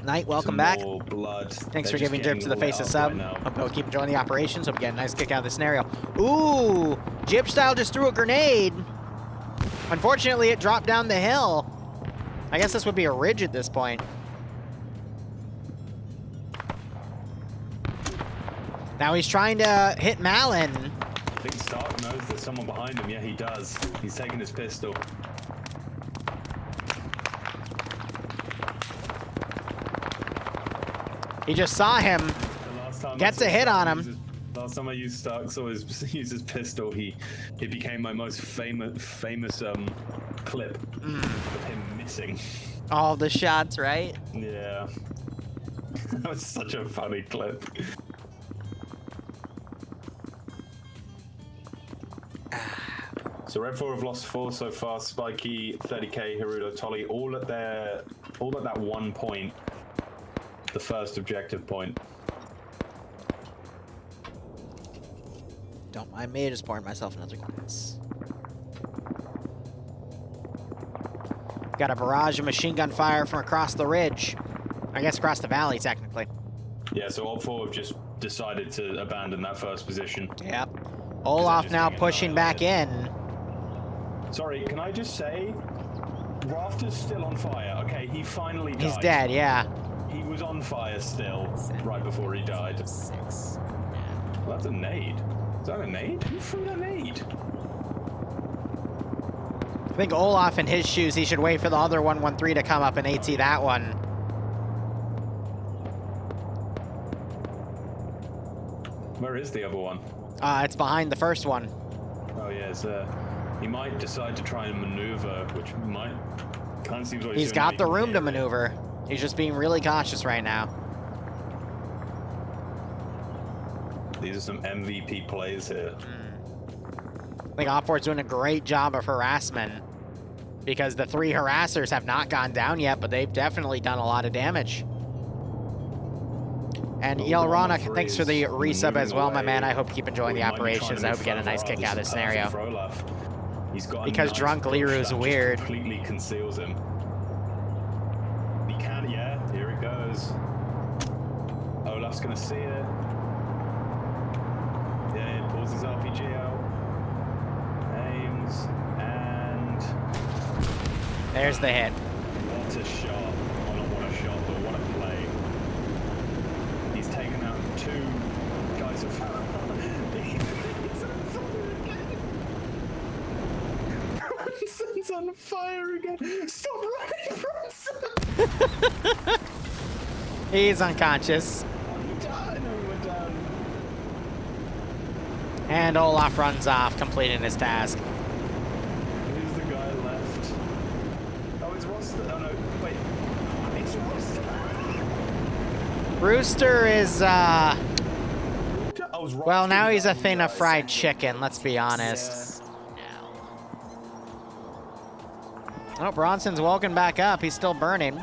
Speaker 2: Knight, welcome
Speaker 3: some
Speaker 2: back.
Speaker 3: More blood.
Speaker 2: Thanks
Speaker 3: They're
Speaker 2: for
Speaker 3: just
Speaker 2: giving Drip
Speaker 3: getting
Speaker 2: to the
Speaker 3: lit
Speaker 2: face a
Speaker 3: up
Speaker 2: sub.
Speaker 3: right now.
Speaker 2: Hope you'll keep enjoying the operations. Hope you get a nice kick out of the scenario. Ooh! Jib Style just threw a grenade. Unfortunately, it dropped down the hill. I guess this would be a ridge at this point. Now he's trying to hit Malin.
Speaker 3: I think Stark knows there's someone behind him. Yeah, he does. He's taking his pistol.
Speaker 2: He just saw him.
Speaker 3: The last time
Speaker 2: Gets a hit on him.
Speaker 3: Last time I used Stark, saw his use his pistol. He became my most famous clip of him missing.
Speaker 2: All the shots, right?
Speaker 3: Yeah, that was such a funny clip. So Red 4 have lost 4 so far. Spiky, 30k, Hirudo, Tolly, all at that 1 point. The first objective point.
Speaker 2: Don't mind me, just pouring myself another glass. Got a barrage of machine gun fire from across the ridge. I guess across the valley, technically.
Speaker 3: Yeah, so all 4 have just decided to abandon that first position.
Speaker 2: Yep. Olaf
Speaker 3: just
Speaker 2: now
Speaker 3: getting
Speaker 2: pushing back in.
Speaker 3: Sorry, can I just say, Rafter's still on fire. Okay, he finally died.
Speaker 2: He's dead, yeah.
Speaker 3: He was on fire still, right before he died.
Speaker 2: 6.
Speaker 3: Well, that's a nade. Is that a nade? Who threw that nade?
Speaker 2: I think Olaf in his shoes, he should wait for the other 113 to come up and AT that one.
Speaker 3: Where is the other one?
Speaker 2: It's behind the first one.
Speaker 3: Oh yeah, he might decide to try and maneuver, which might kind of seems like
Speaker 2: He's got the room to maneuver. He's just being really cautious right now.
Speaker 3: These are some MVP plays here.
Speaker 2: I think Op4's doing a great job of harassment because the 3 harassers have not gone down yet, but they've definitely done a lot of damage. And El Ronak, thanks for the resub as well, my man. I hope you keep enjoying the operations. I hope you get a nice kick out of this scenario. Because drunk Liru's weird.
Speaker 3: Completely conceals him. He can, yeah. Here it goes. Olaf's gonna see it. Yeah, he pulls his RPG out. Aims and
Speaker 2: there's the hit.
Speaker 3: what a shot! Well, not what a shot, but what a play. two guys are He's on fire again. Bronson's on fire again. Stop running, Bronson.
Speaker 2: He's unconscious.
Speaker 3: I'm done. We're done.
Speaker 2: And Olaf runs off, completing his task.
Speaker 3: Who's the guy left? Oh, it's Roster. Oh no, wait. It's Roster.
Speaker 2: Rooster is,
Speaker 3: I was wrong.
Speaker 2: well, now he's a thing of fried chicken, let's be honest. Oh, Bronson's woken back up. He's still burning.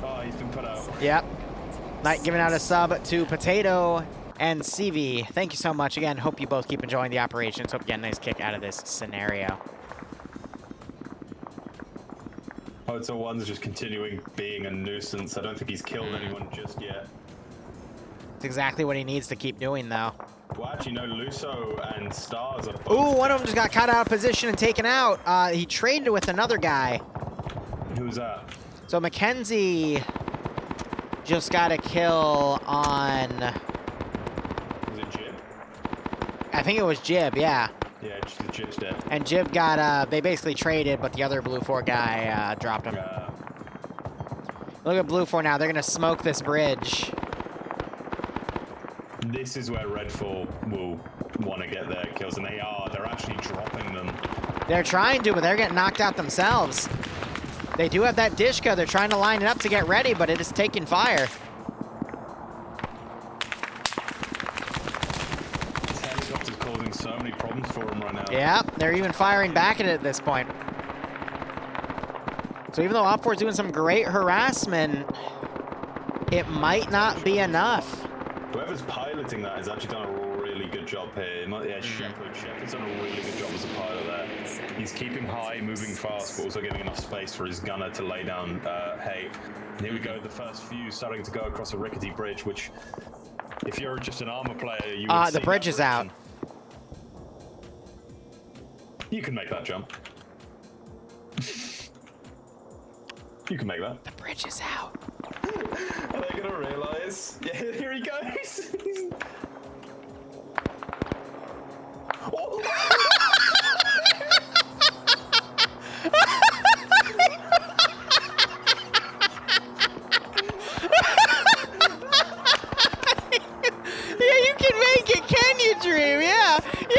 Speaker 3: Oh, he's been put out.
Speaker 2: Yep. Knight giving out a sub to Potato and CV. Thank you so much. Again, hope you both keep enjoying the operations. Hope you get a nice kick out of this scenario.
Speaker 3: Hotel 1's just continuing being a nuisance. I don't think he's killed anyone just yet.
Speaker 2: It's exactly what he needs to keep doing, though.
Speaker 3: Well, actually, no, Luso and Stars are both.
Speaker 2: Ooh, one of them just got caught out of position and taken out. He traded with another guy.
Speaker 3: Who's that?
Speaker 2: So Mackenzie just got a kill on...
Speaker 3: Was it Jib?
Speaker 2: I think it was Jib, yeah.
Speaker 3: Yeah, Jib's dead.
Speaker 2: And Jib got, they basically traded, but the other Blue 4 guy dropped him. Look at Blue 4 now. They're going to smoke this bridge.
Speaker 3: This is where Red 4 will want to get their kills, and they are. They're actually dropping them.
Speaker 2: They're trying to, but they're getting knocked out themselves. They do have that Dishka. They're trying to line it up to get ready, but it is taking fire.
Speaker 3: This helicopter's causing so many problems for them right now.
Speaker 2: Yeah, they're even firing back at it at this point. So even though Op4 is doing some great harassment, it might not be enough.
Speaker 3: Whoever's piloting that has actually done a really good job here. Yeah, Shepard's done a really good job as a pilot there. He's keeping high, moving fast, but also giving enough space for his gunner to lay down hay. And here we go, the first few starting to go across a rickety bridge, which, if you're just an armor player, you would
Speaker 2: The bridge is out.
Speaker 3: You can make that jump. You can make that.
Speaker 2: The bridge is out.
Speaker 3: Are they gonna realize? Yeah, here he goes. Oh.
Speaker 2: Yeah, you can make it, can you, Dream? Yeah, you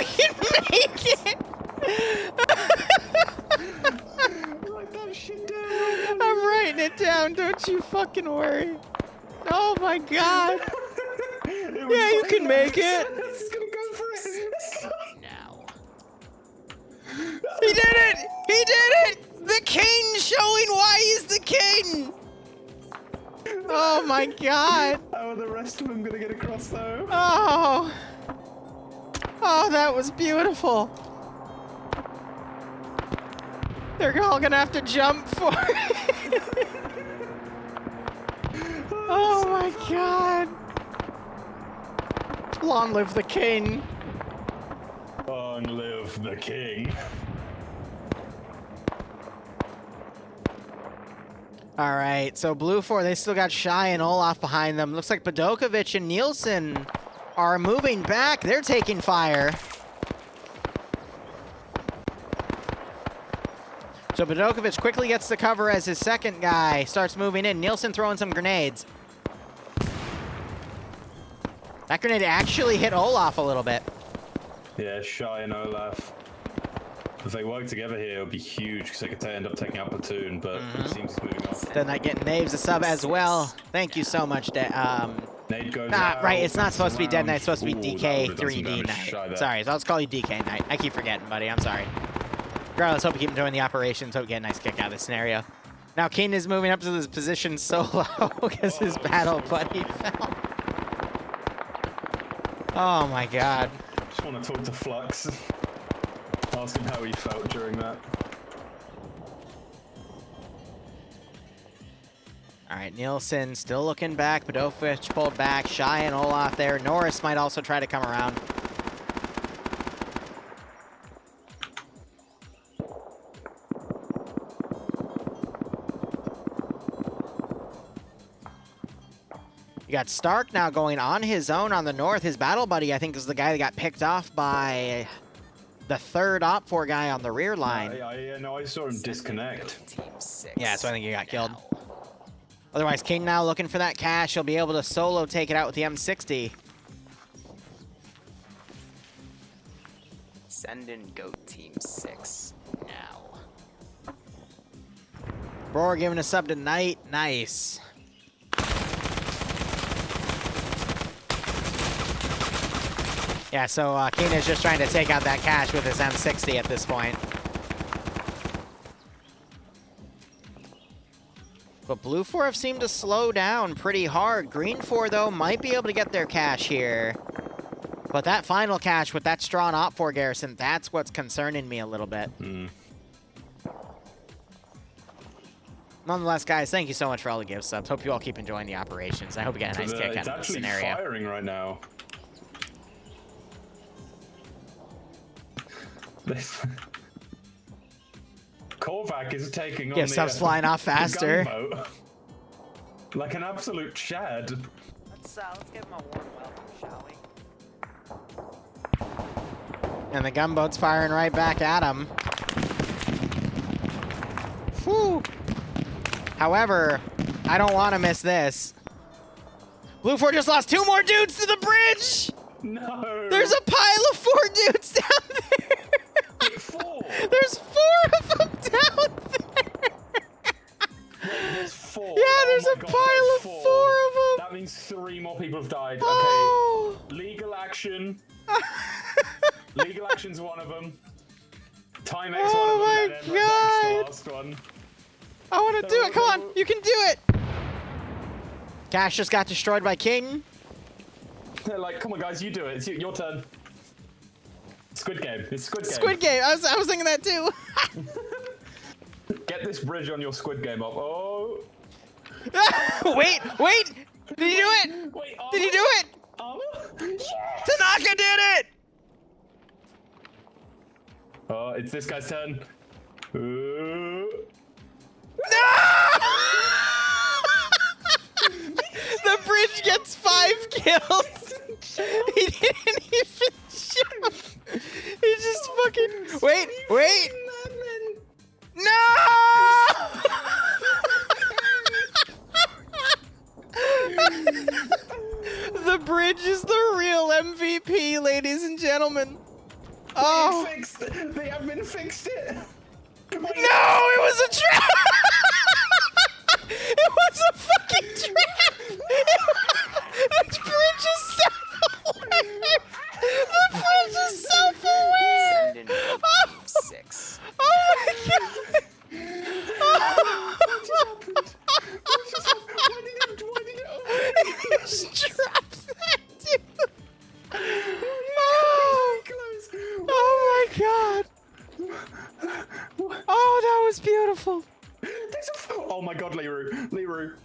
Speaker 2: can make it.
Speaker 3: Write that shit down.
Speaker 2: I'm writing it down, don't you fucking worry. Oh my god. Yeah, you can make it.
Speaker 3: He's gonna go for it.
Speaker 2: Now. He did it! He did it! The king showing why he's the king! Oh my god.
Speaker 3: How are the rest of them gonna get across though?
Speaker 2: Oh. Oh, that was beautiful. They're all gonna have to jump for it. Oh my god. Long live the king.
Speaker 3: Long live the king.
Speaker 2: All right, so Blue 4, they still got Shy and Olaf behind them. Looks like Badokovic and Nielsen are moving back. They're taking fire. So Badokovic quickly gets the cover as his second guy starts moving in. Nielsen throwing some grenades. That grenade actually hit Olaf a little bit.
Speaker 3: Yeah, Shy and Olaf. If they work together here, it'll be huge because they could end up taking out Platoon, but it seems he's moving off.
Speaker 2: Then I get Naves a sub as well. Thank you so much,
Speaker 3: Nade goes out.
Speaker 2: right, it's not supposed to be Dead Knight, it's supposed to be
Speaker 3: Ooh, that would've done some
Speaker 2: DK3D
Speaker 3: damage to Shy
Speaker 2: Knight.
Speaker 3: there.
Speaker 2: Sorry, so I'll just call you DK Knight. I keep forgetting, buddy. I'm sorry. Regardless, hope you keep enjoying the operations. Hope you get a nice kick out of this scenario. Now, Keen is moving up to this position solo because his battle buddy fell. Oh my god.
Speaker 3: Just want to talk to Flux. Ask him how he felt during that.
Speaker 2: All right, Nielsen still looking back. Badokovic pulled back. Shy and Olaf there. Norris might also try to come around. You got Stark now going on his own on the north. His battle buddy, I think, is the guy that got picked off by the third Op 4 guy on the rear line.
Speaker 3: I saw him disconnect.
Speaker 6: Team 6.
Speaker 2: Yeah, so I think he got killed. Otherwise, King now looking for that cash. He'll be able to solo take it out with the M60.
Speaker 6: Send in Goat Team 6 now.
Speaker 2: Roar giving a sub to Knight. Nice. Yeah, so King is just trying to take out that cash with his M60 at this point. But Blue 4 have seemed to slow down pretty hard. Green 4, though, might be able to get their cash here. But that final cash with that strong Op 4 garrison, that's what's concerning me a little bit. Nonetheless, guys, thank you so much for all the gift subs. Hope you all keep enjoying the operations. I hope you get a nice kick out of this scenario.
Speaker 3: It's actually firing right now. Korvac is taking on
Speaker 2: Yeah,
Speaker 3: the
Speaker 2: subs flying off faster.
Speaker 3: gunboat like an absolute Chad.
Speaker 6: Let's give him a warm welcome, shall we?
Speaker 2: And the gunboat's firing right back at him. Whew. However, I don't want to miss this. Blue 4 just lost 2 more dudes to the bridge!
Speaker 3: No!
Speaker 2: There's a pile of 4 dudes down there!
Speaker 3: Wait, 4?
Speaker 2: There's 4 of them down there!
Speaker 3: Wait, there's 4.
Speaker 2: Yeah, there's
Speaker 3: Oh
Speaker 2: a
Speaker 3: my God,
Speaker 2: pile of
Speaker 3: there's
Speaker 2: 4 of them!
Speaker 3: That means 3 more people have died.
Speaker 2: Oh.
Speaker 3: Okay, legal action. Legal action's one of them. Time X
Speaker 2: Oh
Speaker 3: one of them.
Speaker 2: my God.
Speaker 3: The last one.
Speaker 2: I want to do it! Come on! You can do it! Cash just got destroyed by King.
Speaker 3: They're like, come on guys, you do it. It's your turn. Squid Game. It's Squid Game.
Speaker 2: Squid Game. I was thinking that too.
Speaker 3: Get this bridge on your Squid Game up. Oh.
Speaker 2: Wait! Did he do it?
Speaker 3: Wait,
Speaker 2: Did he do it?
Speaker 3: Yes!
Speaker 2: Tanaka did it!
Speaker 3: Oh, it's this guy's turn.
Speaker 2: No! The bridge gets 5 kills. He didn't even jump. He just fucking wait. No! The bridge is the real MVP, ladies and gentlemen. Oh.
Speaker 3: They haven't fixed it.
Speaker 2: No, it was a trap! It was a fucking trap! The bridge is self-aware! The bridge is self-aware!
Speaker 6: Send in Goat Team 6.
Speaker 2: Oh my god!
Speaker 3: What just happened? Why did it
Speaker 2: He just trapped that dude! Oh my god! Oh, that was beautiful!
Speaker 3: Oh my god, Liru.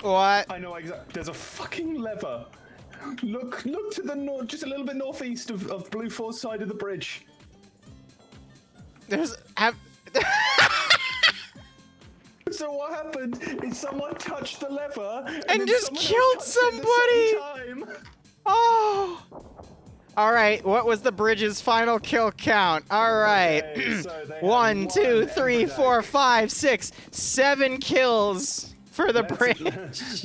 Speaker 2: What?
Speaker 3: I know exactly. There's a fucking lever. Look to the north, just a little bit northeast of Blue 4's side of the bridge.
Speaker 2: There's...
Speaker 3: So what happened is someone touched the lever
Speaker 2: And
Speaker 3: then
Speaker 2: just
Speaker 3: someone else
Speaker 2: killed
Speaker 3: touched it at the same time.
Speaker 2: Oh! Alright, what was the bridge's final kill count? Alright.
Speaker 3: Okay, so they had
Speaker 2: 1, 2,
Speaker 3: one
Speaker 2: 3,
Speaker 3: Ember
Speaker 2: 4,
Speaker 3: deck.
Speaker 2: 5, 6, 7 kills for the bridge.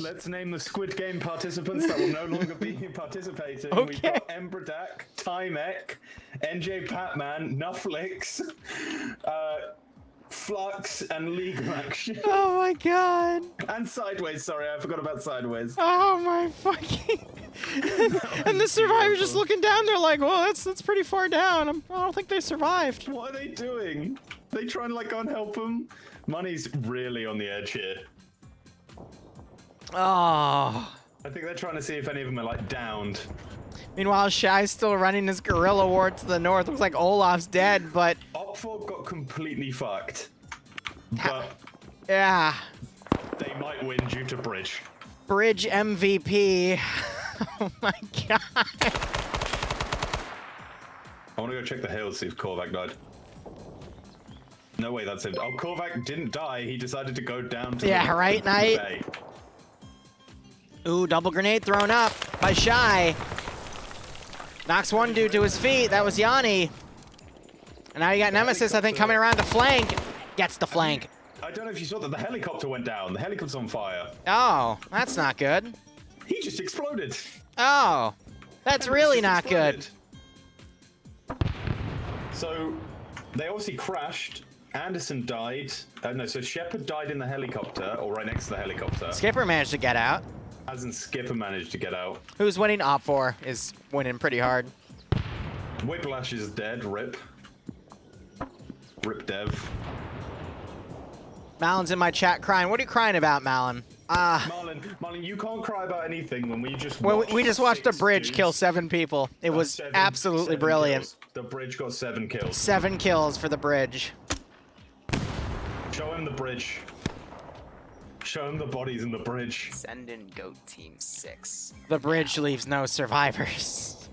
Speaker 3: Let's name the Squid Game participants that will no longer be participating.
Speaker 2: Okay.
Speaker 3: We've got Embradak, Timek, NJ Patman, Nufflix, Flux, and Legal Action.
Speaker 2: Oh my god.
Speaker 3: And Sideways, sorry, I forgot about Sideways.
Speaker 2: Oh my fucking... And the survivor's just looking down there like, well, that's pretty far down. I don't think they survived.
Speaker 3: What are they doing? They trying to like go and help him? Money's really on the edge here.
Speaker 2: Oh.
Speaker 3: I think they're trying to see if any of them are like downed.
Speaker 2: Meanwhile, Shai's still running his guerrilla war to the north. Looks like Olaf's dead, but...
Speaker 3: Op4 got completely fucked. But
Speaker 2: yeah.
Speaker 3: they might win due to bridge.
Speaker 2: Bridge MVP. Oh my god.
Speaker 3: I want to go check the hills, see if Korvac died. No way, that's him. Oh, Korvac didn't die. He decided to go down to
Speaker 2: Yeah,
Speaker 3: the
Speaker 2: right, Knight?
Speaker 3: bay.
Speaker 2: Ooh, double grenade thrown up by Shy. Knocks one dude to his feet. That was Yanni. And now you got Nemesis, I think, coming around the flank. Gets the flank.
Speaker 3: I don't know if you saw that the helicopter went down. The helicopter's on fire.
Speaker 2: Oh, that's not good.
Speaker 3: He just exploded.
Speaker 2: Oh, that's really not good.
Speaker 3: So, they obviously crashed. Anderson died. No, so Shepard died in the helicopter, or right next to the helicopter.
Speaker 2: Skipper managed to get out.
Speaker 3: Hasn't Skipper managed to get out?
Speaker 2: Who's winning? Op 4 is winning pretty hard.
Speaker 3: Whiplash is dead. Rip. Rip Dev.
Speaker 2: Malon's in my chat crying. What are you crying about, Malon?
Speaker 3: Marlon, you can't cry about anything when we just
Speaker 2: We just watched the
Speaker 3: 6
Speaker 2: bridge
Speaker 3: dudes.
Speaker 2: kill 7 people. It was absolutely brilliant.
Speaker 3: Kills. The bridge got 7 kills.
Speaker 2: 7 kills for the bridge.
Speaker 3: Show him the bridge. Show him the bodies in the bridge.
Speaker 6: Send in Goat Team 6.
Speaker 2: The bridge leaves no survivors.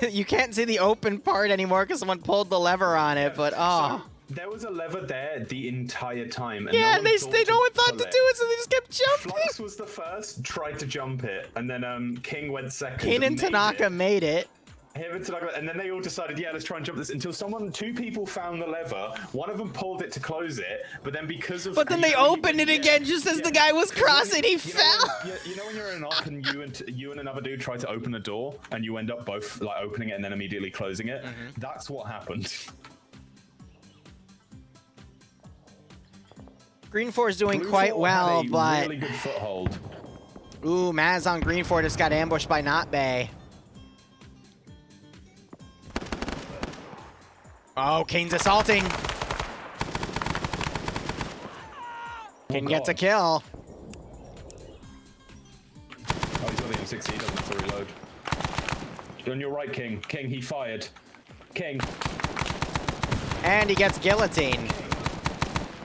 Speaker 2: You can't see the open part anymore because someone pulled the lever on it, but oh.
Speaker 3: So, there was a lever there the entire time. And
Speaker 2: Yeah,
Speaker 3: no
Speaker 2: and
Speaker 3: one
Speaker 2: no one thought
Speaker 3: pull
Speaker 2: to do it, so they just kept jumping.
Speaker 3: Flux was the first, tried to jump it, and then King went second.
Speaker 2: Kane and
Speaker 3: made
Speaker 2: Tanaka
Speaker 3: it.
Speaker 2: made it.
Speaker 3: Him and Tanaka, and then they all decided, yeah, let's try and jump this until two people found the lever. One of them pulled it to close it, but then because of.
Speaker 2: But then they opened it again just as the guy was crossing. He fell.
Speaker 3: You know when you're in an op and you and another dude try to open a door and you end up both like opening it and then immediately closing it. That's what happened.
Speaker 2: Green 4 is doing
Speaker 3: Blue
Speaker 2: quite
Speaker 3: 4
Speaker 2: well,
Speaker 3: had a
Speaker 2: but
Speaker 3: really good foothold.
Speaker 2: ooh, Maz on Green 4 just got ambushed by Not Bay. Oh, Kane's assaulting. Kane gets a kill.
Speaker 3: Oh, he's got the M60. He doesn't have to reload. On your right, King. King, he fired. King.
Speaker 2: And he gets guillotine.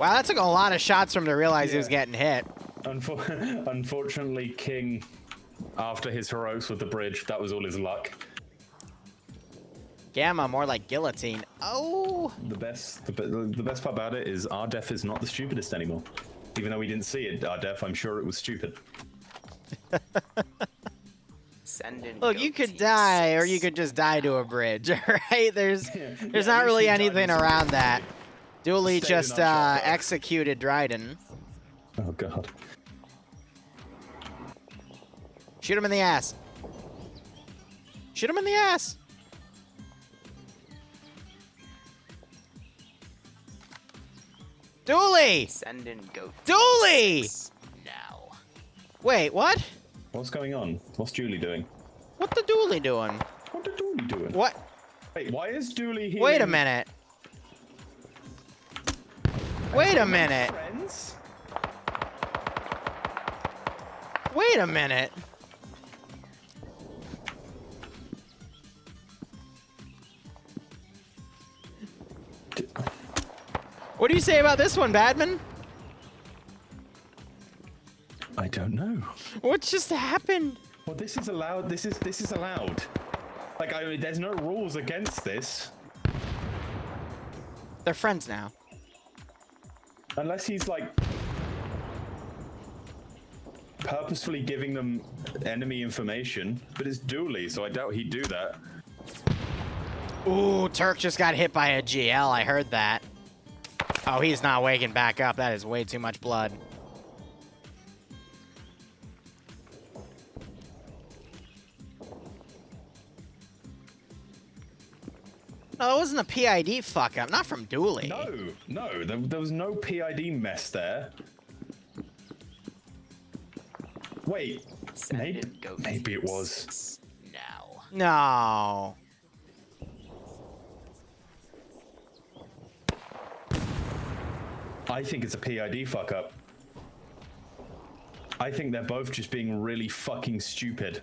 Speaker 2: Wow, that took a lot of shots from him to realize he was getting hit.
Speaker 3: Unfortunately, King, after his heroics with the bridge, that was all his luck.
Speaker 2: Gamma, more like guillotine. Oh!
Speaker 3: The best part about it is our death is not the stupidest anymore. Even though we didn't see it, our death, I'm sure it was stupid.
Speaker 6: Send in
Speaker 2: Look,
Speaker 6: Goat
Speaker 2: you could
Speaker 6: Team
Speaker 2: die, or
Speaker 6: 6.
Speaker 2: you could just die to a bridge, right? There's not
Speaker 3: you
Speaker 2: really
Speaker 3: see
Speaker 2: anything
Speaker 3: Dryden's
Speaker 2: around that. Dooley
Speaker 3: Stayed in
Speaker 2: just
Speaker 3: our shot, though.
Speaker 2: executed Dryden.
Speaker 3: Oh god.
Speaker 2: Shoot him in the ass. Shoot him in the ass. Dooley!
Speaker 6: Send in Goat
Speaker 2: Dooley!
Speaker 6: 6 now.
Speaker 2: Wait, what?
Speaker 3: What's going on? What's Julie doing?
Speaker 2: What the Dooley doing?
Speaker 3: What did Dooley doing?
Speaker 2: What?
Speaker 3: Wait, why is Dooley here?
Speaker 2: Wait a minute. Wait a minute.
Speaker 3: Friends?
Speaker 2: Wait a minute. What do you say about this one, Badman?
Speaker 3: I don't know.
Speaker 2: What just happened?
Speaker 3: Well, this is allowed. This is allowed. Like, there's no rules against this.
Speaker 2: They're friends now.
Speaker 3: Unless he's like purposefully giving them enemy information, but it's Dooley, so I doubt he'd do that.
Speaker 2: Ooh, Turk just got hit by a GL. I heard that. Oh, he's not waking back up. That is way too much blood. No, it wasn't a PID fuck up. Not from Dooley.
Speaker 3: No, there was no PID mess there. Wait,
Speaker 6: Send
Speaker 3: maybe
Speaker 6: in Goat
Speaker 3: it
Speaker 6: Team
Speaker 3: was.
Speaker 6: 6 now.
Speaker 2: No.
Speaker 3: I think it's a PID fuck up. I think they're both just being really fucking stupid.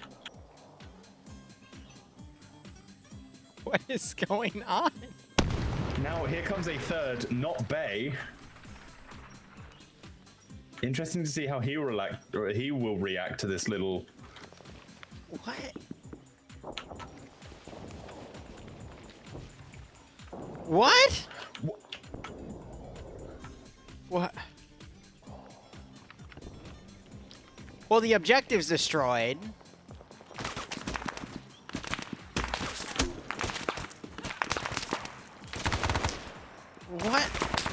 Speaker 2: What is going on?
Speaker 3: Now here comes a third, not Bay. Interesting to see how he will react to this little.
Speaker 2: What? What? What? Well, the objective's destroyed. What?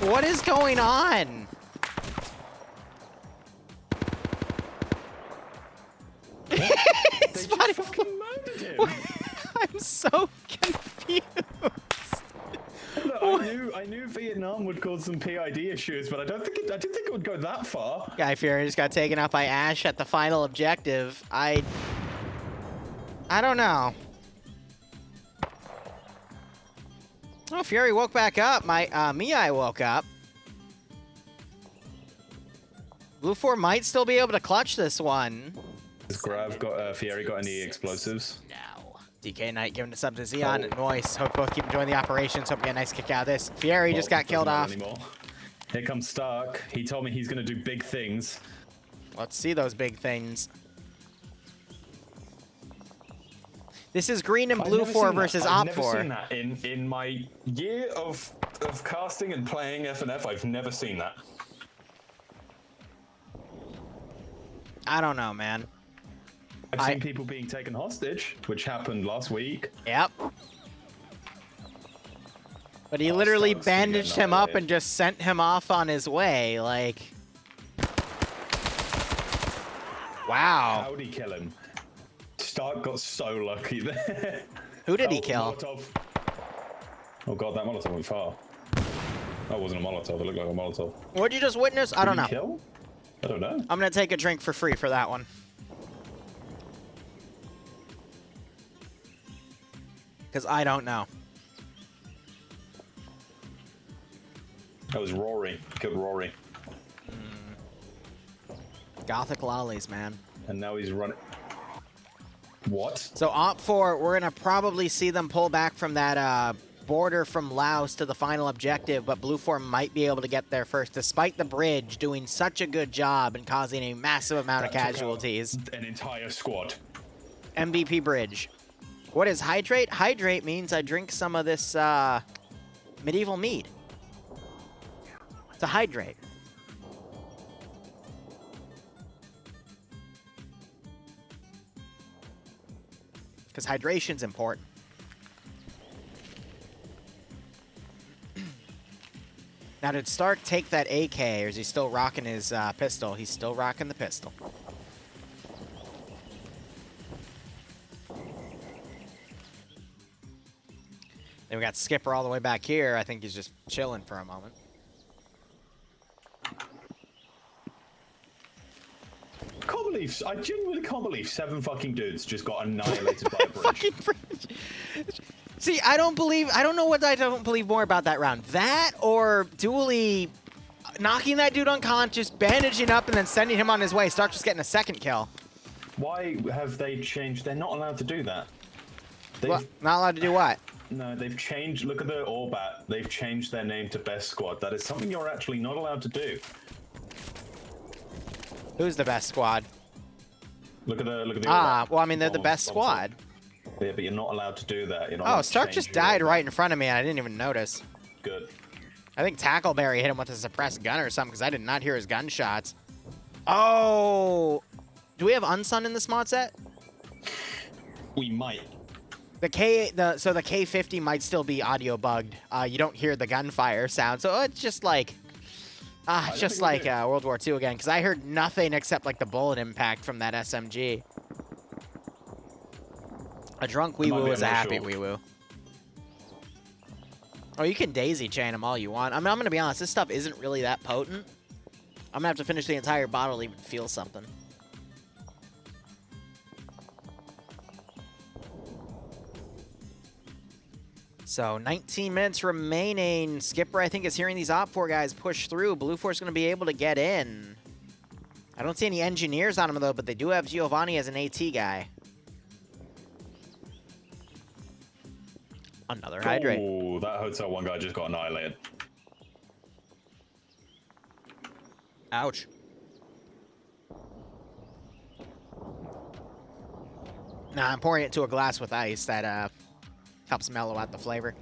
Speaker 2: What is going on?
Speaker 3: They just fucking murdered him.
Speaker 2: I'm so confused.
Speaker 3: Look, I knew Vietnam would cause some PID issues, but I didn't think it would go that far.
Speaker 2: Guy Fury just got taken out by Ash at the final objective. I don't know. Oh, Fury woke back up. My Miai woke up. Blue 4 might still be able to clutch this one.
Speaker 3: Has Grav got Fieri got any explosives?
Speaker 2: Now, DK Knight giving this up to Xeon and Moist. Hope both keep enjoying the operations. Hope we get a nice kick out of this. Fieri just got killed off.
Speaker 3: Anymore. Here comes Stark. He told me he's gonna do big things.
Speaker 2: Let's see those big things. This is green and blue 4 versus op 4.
Speaker 3: I've never seen that in my year of casting and playing FNF. I've never seen that.
Speaker 2: I don't know, man.
Speaker 3: I've seen people being taken hostage, which happened last week.
Speaker 2: Yep. But he literally bandaged him up and just sent him off on his way, like... Wow.
Speaker 3: How'd he kill him? Stark got so lucky there.
Speaker 2: Who did he kill?
Speaker 3: Molotov. Oh god, that Molotov went far. That wasn't a Molotov, it looked like a Molotov.
Speaker 2: What'd you just witness? I don't know.
Speaker 3: Kill? I don't know.
Speaker 2: I'm gonna take a drink for free for that one. Because I don't know.
Speaker 3: That was Rory. Killed Rory.
Speaker 2: Gothic lollies, man.
Speaker 3: And now he's running. What?
Speaker 2: So op 4, we're gonna probably see them pull back from that border from Laos to the final objective, but Blue 4 might be able to get there first, despite the bridge doing such a good job and causing a massive amount of casualties.
Speaker 3: An entire squad.
Speaker 2: MVP bridge. What is hydrate? Hydrate means I drink some of this medieval mead. To hydrate. Because hydration's important. Now, did Stark take that AK, or is he still rocking his pistol? He's still rocking the pistol. Then we got Skipper all the way back here. I think he's just chilling for a moment.
Speaker 3: I genuinely can't believe 7 fucking dudes just got annihilated by a bridge.
Speaker 2: Fucking bridge. See, I don't know what I don't believe more about that round. That or Dooley knocking that dude unconscious, bandaging up, and then sending him on his way. Stark just getting a second kill.
Speaker 3: Why have they changed? They're not allowed to do that.
Speaker 2: What? Not allowed to do what?
Speaker 3: No, they've changed. Look at the Orbat. They've changed their name to Best Squad. That is something you're actually not allowed to do.
Speaker 2: Who's the best squad?
Speaker 3: Look at the
Speaker 2: Orbat. Well, I mean, they're the best squad.
Speaker 3: Yeah, but you're not allowed to do that.
Speaker 2: Oh, Stark just died right in front of me, and I didn't even notice.
Speaker 3: Good.
Speaker 2: I think Tackleberry hit him with a suppressed gun or something, because I did not hear his gunshots. Oh! Do we have Unsun in this mod set?
Speaker 3: We might.
Speaker 2: So the K50 might still be audio bugged. You don't hear the gunfire sound, so it's just like... just like World War II again, because I heard nothing except like the bullet impact from that SMG. A drunk wee woo is a happy wee woo. Oh, you can daisy chain them all you want. I mean, I'm gonna be honest, this stuff isn't really that potent. I'm gonna have to finish the entire bottle to even feel something. So 19 minutes remaining. Skipper, I think, is hearing these Op 4 guys push through. Blue 4 is going to be able to get in. I don't see any engineers on him, though, but they do have Giovanni as an AT guy. Another hydrate.
Speaker 3: Oh, that Hotel 1 guy just got annihilated.
Speaker 2: Ouch. Nah, I'm pouring it into a glass with ice. That, helps mellow out the flavor.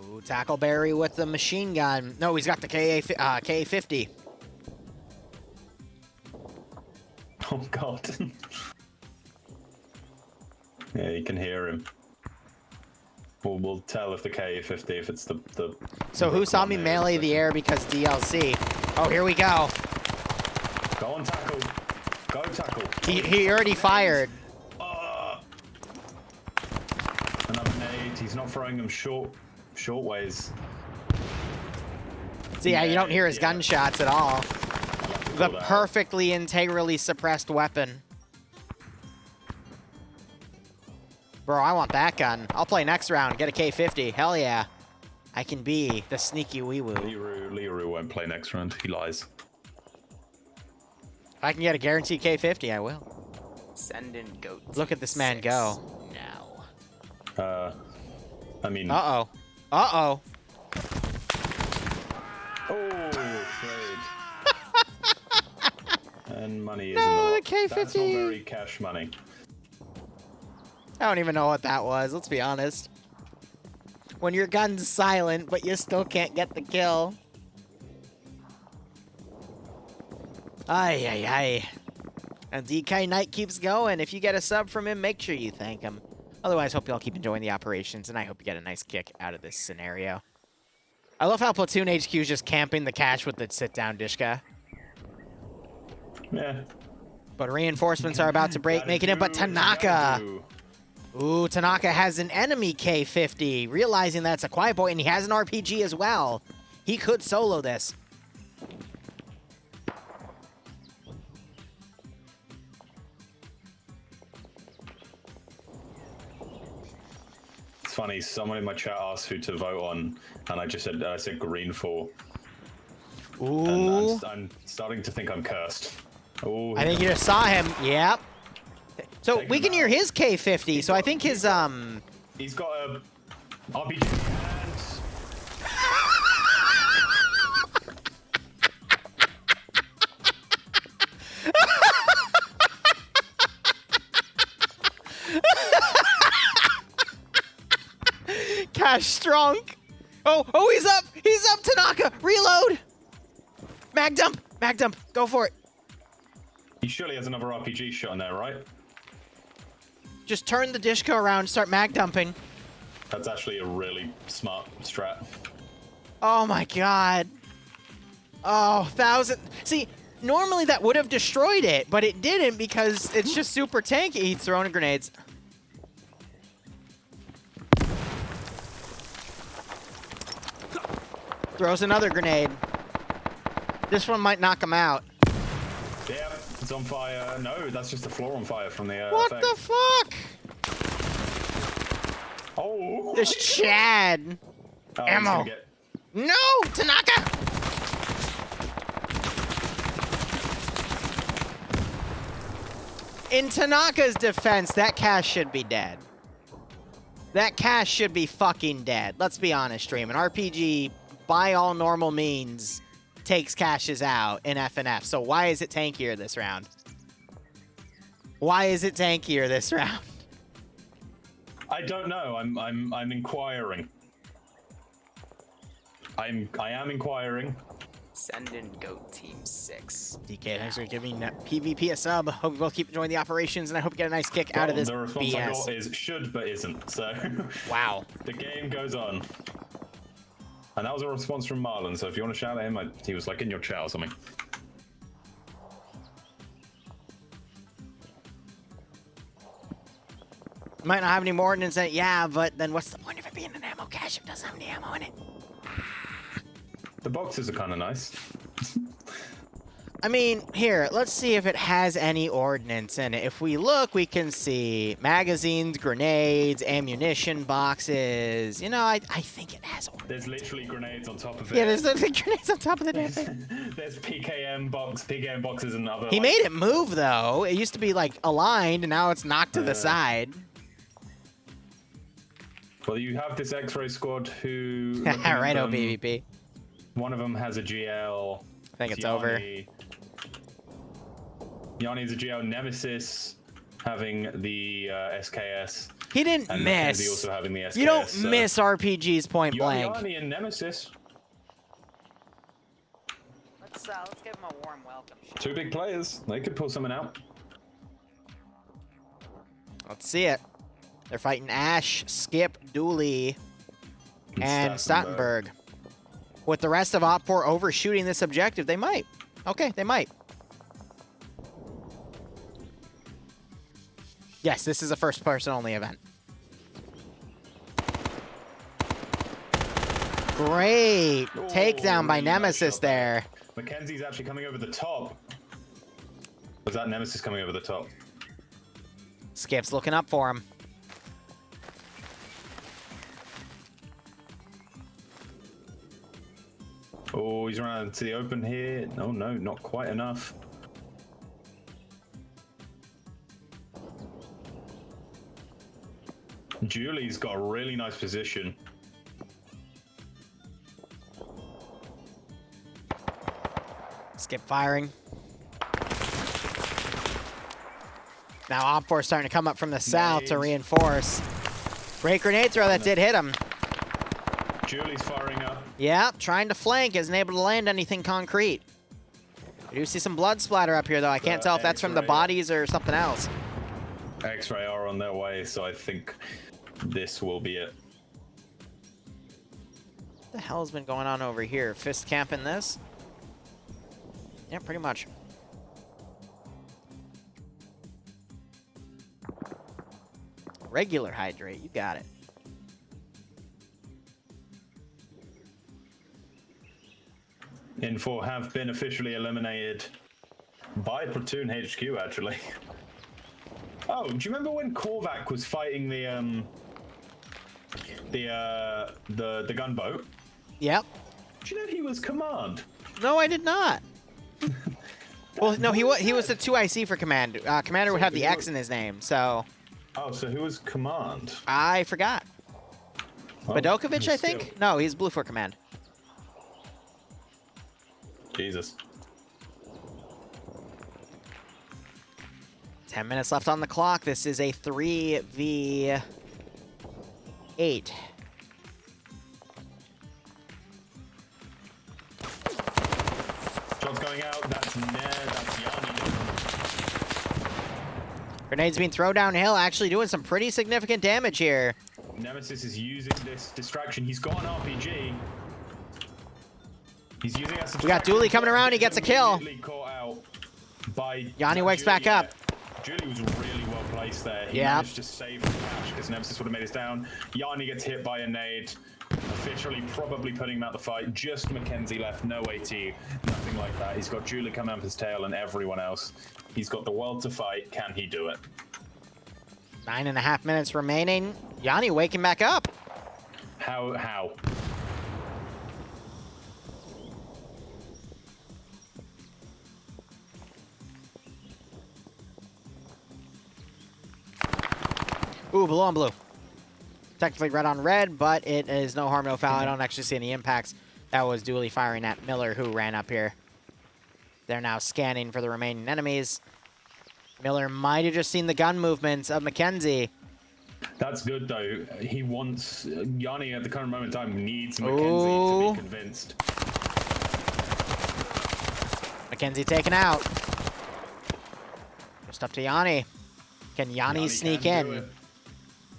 Speaker 2: Ooh, Ooh, Tackleberry with the machine gun. No, he's got the KA-50.
Speaker 3: Oh god. Yeah, you can hear him. We'll tell if the KA-50 if it's the.
Speaker 2: So who saw me melee the air because DLC? Oh, here we go.
Speaker 3: Go on, tackle. Go tackle.
Speaker 2: He already fired.
Speaker 3: Another nade. He's not throwing them short ways.
Speaker 2: See, yeah, you don't hear his gunshots at all. The perfectly integrally suppressed weapon. Bro, I want that gun. I'll play next round. Get a K50. Hell yeah. I can be the sneaky wee-woo.
Speaker 3: Liru won't play next round. He lies.
Speaker 2: If I can get a guaranteed K50, I will.
Speaker 6: Send in goat.
Speaker 2: Look at this man go.
Speaker 6: Now.
Speaker 3: I mean.
Speaker 2: Uh-oh. Uh-oh.
Speaker 3: Oh, trade. And money is
Speaker 2: No,
Speaker 3: in
Speaker 2: the K50.
Speaker 3: That's not very cash money.
Speaker 2: I don't even know what that was, let's be honest. When your gun's silent, but you still can't get the kill. Ay, ay, ay. And DK Knight keeps going. If you get a sub from him, make sure you thank him. Otherwise, hope you all keep enjoying the operations, and I hope you get a nice kick out of this scenario. I love how Platoon HQ is just camping the cache with the sit-down Dishka.
Speaker 3: Yeah.
Speaker 2: But reinforcements are about to break, making it, but Tanaka. Ooh, Tanaka has an enemy K50, realizing that's a quiet boy, and he has an RPG as well. He could solo this.
Speaker 3: It's funny, someone in my chat asked who to vote on, and I said green for.
Speaker 2: Ooh.
Speaker 3: And I'm starting to think I'm cursed. Ooh,
Speaker 2: I think you just saw him. Yep. So we can hear his K50, so I think his,
Speaker 3: He's got a RPG and...
Speaker 2: Cash strong. Oh, he's up. He's up, Tanaka. Reload. Mag dump. Go for it.
Speaker 3: He surely has another RPG shot in there, right?
Speaker 2: Just turn the Dishka around, start mag dumping.
Speaker 3: That's actually a really smart strat.
Speaker 2: Oh my god. Oh, 1,000. See, normally that would have destroyed it, but it didn't because it's just super tanky. He's throwing grenades. Throws another grenade. This one might knock him out.
Speaker 3: Yeah, it's on fire. No, that's just the floor on fire from the
Speaker 2: What
Speaker 3: effect.
Speaker 2: the fuck?
Speaker 3: Oh!
Speaker 2: There's Chad.
Speaker 3: Oh,
Speaker 2: Ammo. No, Tanaka. In Tanaka's defense, that cache should be dead. That cache should be fucking dead. Let's be honest, stream. An RPG, by all normal means, takes caches out in FNF. So why is it tankier this round? Why is it tankier this round?
Speaker 3: I don't know. I'm inquiring. I am inquiring.
Speaker 6: Send in goat team 6.
Speaker 2: DK, thanks for giving PvP a sub. Hope you both keep enjoying the operations, and I hope you get a nice kick out of this
Speaker 3: The response
Speaker 2: BS.
Speaker 3: I got is should but isn't. So
Speaker 2: Wow.
Speaker 3: The game goes on. And that was a response from Marlon, so if you want to shout at him, he was like in your chat or something.
Speaker 2: Might not have any more ordnance in it, yeah, but then what's the point of it being an ammo cache if it doesn't have any ammo in it?
Speaker 3: The boxes are kind of nice.
Speaker 2: I mean, here, let's see if it has any ordnance in it. If we look, we can see magazines, grenades, ammunition boxes. You know, I think it has ordnance.
Speaker 3: There's literally grenades on top of it.
Speaker 2: Yeah, there's grenades on top of the damn thing.
Speaker 3: There's PKM boxes and other...
Speaker 2: He made it move, though. It used to be, like, aligned, and now it's knocked to the side.
Speaker 3: Well, you have this X-Ray squad who...
Speaker 2: Righto, BVP.
Speaker 3: One of them has a GL.
Speaker 2: I think it's over.
Speaker 3: Yanni's a GL Nemesis, having the SKS.
Speaker 2: He didn't
Speaker 3: and
Speaker 2: miss.
Speaker 3: Mackenzie also having the SKS.
Speaker 2: You don't miss RPGs point blank.
Speaker 3: Yanni and Nemesis.
Speaker 6: Let's give him a warm welcome.
Speaker 3: Two big players. They could pull something out.
Speaker 2: Let's see it. They're fighting Ash, Skip, Dooley, and Stottenberg. With the rest of Op4 overshooting this objective, they might. Okay, they might. Yes, this is a first-person only event. Great takedown by
Speaker 3: really
Speaker 2: Nemesis
Speaker 3: nice
Speaker 2: there.
Speaker 3: Mackenzie's actually coming over the top. Was that Nemesis coming over the top?
Speaker 2: Skip's looking up for him.
Speaker 3: Oh, he's running to the open here. No, not quite enough. Julie's got a really nice position.
Speaker 2: Skip firing. Now Op4 starting to come up from the south to reinforce. Great grenade throw that did hit him.
Speaker 3: Julie's firing up.
Speaker 2: Yeah, trying to flank, isn't able to land anything concrete. I do see some blood splatter up here, though. I can't tell if that's from the bodies or something else.
Speaker 3: X-ray are on their way, so I think this will be it.
Speaker 2: What the hell has been going on over here? Fist camping this? Yeah, pretty much. Regular hydrate, you got it.
Speaker 3: Info have been officially eliminated by Platoon HQ, actually. Oh, do you remember when Korvac was fighting the gunboat?
Speaker 2: Yep.
Speaker 3: Do you know he was command?
Speaker 2: No, I did not. Well, no, he was the 2IC for command. Commander would have the X in his name, so.
Speaker 3: Oh, so who was command?
Speaker 2: I forgot.
Speaker 3: Oh,
Speaker 2: Badokovich, I
Speaker 3: still.
Speaker 2: think? No, he's blue for command.
Speaker 3: Jesus.
Speaker 2: 10 minutes left on the clock. This is a 3v8.
Speaker 3: Shots going out. That's Yanni.
Speaker 2: Grenades being thrown downhill, actually doing some pretty significant damage here.
Speaker 3: Nemesis is using this distraction. He's got an RPG. He's using us.
Speaker 2: We got Dooley coming around. He gets a kill.
Speaker 3: Immediately caught out by
Speaker 2: Yanni wakes back up.
Speaker 3: Julie was really well placed there. He
Speaker 2: Yeah.
Speaker 3: managed to save the cash because Nemesis would have made us down. Yanni gets hit by a nade. Officially probably putting him out the fight. Just Mackenzie left, no AT, nothing like that. He's got Julie coming up his tail and everyone else. He's got the world to fight. Can he do it?
Speaker 2: 9.5 minutes remaining. Yanni waking back up.
Speaker 3: How?
Speaker 2: Ooh, blue on blue. Technically red on red, but it is no harm, no foul. I don't actually see any impacts. That was Dooley firing at Miller, who ran up here. They're now scanning for the remaining enemies. Miller might have just seen the gun movements of Mackenzie.
Speaker 3: That's good, though. He wants... Yanni, at the current moment in time, needs Mackenzie to be convinced.
Speaker 2: Mackenzie taken out. Just up to Yanni. Can Yanni sneak in?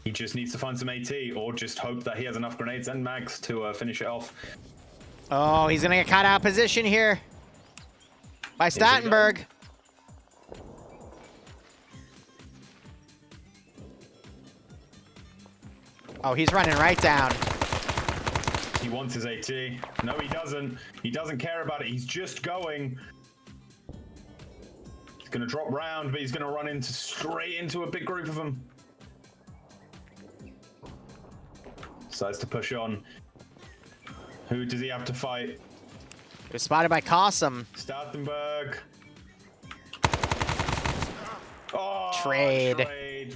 Speaker 3: He just needs to find some AT, or just hope that he has enough grenades and mags to finish it off.
Speaker 2: Oh, he's going to get caught out of position here by Stottenberg. Oh, he's running right down.
Speaker 3: He wants his AT. No, he doesn't. He doesn't care about it. He's just going. He's going to drop round, but he's going to run straight into a big group of them. Decides to push on. Who does he have to fight?
Speaker 2: He was spotted by Cossum.
Speaker 3: Stoutenberg. Oh,
Speaker 2: Trade,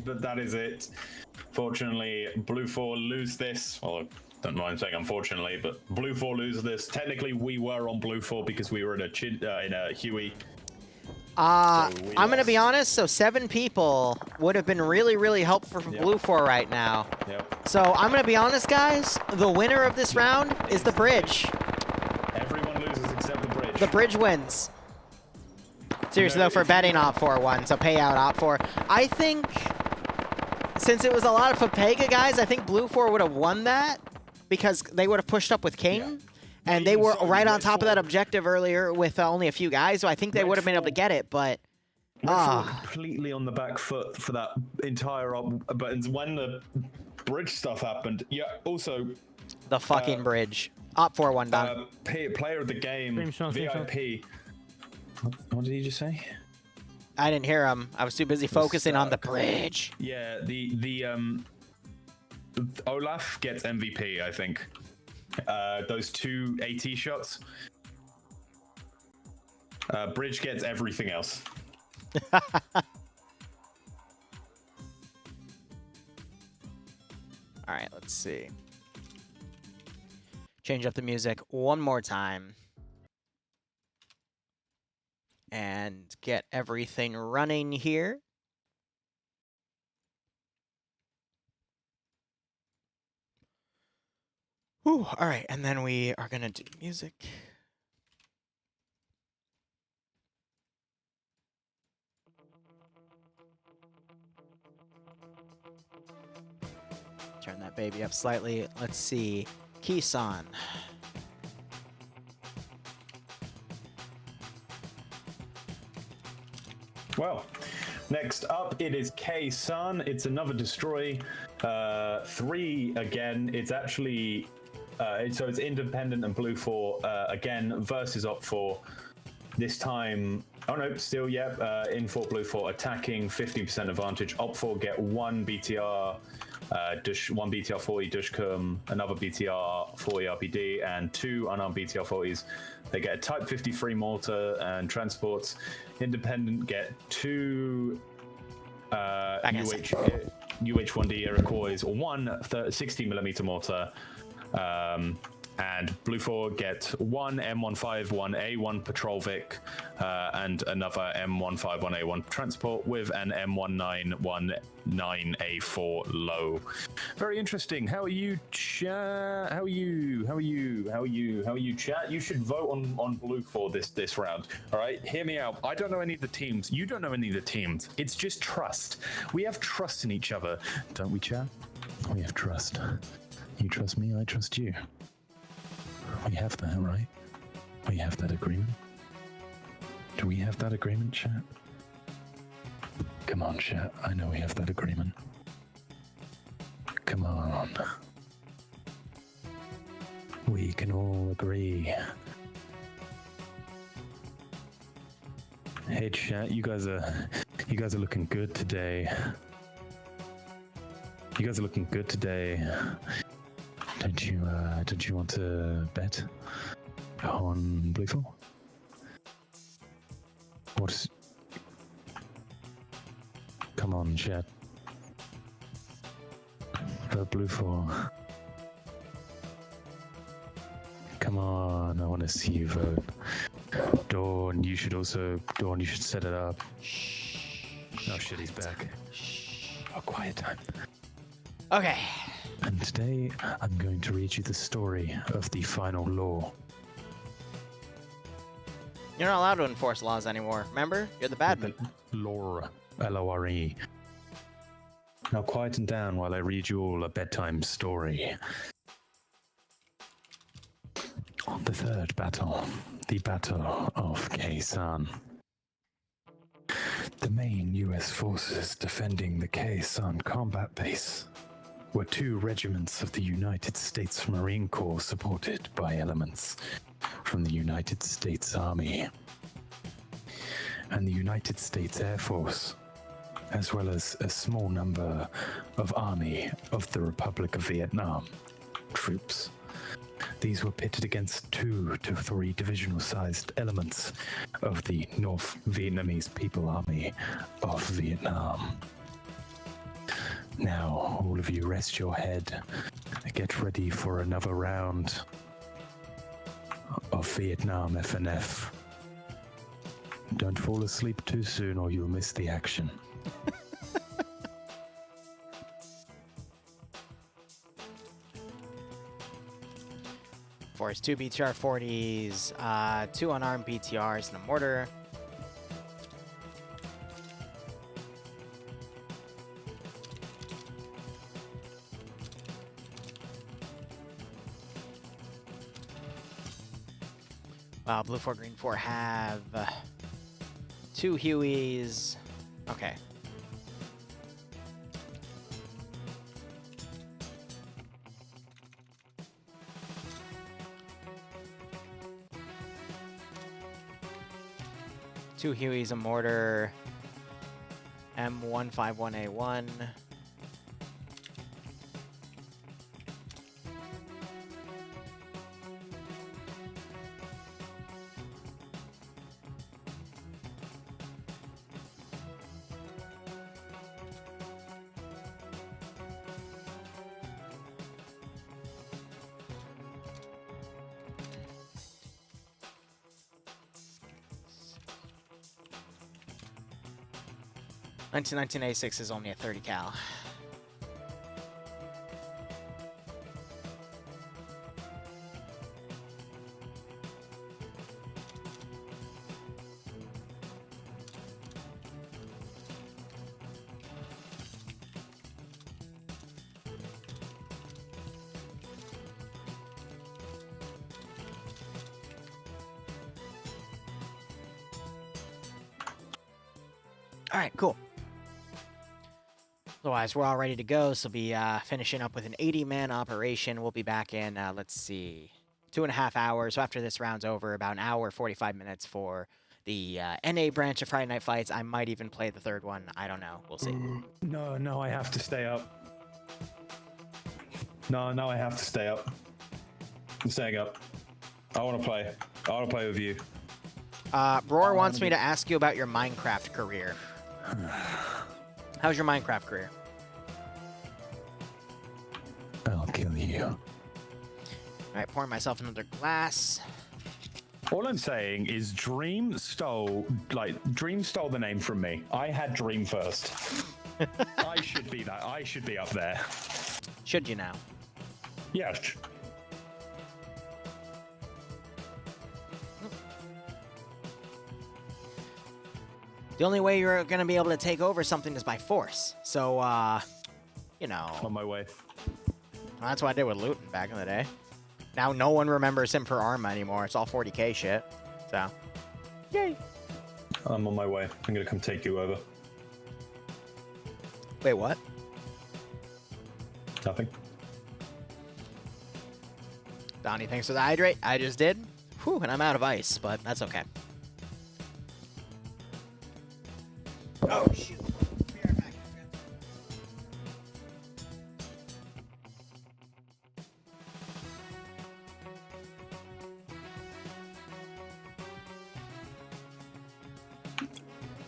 Speaker 3: but that is it. Fortunately, Blue 4 lose this. Well, I don't mind saying unfortunately, but Blue 4 lose this. Technically, we were on Blue 4 because we were in a Huey.
Speaker 2: I'm gonna be honest, so 7 people would have been really, really helpful for Blue 4 right now.
Speaker 3: Yep.
Speaker 2: So I'm gonna be honest, guys, the winner of this round is the bridge.
Speaker 3: Everyone loses except the bridge.
Speaker 2: The bridge wins. Seriously though, for betting Op 4 won, so payout Op 4. I think, since it was a lot of Papega guys, I think Blue 4 would have won that because they would have pushed up with King. Yeah. And they were right on top of that objective earlier with only a few guys, so I think they would have been able to get it, but...
Speaker 3: completely on the back foot for that entire op, but when the bridge stuff happened, yeah, also...
Speaker 2: The fucking bridge. Op 4 won done.
Speaker 3: Player of the game, VIP... What did he just say?
Speaker 2: I didn't hear him. I was too busy focusing on the bridge.
Speaker 3: Yeah, the Olaf gets MVP, I think. Those 2 AT shots. Bridge gets everything else.
Speaker 2: Alright, let's see. Change up the music one more time. And get everything running here. Whew, all right, and then we are gonna do music. Turn that baby up slightly. Let's see. Kisan.
Speaker 3: Well, next up it is K-Sun. It's another destroy. 3 again. It's actually so it's independent and Blue 4 again versus Op 4. This time, oh no, still in 4 Blue 4 attacking 50% advantage. Op 4 get 1 BTR. 1 BTR 40 Dushkum, another BTR 40 RPD, and 2 unarmed BTR 40s. They get a Type 53 mortar and transports. Independent get 2 UH-1D Iroquois, 1 60mm mortar. And Blue 4 get 1 M15, 1 A1 Patrol Vic, and another M15, 1 A1 Transport with an M19, 1 9A4 low. Very interesting. How are you, chat? How are you, chat? You should vote on Blue 4 this round. All right, hear me out. I don't know any of the teams. You don't know any of the teams. It's just trust. We have trust in each other, don't we, chat? We have trust. You trust me, I trust you. We have that, right? We have that agreement. Do we have that agreement, chat? Come on, chat. I know we have that agreement. Come on. We can all agree. Hey, chat. You guys are looking good today. You guys are looking good today. Don't you want to bet on Blue 4? What? Come on, chat. The Blue 4. Come on, I want to see you vote. Dawn, you should set it up. Oh shit, he's back. Oh, quiet time.
Speaker 2: Okay.
Speaker 5: And today, I'm going to read you the story of the final law.
Speaker 2: You're not allowed to enforce laws anymore. Remember? You're the bad man.
Speaker 5: Lore. L-O-R-E. Now quieten down while I read you all a bedtime story. The third battle. The Battle of Khe-Sanh. The main US forces defending the Khe-Sanh combat base were 2 regiments of the United States Marine Corps supported by elements from the United States Army and the United States Air Force, as well as a small number of Army of the Republic of Vietnam troops. These were pitted against 2 to 3 divisional-sized elements of the North Vietnamese People Army of Vietnam. Now, all of you rest your head and get ready for another round of Vietnam FNF. Don't fall asleep too soon or you'll miss the action.
Speaker 2: Force 2 BTR 40s, 2 unarmed BTRs, and a mortar. Blue 4, green 4 have 2 Hueys. Okay. Two Hueys, a mortar, M151A1. A6 is only a 30 cal. All right, cool. Otherwise, we're all ready to go, so we'll be finishing up with an 80-man operation. We'll be back in, let's see, 2.5 hours. So after this round's over, about an hour, 45 minutes for the NA branch of Friday Night Fights. I might even play the third one. I don't know. We'll see.
Speaker 3: No, I have to stay up. No, I have to stay up. I'm staying up. I want to play. I want to play with you.
Speaker 2: Roar wants me to ask you about your Minecraft career. How's your Minecraft career?
Speaker 5: I'll kill you.
Speaker 2: All right, pouring myself another glass.
Speaker 3: All I'm saying is Dream stole the name from me. I had Dream first. I should be that. I should be up there.
Speaker 2: Should you now?
Speaker 3: Yes.
Speaker 2: The only way you're going to be able to take over something is by force. So, you know.
Speaker 3: On my way.
Speaker 2: Well, that's what I did with Luton back in the day. Now no one remembers him for Arma anymore. It's all 40k shit. So, yay.
Speaker 3: I'm on my way. I'm going to come take you over.
Speaker 2: Wait, what?
Speaker 3: Nothing.
Speaker 2: Donnie, thanks for the hydrate. I just did. Whew, and I'm out of ice, but that's okay. Oh, shoot. Be right back.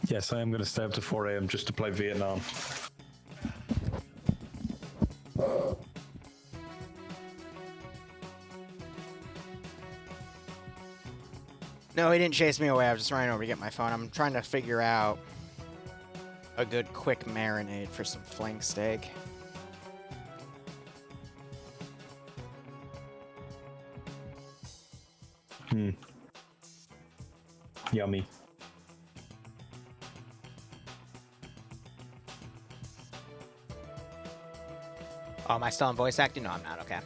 Speaker 3: Yes, I am going to stay up to 4 a.m. just to play Vietnam.
Speaker 2: No, he didn't chase me away. I was just running over to get my phone. I'm trying to figure out a good quick marinade for some flank steak.
Speaker 3: Yummy.
Speaker 2: Oh, am I still on voice acting? No, I'm not. Okay.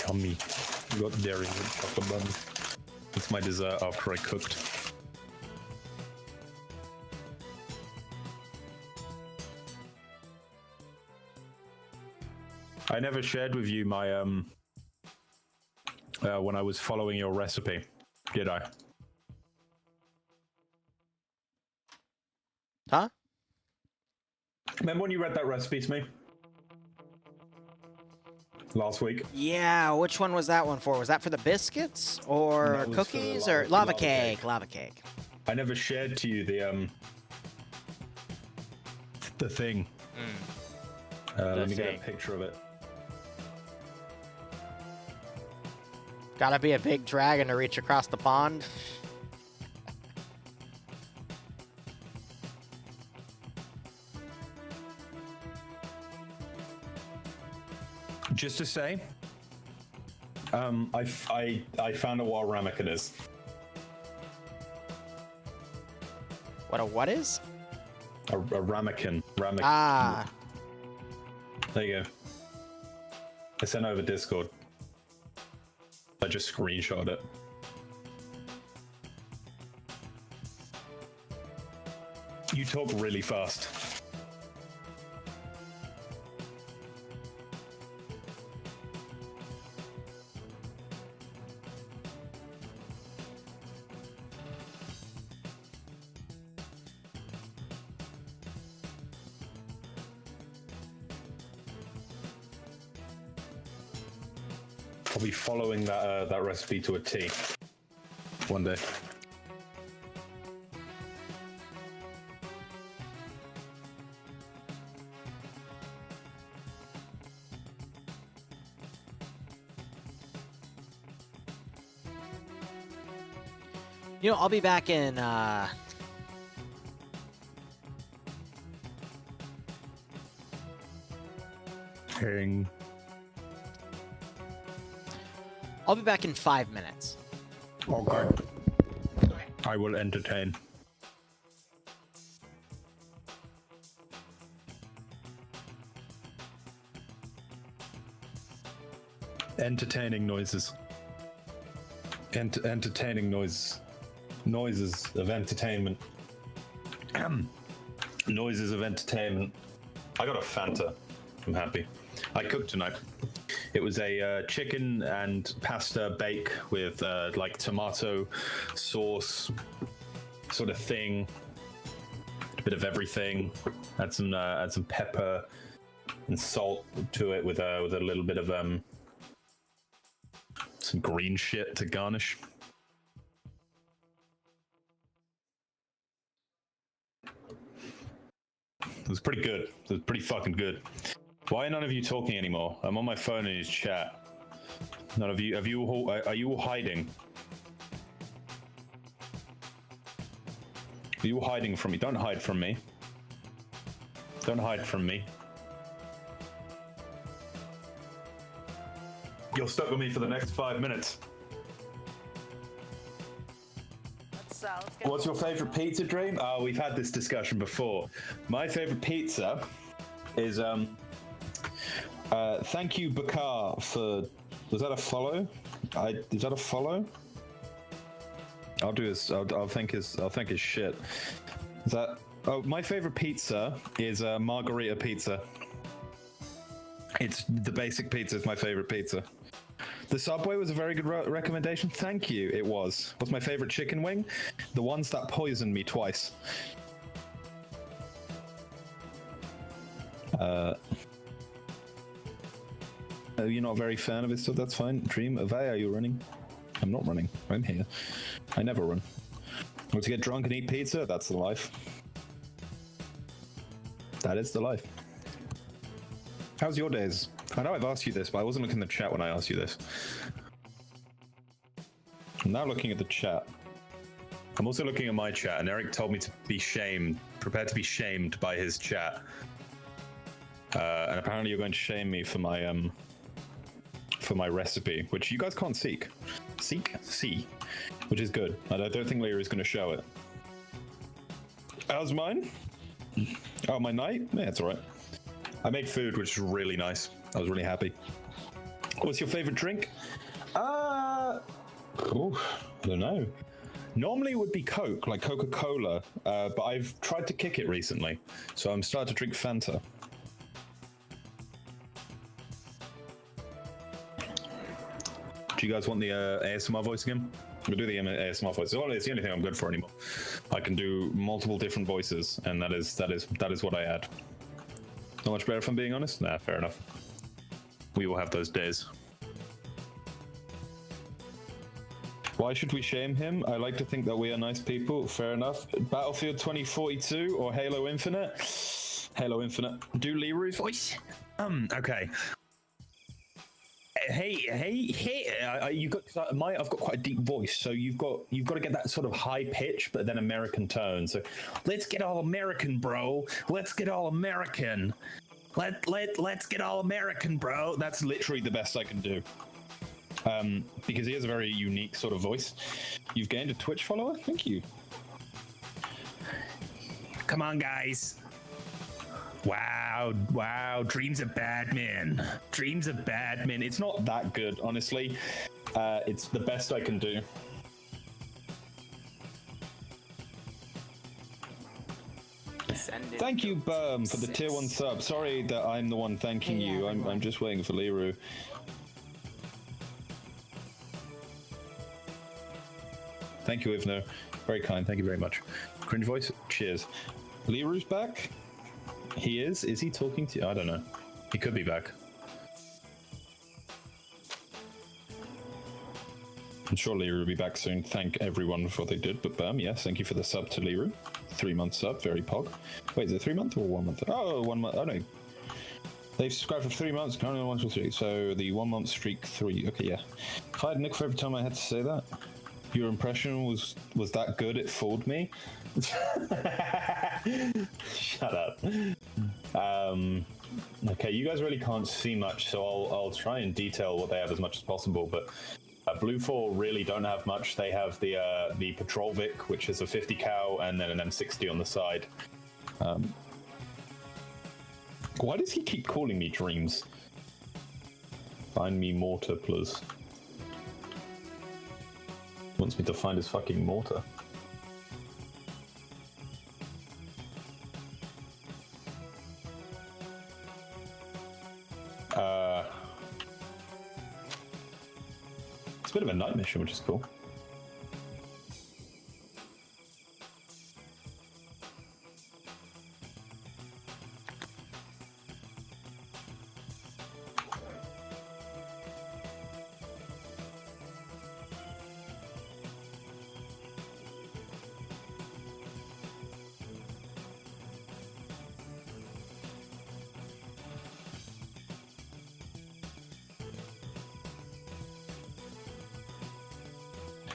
Speaker 3: Yummy. You got dairy with chocolate buns. It's my dessert after I cooked. I never shared with you my when I was following your recipe, did I?
Speaker 2: Huh?
Speaker 3: Remember when you read that recipe to me? Last week?
Speaker 2: Yeah, which one was that one for? Was that for the biscuits or
Speaker 3: That was for the
Speaker 2: cookies
Speaker 3: lava-
Speaker 2: or lava
Speaker 3: lava
Speaker 2: cake?
Speaker 3: cake.
Speaker 2: Lava cake.
Speaker 3: I never shared to you the thing. Let me
Speaker 2: see.
Speaker 3: get a picture of it.
Speaker 2: Gotta be a big dragon to reach across the pond.
Speaker 3: Just to say, I found out what a ramekin is.
Speaker 2: What is?
Speaker 3: A ramekin.
Speaker 2: Ah.
Speaker 3: There you go. I sent over Discord. I just screenshot it. You talk really fast. I'll be following that recipe to a T one day.
Speaker 2: You know, I'll be back in,
Speaker 3: Hearing.
Speaker 2: I'll be back in 5 minutes.
Speaker 3: Okay. I will entertain. Entertaining noises. Entertaining noises. Noises of entertainment. Noises of entertainment. I got a Fanta. I'm happy. I cooked tonight. It was a chicken and pasta bake with like tomato sauce sort of thing. A bit of everything. Add some pepper and salt to it with a little bit of some green shit to garnish. It was pretty good. It was pretty fucking good. Why are none of you talking anymore? I'm on my phone in his chat. None of you. Are you all hiding? Are you all hiding from me? Don't hide from me. Don't hide from me. You're stuck with me for the next 5 minutes. What's your favorite pizza, Dream? Oh, we've had this discussion before. My favorite pizza is thank you, Bakar, for. Was that a follow? Is that a follow? I'll do his. I'll thank his. I'll thank his shit. Is that? Oh, my favorite pizza is margarita pizza. It's the basic pizza is my favorite pizza. The Subway was a very good recommendation. Thank you. It was. What's my favorite chicken wing? The ones that poisoned me twice. You're not a very fan of it, so that's fine. Dream, Avay, are you running? I'm not running. I'm here. I never run. Want to get drunk and eat pizza? That's the life. That is the life. How's your days? I know I've asked you this, but I wasn't looking at the chat when I asked you this. I'm now looking at the chat. I'm also looking at my chat, and Eric told me to be shamed, prepared to be shamed by his chat. And apparently you're going to shame me for my recipe, which you guys can't see, which is good. I don't think Liru is going to show it. How's mine? Oh, my night? Yeah, it's all right. I made food, which is really nice. I was really happy. What's your favorite drink? I don't know. Normally it would be Coke, like Coca-Cola, but I've tried to kick it recently, so I'm starting to drink Fanta. Do you guys want the ASMR voice again? We'll do the ASMR voice. It's the only thing I'm good for anymore. I can do multiple different voices, and that is what I add. Not much better, if I'm being honest. Nah, fair enough. We will have those days. Why should we shame him? I like to think that we are nice people. Fair enough. Battlefield 2042 or Halo Infinite? Halo Infinite. Do Liru's voice. Okay. Hey! You got I've got quite a deep voice, so you've got to get that sort of high pitch, but then American tone. So, let's get all American, bro. Let's get all American. Let's get all American, bro. That's literally the best I can do. Because he has a very unique sort of voice. You've gained a Twitch follower. Thank you. Come on, guys. Wow, Dreams of Badman. Dreams of Badman. It's not that good, honestly. It's the best I can do. Thank you, Berm, for the tier 1 sub. Sorry that I'm the one thanking you. I'm just waiting for Liru. Thank you, Ivno. Very kind. Thank you very much. Cringe voice. Cheers. Liru's back. He is? Is he talking to you? I don't know. He could be back. I'm sure Liru will be back soon. Thank everyone for what they did. But yes, thank you for the sub to Liru. 3-month sub, very pog. Wait, is it 3 month or 1 month? Oh, 1 month. Oh no. They've subscribed for 3 months, currently 1 to 3. So the 1 month streak 3. Okay, yeah. If I had Nick for every time I had to say that. Your impression was that good it fooled me? Shut up. Okay, you guys really can't see much, so I'll try and detail what they have as much as possible, but Blue 4 really don't have much. They have the Patrol Vic, which is a 50 cal, and then an M60 on the side. Why does he keep calling me Dreams? Find me mortar, please. Wants me to find his fucking mortar. It's a bit of a night mission, which is cool.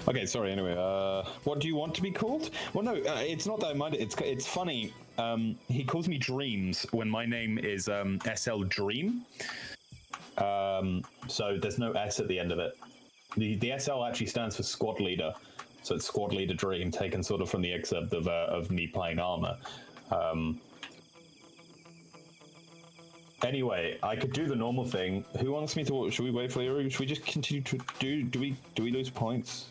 Speaker 3: Okay, sorry, anyway, what do you want to be called? Well, no, it's not that I mind it, it's funny, he calls me Dreams when my name is SL Dream, so there's no S at the end of it. The SL actually stands for Squad Leader, so it's Squad Leader Dream, taken sort of from the excerpt of me playing Armor. Anyway, I could do the normal thing. Who wants me to? Should we wait for Liru? Should we just continue to do we lose points?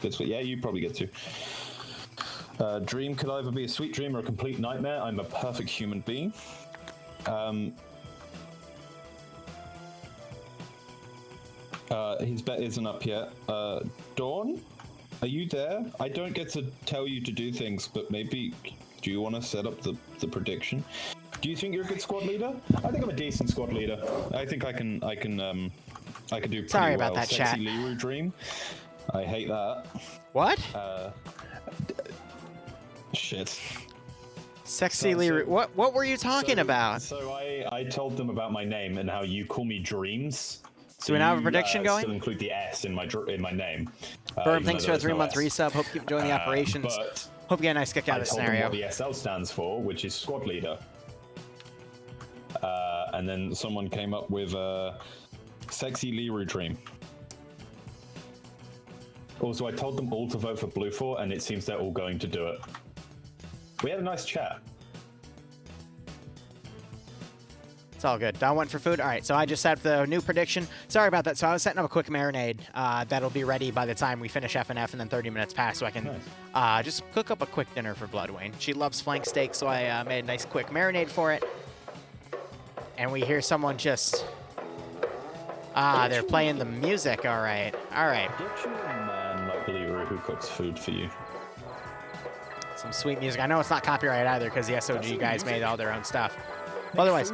Speaker 3: That's what, yeah, you probably get to. Dream could either be a sweet dream or a complete nightmare. I'm a perfect human being. His bet isn't up yet. Dawn, are you there? I don't get to tell you to do things, but maybe do you want to set up the prediction? Do you think you're a good squad leader? I think I'm a decent squad leader. I think I can do pretty well.
Speaker 2: Sorry about that,
Speaker 3: Sexy
Speaker 2: chat.
Speaker 3: Liru dream. I hate that.
Speaker 2: What?
Speaker 3: Shit.
Speaker 2: Sexy Liru. What were you talking about?
Speaker 3: So I told them about my name and how you call me Dreams.
Speaker 2: So we now have a prediction going?
Speaker 3: Still include the S in my name.
Speaker 2: Berm, thanks for a 3-month resub. Hope you keep enjoying the operations.
Speaker 3: But
Speaker 2: hope you get a nice kick out of the scenario.
Speaker 3: I told them what the SL stands for, which is Squad Leader. And then someone came up with Sexy Liru Dream. Also, I told them all to vote for Blue 4, and it seems they're all going to do it. We had a nice chat.
Speaker 2: It's all good. Don went for food. All right, so I just set up the new prediction. Sorry about that. So I was setting up a quick marinade that'll be ready by the time we finish FNF and then 30 minutes pass, so I can just cook up a quick dinner for Bloodwayne. She loves flank steak, so I made a nice quick marinade for it. And we hear someone just... they're playing the music. All right. All right.
Speaker 3: Get you a man like Liru who cooks food for you.
Speaker 2: Some sweet music. I know it's not copyrighted either because the SOG guys made all their own stuff. Otherwise,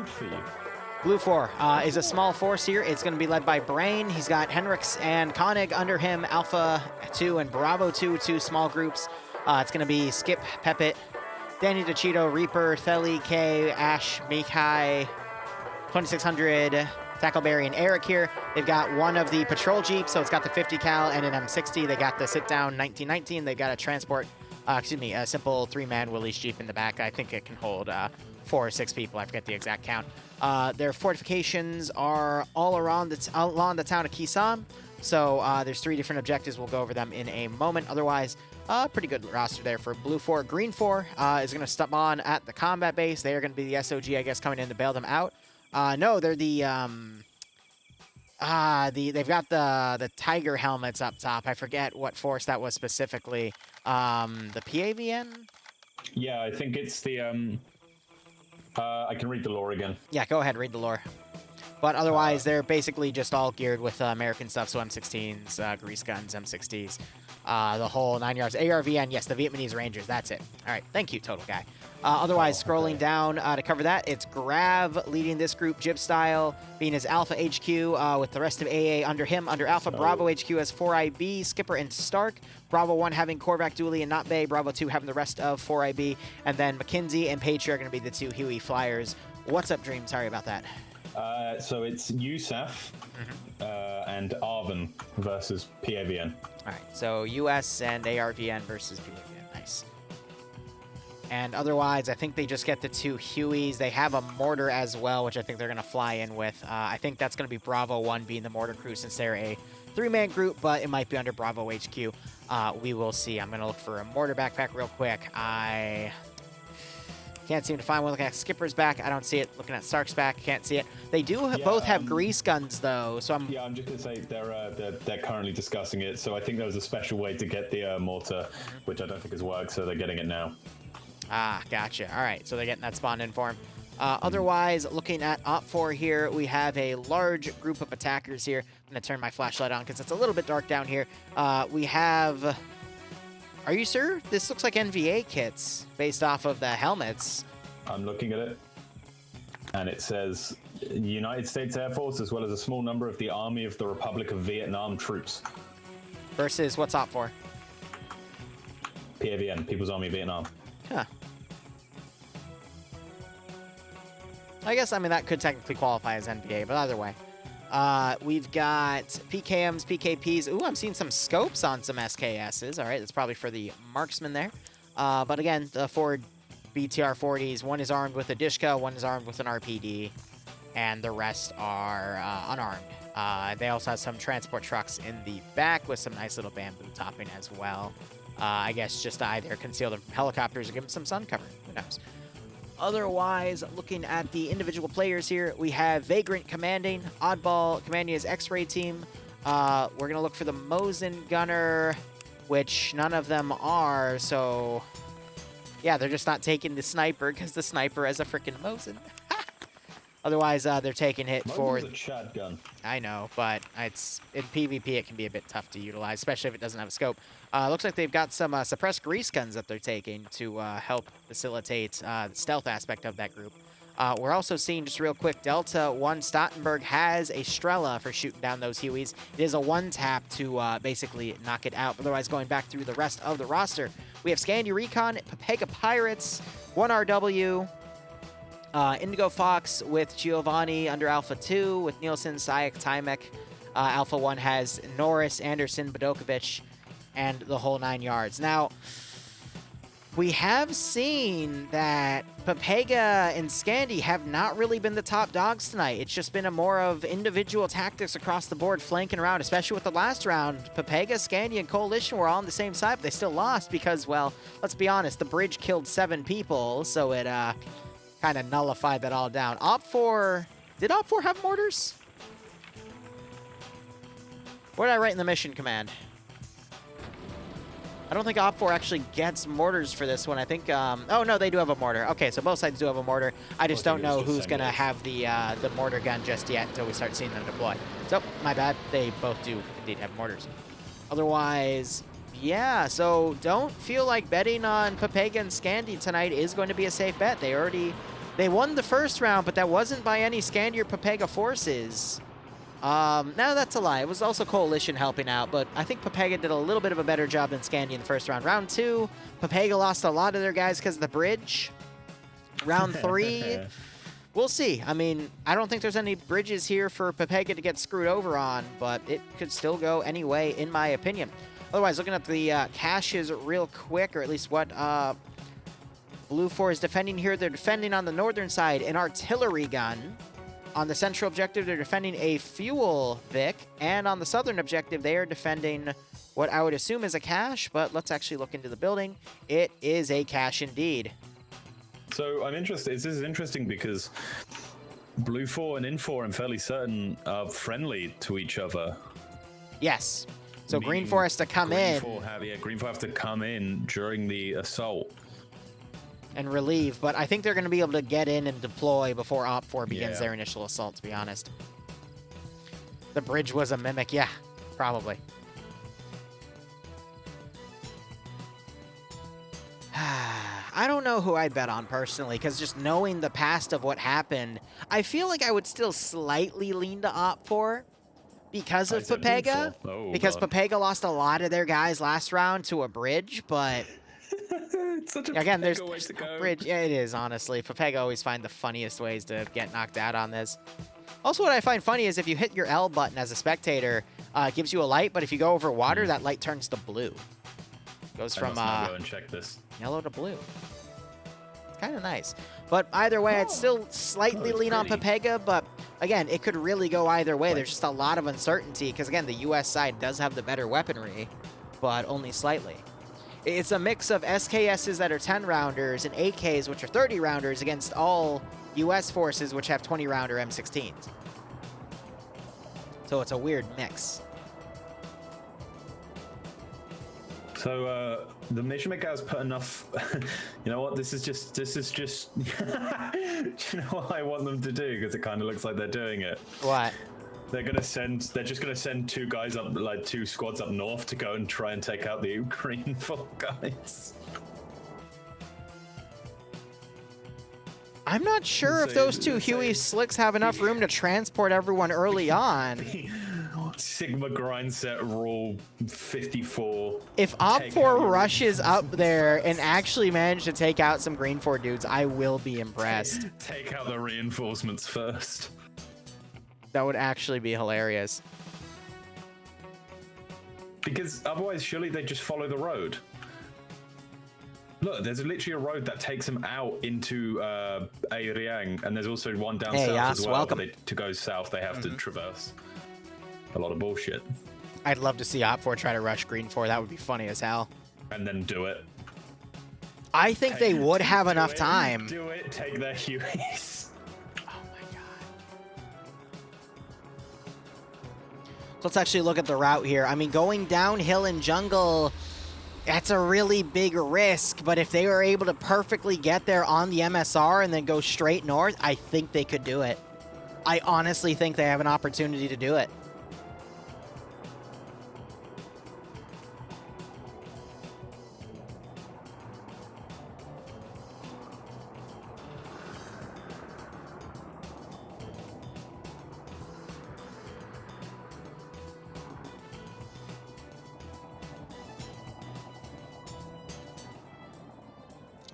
Speaker 2: Blue 4 is a small force here. It's going to be led by Brain. He's got Henrix and Koenig under him, Alpha 2 and Bravo 2, two small groups. It's going to be Skip, Pepit, Danny DeCito, Reaper, Theli, K, Ash, Mikai, 2600 Tackleberry and Eric here. They've got one of the patrol jeeps, so it's got the 50 cal and an M60. They got the sit-down 1919. They've got a transport, a simple 3-man Willys jeep in the back. I think it can hold 4 or 6 people. I forget the exact count. Their fortifications are all along the town of Kisan. So there's 3 different objectives. We'll go over them in a moment. Otherwise, pretty good roster there for Blue 4. Green 4 is going to step on at the combat base. They are going to be the SOG, I guess, coming in to bail them out. No, they're they've got the tiger helmets up top. I forget what force that was specifically. The PAVN?
Speaker 3: Yeah, I think it's the I can read the lore again.
Speaker 2: Yeah, go ahead, read the lore. But otherwise, they're basically just all geared with American stuff, so M16s, grease guns, M60s, the whole 9 yards. ARVN, yes, the Vietnamese Rangers, that's it. All right, thank you, Total Guy. Otherwise, scrolling down to cover that, it's Grav leading this group, Jib style, being his Alpha HQ, with the rest of AA under him. Under Alpha, Bravo HQ has 4IB, Skipper, and Stark. Bravo 1 having Korvac, Dooley, and Not Bay. Bravo 2 having the rest of 4IB. And then McKinsey and Patriot are going to be the 2 Huey flyers. What's up, Dream? Sorry about that.
Speaker 3: So it's USAF and Arvin versus PAVN.
Speaker 2: All right, so US and ARVN versus PAVN. Nice. And otherwise, I think they just get the 2 Hueys. They have a mortar as well, which I think they're going to fly in with. I think that's going to be Bravo 1 being the mortar crew since they're a 3-man group, but it might be under Bravo HQ. We will see. I'm going to look for a mortar backpack real quick. I can't seem to find one. Looking at Skipper's back, I don't see it. Looking at Stark's back, can't see it. They do both have grease guns, though, so I'm...
Speaker 3: Yeah, I'm just going to say they're currently discussing it, so I think there was a special way to get the mortar, which I don't think has worked, so they're getting it now.
Speaker 2: Ah, gotcha. All right, so they're getting that spawned in for him. Otherwise, looking at Op 4 here, we have a large group of attackers here. I'm going to turn my flashlight on because it's a little bit dark down here. We have... Are you sure? This looks like NVA kits based off of the helmets.
Speaker 3: I'm looking at it, and it says United States Air Force as well as a small number of the Army of the Republic of Vietnam troops.
Speaker 2: Versus what's Op 4?
Speaker 3: PAVN, People's Army of Vietnam.
Speaker 2: Huh. I guess, I mean, that could technically qualify as NVA, but either way. We've got PKMs, PKPs. Ooh, I'm seeing some scopes on some SKSs. All right, that's probably for the marksman there. But again, the 4 BTR 40s, one is armed with a Dishka, one is armed with an RPD, and the rest are unarmed. They also have some transport trucks in the back with some nice little bamboo topping as well. I guess just to either conceal them from helicopters or give them some sun cover. Who knows? Otherwise, looking at the individual players here, we have Vagrant commanding, Oddball commanding his X-Ray team. We're going to look for the Mosin Gunner, which none of them are, so... Yeah, they're just not taking the Sniper, because the Sniper has a freaking Mosin. Otherwise, they're taking hit for...
Speaker 3: Mosin's a shotgun.
Speaker 2: I know, but it's in PvP, it can be a bit tough to utilize, especially if it doesn't have a scope. Looks like they've got some suppressed grease guns that they're taking to help facilitate the stealth aspect of that group. We're also seeing, just real quick, Delta 1 Stottenberg has a Strela for shooting down those Hueys. It is a one-tap to basically knock it out. Otherwise, going back through the rest of the roster, we have Scandi Recon, Papega Pirates, 1RW, Indigo Fox with Giovanni under Alpha 2, with Nielsen, Sayek, Timek. Alpha 1 has Norris, Anderson, Bodokovic, and the whole 9 yards. Now, we have seen that Papega and Scandi have not really been the top dogs tonight. It's just been a more of individual tactics across the board, flanking around, especially with the last round. Papega, Scandi, and Coalition were all on the same side, but they still lost because, well, let's be honest, the bridge killed 7 people, so it kind of nullified that all down. Op 4... Did Op 4 have mortars? What did I write in the mission command? I don't think Op 4 actually gets mortars for this one. I think, oh no, they do have a mortar. Okay, so both sides do have a mortar. I just don't know who's going to have the mortar gun just yet until we start seeing them deploy. So, my bad. They both do indeed have mortars. Otherwise, yeah, so don't feel like betting on Papega and Scandi tonight is going to be a safe bet. They won the first round, but that wasn't by any Scandi or Papega forces. No, that's a lie. It was also Coalition helping out, but I think Papega did a little bit of a better job than Scandi in the first round. Round 2, Papega lost a lot of their guys because of the bridge. Round 3, we'll see. I mean, I don't think there's any bridges here for Pepega to get screwed over on, but it could still go any way, in my opinion. Otherwise, looking at the caches real quick, or at least what Blue 4 is defending here, they're defending on the northern side an artillery gun. On the central objective, they're defending a fuel Vic, and on the southern objective, they are defending what I would assume is a cache, but let's actually look into the building. It is a cache indeed.
Speaker 3: So I'm interested. This is interesting because Blue 4 and In4, I'm fairly certain, are friendly to each other.
Speaker 2: Yes. So
Speaker 3: Meaning
Speaker 2: Green 4 has to come in.
Speaker 3: Green 4 have to come in during the assault.
Speaker 2: And relieve, but I think they're going to be able to get in and deploy before Op 4 begins
Speaker 3: Yeah.
Speaker 2: their initial assault, to be honest. The bridge was a mimic, yeah, probably. I don't know who I'd bet on personally, because just knowing the past of what happened, I feel like I would still slightly lean to Op 4 because of Pepega. Because Pepega lost a lot of their guys last round to a bridge, but...
Speaker 3: It's such a
Speaker 2: Again, there's
Speaker 3: way to go.
Speaker 2: bridge. Yeah, it is, honestly. Pepega always find the funniest ways to get knocked out on this. Also, what I find funny is if you hit your L button as a spectator, it gives you a light, but if you go over water, that light turns to blue. Goes from
Speaker 3: go and check this.
Speaker 2: yellow to blue. It's kind of nice. But either way, I'd still slightly
Speaker 3: it's
Speaker 2: lean on
Speaker 3: pretty.
Speaker 2: Pepega, but again, it could really go either way. There's just a lot of uncertainty, because again, the US side does have the better weaponry, but only slightly. It's a mix of SKSs that are 10-rounders and AKs, which are 30-rounders, against all US forces, which have 20-rounder M16s. So it's a weird mix.
Speaker 3: So the mission maker has put enough. You know what? This is just. Do you know what I want them to do? Because it kind of looks like they're doing it.
Speaker 2: What?
Speaker 3: They're just gonna send two guys up, like 2 squads up north, to go and try and take out the Green 4 guys.
Speaker 2: I'm not sure if those two Huey Slicks have enough room to transport everyone early on.
Speaker 3: Sigma grind set rule 54.
Speaker 2: If Op
Speaker 3: Take
Speaker 2: 4
Speaker 3: out your
Speaker 2: rushes up there and actually manage to take out some Green 4 dudes, I will be impressed.
Speaker 3: Take out the reinforcements first.
Speaker 2: That would actually be hilarious.
Speaker 3: Because otherwise, surely they just follow the road. Look, there's literally a road that takes them out into Airiang, and there's also one down south
Speaker 2: Yas,
Speaker 3: as well.
Speaker 2: welcome.
Speaker 3: To go south, they have to traverse a lot of bullshit.
Speaker 2: I'd love to see Op 4 try to rush Green 4. That would be funny as hell.
Speaker 3: And then do it.
Speaker 2: I think they would have enough
Speaker 3: Do it,
Speaker 2: time.
Speaker 3: Do it, take their Hueys.
Speaker 2: Let's actually look at the route here. I mean, going downhill in jungle, that's a really big risk, but if they were able to perfectly get there on the MSR and then go straight north, I think they could do it. I honestly think they have an opportunity to do it.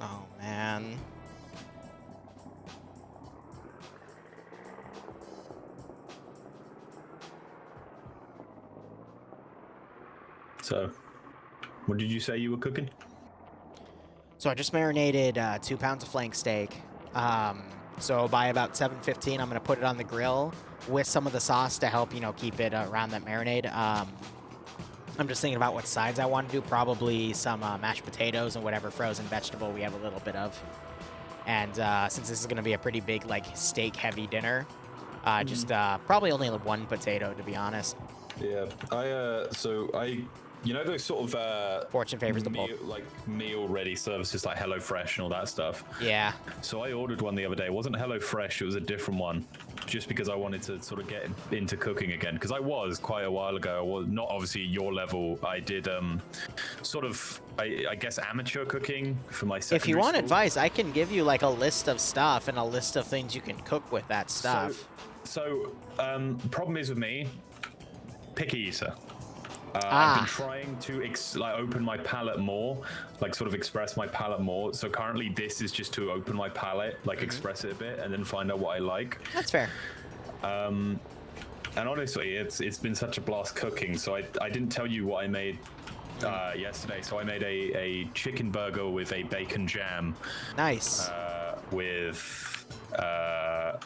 Speaker 2: Oh, man.
Speaker 3: So, what did you say you were cooking?
Speaker 2: So I just marinated 2 pounds of flank steak. So by about 7:15, I'm going to put it on the grill with some of the sauce to help, you know, keep it around that marinade. I'm just thinking about what sides I want to do. Probably some mashed potatoes and whatever frozen vegetable we have a little bit of. And since this is going to be a pretty big, like, steak-heavy dinner, just probably only 1 potato, to be honest.
Speaker 3: Yeah, you know those sort of
Speaker 2: Fortune favors the bold.
Speaker 3: like meal-ready services like HelloFresh and all that stuff.
Speaker 2: Yeah.
Speaker 3: So I ordered one the other day. It wasn't HelloFresh, it was a different one. Just because I wanted to sort of get into cooking again. Because I was quite a while ago. I was not obviously your level. I did sort of, I guess, amateur cooking for my secondary
Speaker 2: If you want
Speaker 3: school.
Speaker 2: advice, I can give you, like, a list of stuff and a list of things you can cook with that stuff.
Speaker 3: So, problem is with me, picky eater. I've been trying to open my palette more, like sort of express my palette more. So currently this is just to open my palette, like express it a bit, and then find out what I like.
Speaker 2: That's fair.
Speaker 3: And honestly, it's been such a blast cooking. So I didn't tell you what I made yesterday. So I made a chicken burger with a bacon jam.
Speaker 2: Nice.
Speaker 3: With a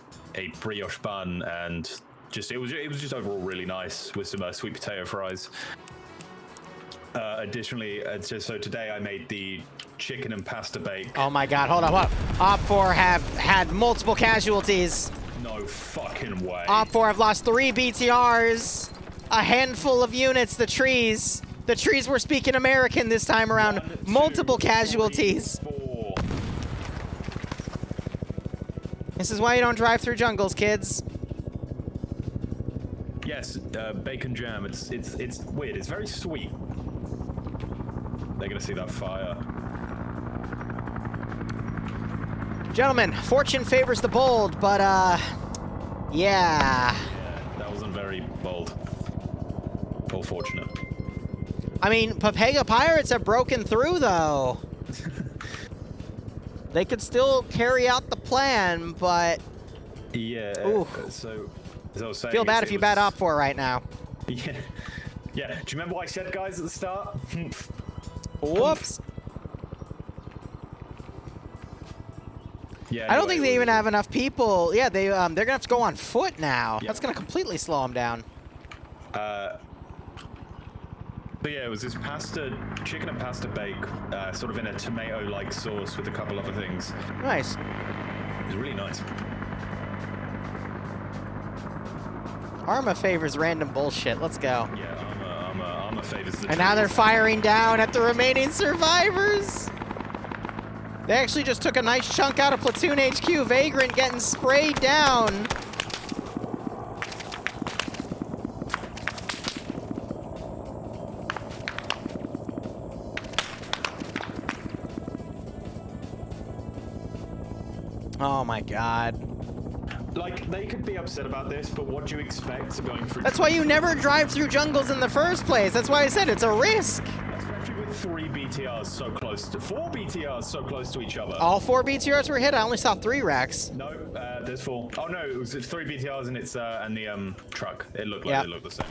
Speaker 3: brioche bun, and it was just overall really nice with some sweet potato fries. Additionally, so today I made the chicken and pasta bake.
Speaker 2: Oh my god, hold on, what? Op4 have had multiple casualties.
Speaker 3: No fucking way.
Speaker 2: Op4 have lost 3 BTRs, a handful of units, the trees. The trees were speaking American this time around.
Speaker 3: 1, 2,
Speaker 2: multiple
Speaker 3: 3,
Speaker 2: casualties.
Speaker 3: 4.
Speaker 2: This is why you don't drive through jungles, kids.
Speaker 3: Yes, bacon jam. It's weird. It's very sweet. They're gonna see that fire.
Speaker 2: Gentlemen, fortune favors the bold, but yeah.
Speaker 3: Yeah, that wasn't very bold. Or fortunate.
Speaker 2: I mean, Papega Pirates have broken through, though. They could still carry out the plan, but...
Speaker 3: Yeah, so... As I was saying,
Speaker 2: feel bad if you bat Op4 right now.
Speaker 3: Yeah. Yeah, do you remember what I said, guys, at the start?
Speaker 2: Whoops.
Speaker 3: Yeah.
Speaker 2: I don't think they even have enough people. Yeah, they're gonna have to go on foot now. Yep. That's gonna completely slow them down.
Speaker 3: But yeah, it was this chicken and pasta bake, sort of in a tomato-like sauce with a couple other things.
Speaker 2: Nice.
Speaker 3: It was really nice.
Speaker 2: Arma favors random bullshit. Let's go.
Speaker 3: Yeah, Arma favors the
Speaker 2: And now they're firing down at the remaining survivors. They actually just took a nice chunk out of Platoon HQ. Vagrant getting sprayed down. Oh my god.
Speaker 3: Like, they could be upset about this, but what do you expect going through...
Speaker 2: That's why you never drive through jungles in the first place. That's why I said it's a risk.
Speaker 3: Especially with 3 BTRs so close to... 4 BTRs so close to each other.
Speaker 2: All 4 BTRs were hit. I only saw 3 wrecks.
Speaker 3: No, there's 4. Oh no, it was 3 BTRs and it's and the truck. It looked like they looked the same.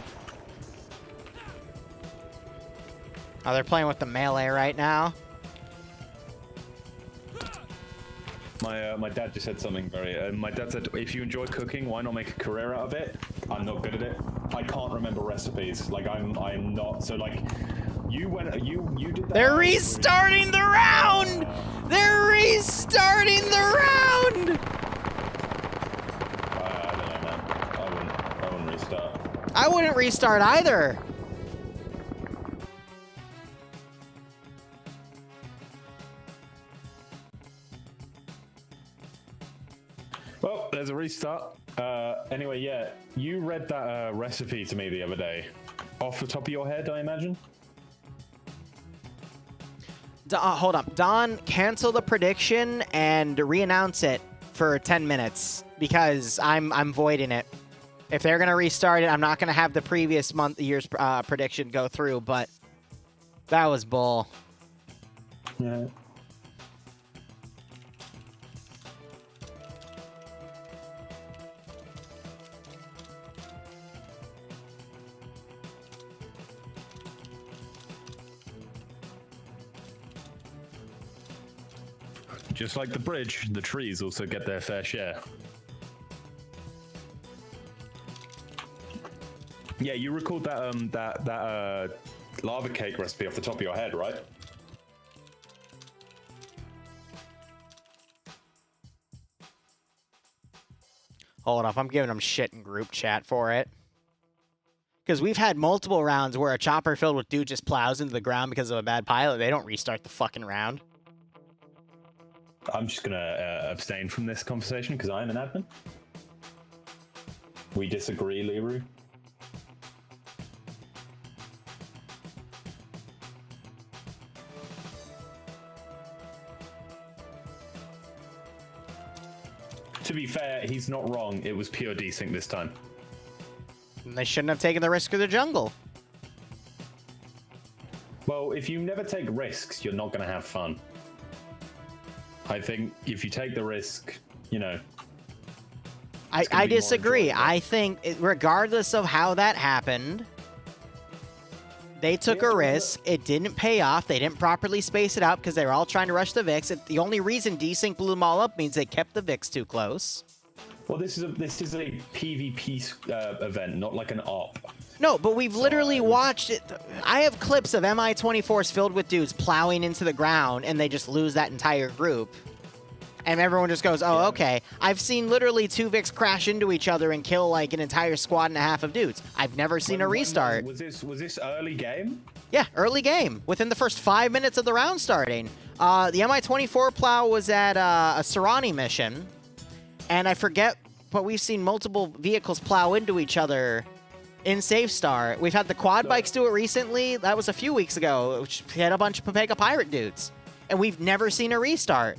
Speaker 2: Oh, they're playing with the melee right now.
Speaker 3: My dad just said something very... my dad said, if you enjoy cooking, why not make a career out of it? I'm not good at it. I can't remember recipes. Like, I'm not... So, like, you did that...
Speaker 2: They're restarting the round! They're restarting the round!
Speaker 3: I don't know, man. I wouldn't restart.
Speaker 2: I wouldn't restart either.
Speaker 3: Well, there's a restart. Anyway, yeah, you read that recipe to me the other day. Off the top of your head, I imagine?
Speaker 2: Hold up. Don, cancel the prediction and re-announce it for 10 minutes because I'm voiding it. If they're going to restart it, I'm not going to have the previous year's prediction go through, but that was bull.
Speaker 3: Yeah. Just like the bridge, the trees also get their fair share. Yeah, you recalled that lava cake recipe off the top of your head, right?
Speaker 2: Hold up, I'm giving them shit in group chat for it. Because we've had multiple rounds where a chopper filled with dude just plows into the ground because of a bad pilot. They don't restart the fucking round.
Speaker 3: I'm just gonna abstain from this conversation because I'm an admin. We disagree, Liru. To be fair, he's not wrong. It was pure desync this time.
Speaker 2: And they shouldn't have taken the risk of the jungle.
Speaker 3: Well, if you never take risks, you're not going to have fun. I think if you take the risk, you know.
Speaker 2: I disagree. I think, regardless of how that happened, they took a risk. It didn't pay off. They didn't properly space it out because they were all trying to rush the VIX. The only reason Desync blew them all up means they kept the VIX too close.
Speaker 3: Well, this is a PvP event, not like an op.
Speaker 2: No, but we've literally watched it. I have clips of MI-24s filled with dudes plowing into the ground, and they just lose that entire group. And everyone just goes, oh, okay. I've seen literally 2 VIX crash into each other and kill like an entire squad and a half of dudes. I've never seen a restart.
Speaker 3: Was this early game?
Speaker 2: Yeah, early game. Within the first 5 minutes of the round starting. The MI-24 plow was at a Serrani mission. And I forget, but we've seen multiple vehicles plow into each other in Safe Star. We've had the quad bikes do it recently. That was a few weeks ago, which had a bunch of Pepega Pirate dudes. And we've never seen a restart.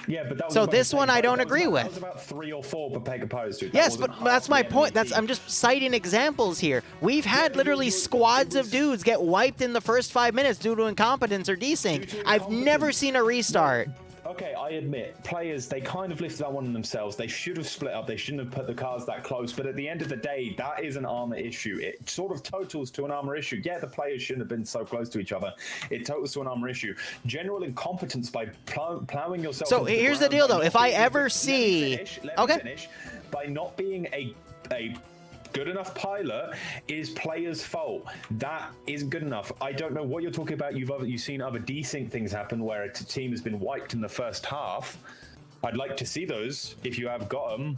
Speaker 3: Yeah, but that was
Speaker 2: so this one I don't agree with.
Speaker 3: That was about 3 or 4 Pepega Pirates, dude.
Speaker 2: Yes, but that's my point. I'm just citing examples here. We've had literally squads of dudes get wiped in the first 5 minutes due to incompetence or desync. I've never seen a restart.
Speaker 3: Okay, I admit, players, they kind of lifted that one on themselves. They should have split up. They shouldn't have put the cars that close. But at the end of the day, that is an armor issue. It sort of totals to an armor issue. Yeah, the players shouldn't have been so close to each other. It totals to an armor issue. General incompetence by plowing yourself.
Speaker 2: So here's the deal, though. If I ever see...
Speaker 3: Let me finish. By not being a good enough pilot is players' fault. That isn't good enough. I don't know what you're talking about. You've seen other desync things happen where a team has been wiped in the first half. I'd like to see those if you have got them,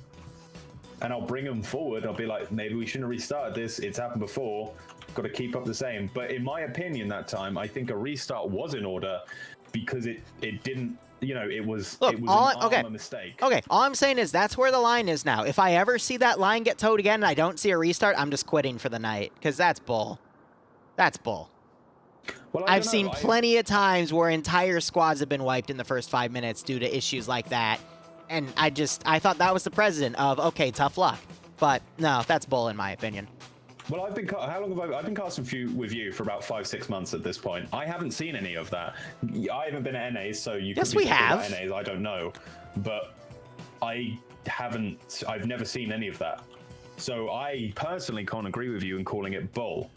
Speaker 3: and I'll bring them forward. I'll be like, maybe we shouldn't have restarted this. It's happened before. Got to keep up the same. But in my opinion, that time I think a restart was in order because it didn't. You know, it was an armor mistake.
Speaker 2: Okay, all I'm saying is that's where the line is now. If I ever see that line get towed again and I don't see a restart, I'm just quitting for the night, because that's bull. That's bull.
Speaker 3: Well,
Speaker 2: I've seen plenty of times where entire squads have been wiped in the first 5 minutes due to issues like that, and I thought that was the precedent of, okay, tough luck. But no, that's bull in my opinion.
Speaker 3: Well, I've been casting with you for about 5-6 months at this point. I haven't seen any of that. I haven't been at NAs, so you could be talking about NAs. I don't know, but I've never seen any of that. So I personally can't agree with you in calling it bull.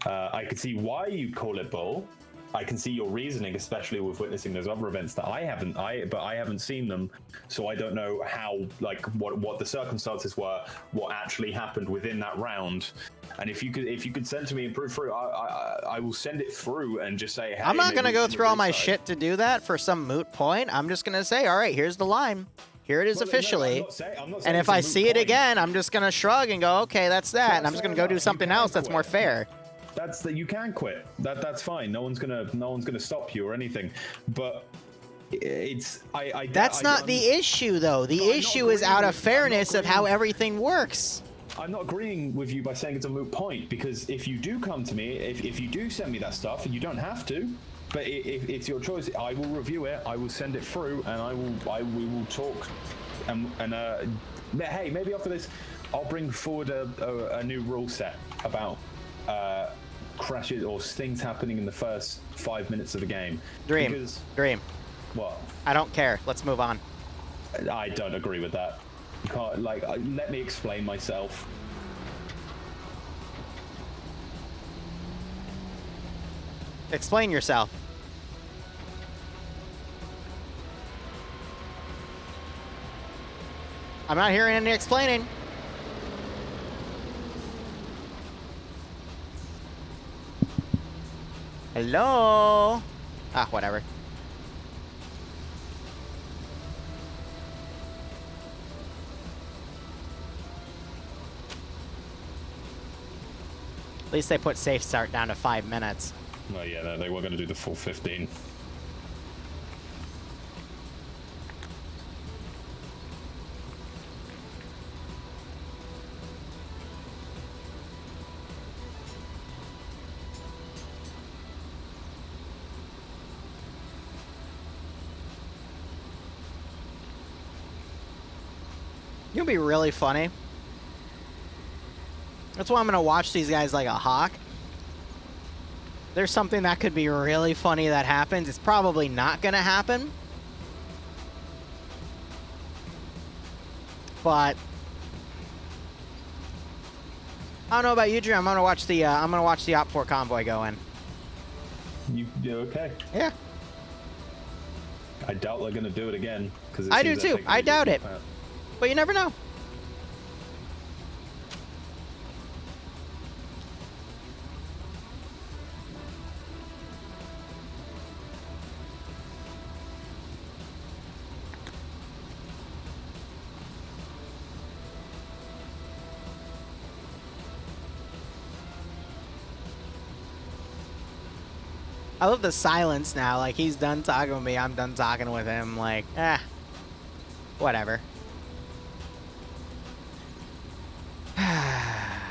Speaker 3: I could see why you call it bull. I can see your reasoning, especially with witnessing those other events that I haven't seen them, so I don't know how, like, what the circumstances were, what actually happened within that round. And if you could send to me and prove through, I will send it through and just say, hey,
Speaker 2: I'm not gonna go through all my shit to do that for some moot point. I'm just gonna say, all right, here's the line. Here it is officially.
Speaker 3: I'm not saying
Speaker 2: and if I see it again, I'm just gonna shrug and go, okay, that's that, and I'm just gonna go do something else that's more fair.
Speaker 3: You can quit. That's fine. No one's gonna stop you or anything. But
Speaker 2: that's not the issue, though. The issue is out of fairness of how everything works.
Speaker 3: I'm not agreeing with you by saying it's a moot point, because if you do come to me, if you do send me that stuff, you don't have to. But if it's your choice, I will review it. I will send it through, and we will talk. And hey, maybe after this, I'll bring forward a new rule set about crashes or things happening in the first 5 minutes of the game.
Speaker 2: Dream.
Speaker 3: What?
Speaker 2: I don't care. Let's move on.
Speaker 3: I don't agree with that. You can't, like, let me explain myself.
Speaker 2: Explain yourself. I'm not hearing any explaining. Hello? Ah, whatever. At least they put safe start down to 5 minutes.
Speaker 3: Oh yeah, they were going to do the full 15.
Speaker 2: It'll be really funny. That's why I'm going to watch these guys like a hawk. there's something that could be really funny that happens. It's probably not going to happen. But I don't know about you, Drew. I'm gonna watch the Op 4 convoy go in.
Speaker 3: You okay?
Speaker 2: Yeah.
Speaker 3: I doubt they're gonna do it again.
Speaker 2: I do too. I doubt it. But you never know. I love the silence now. Like, he's done talking with me. I'm done talking with him. Like, whatever. I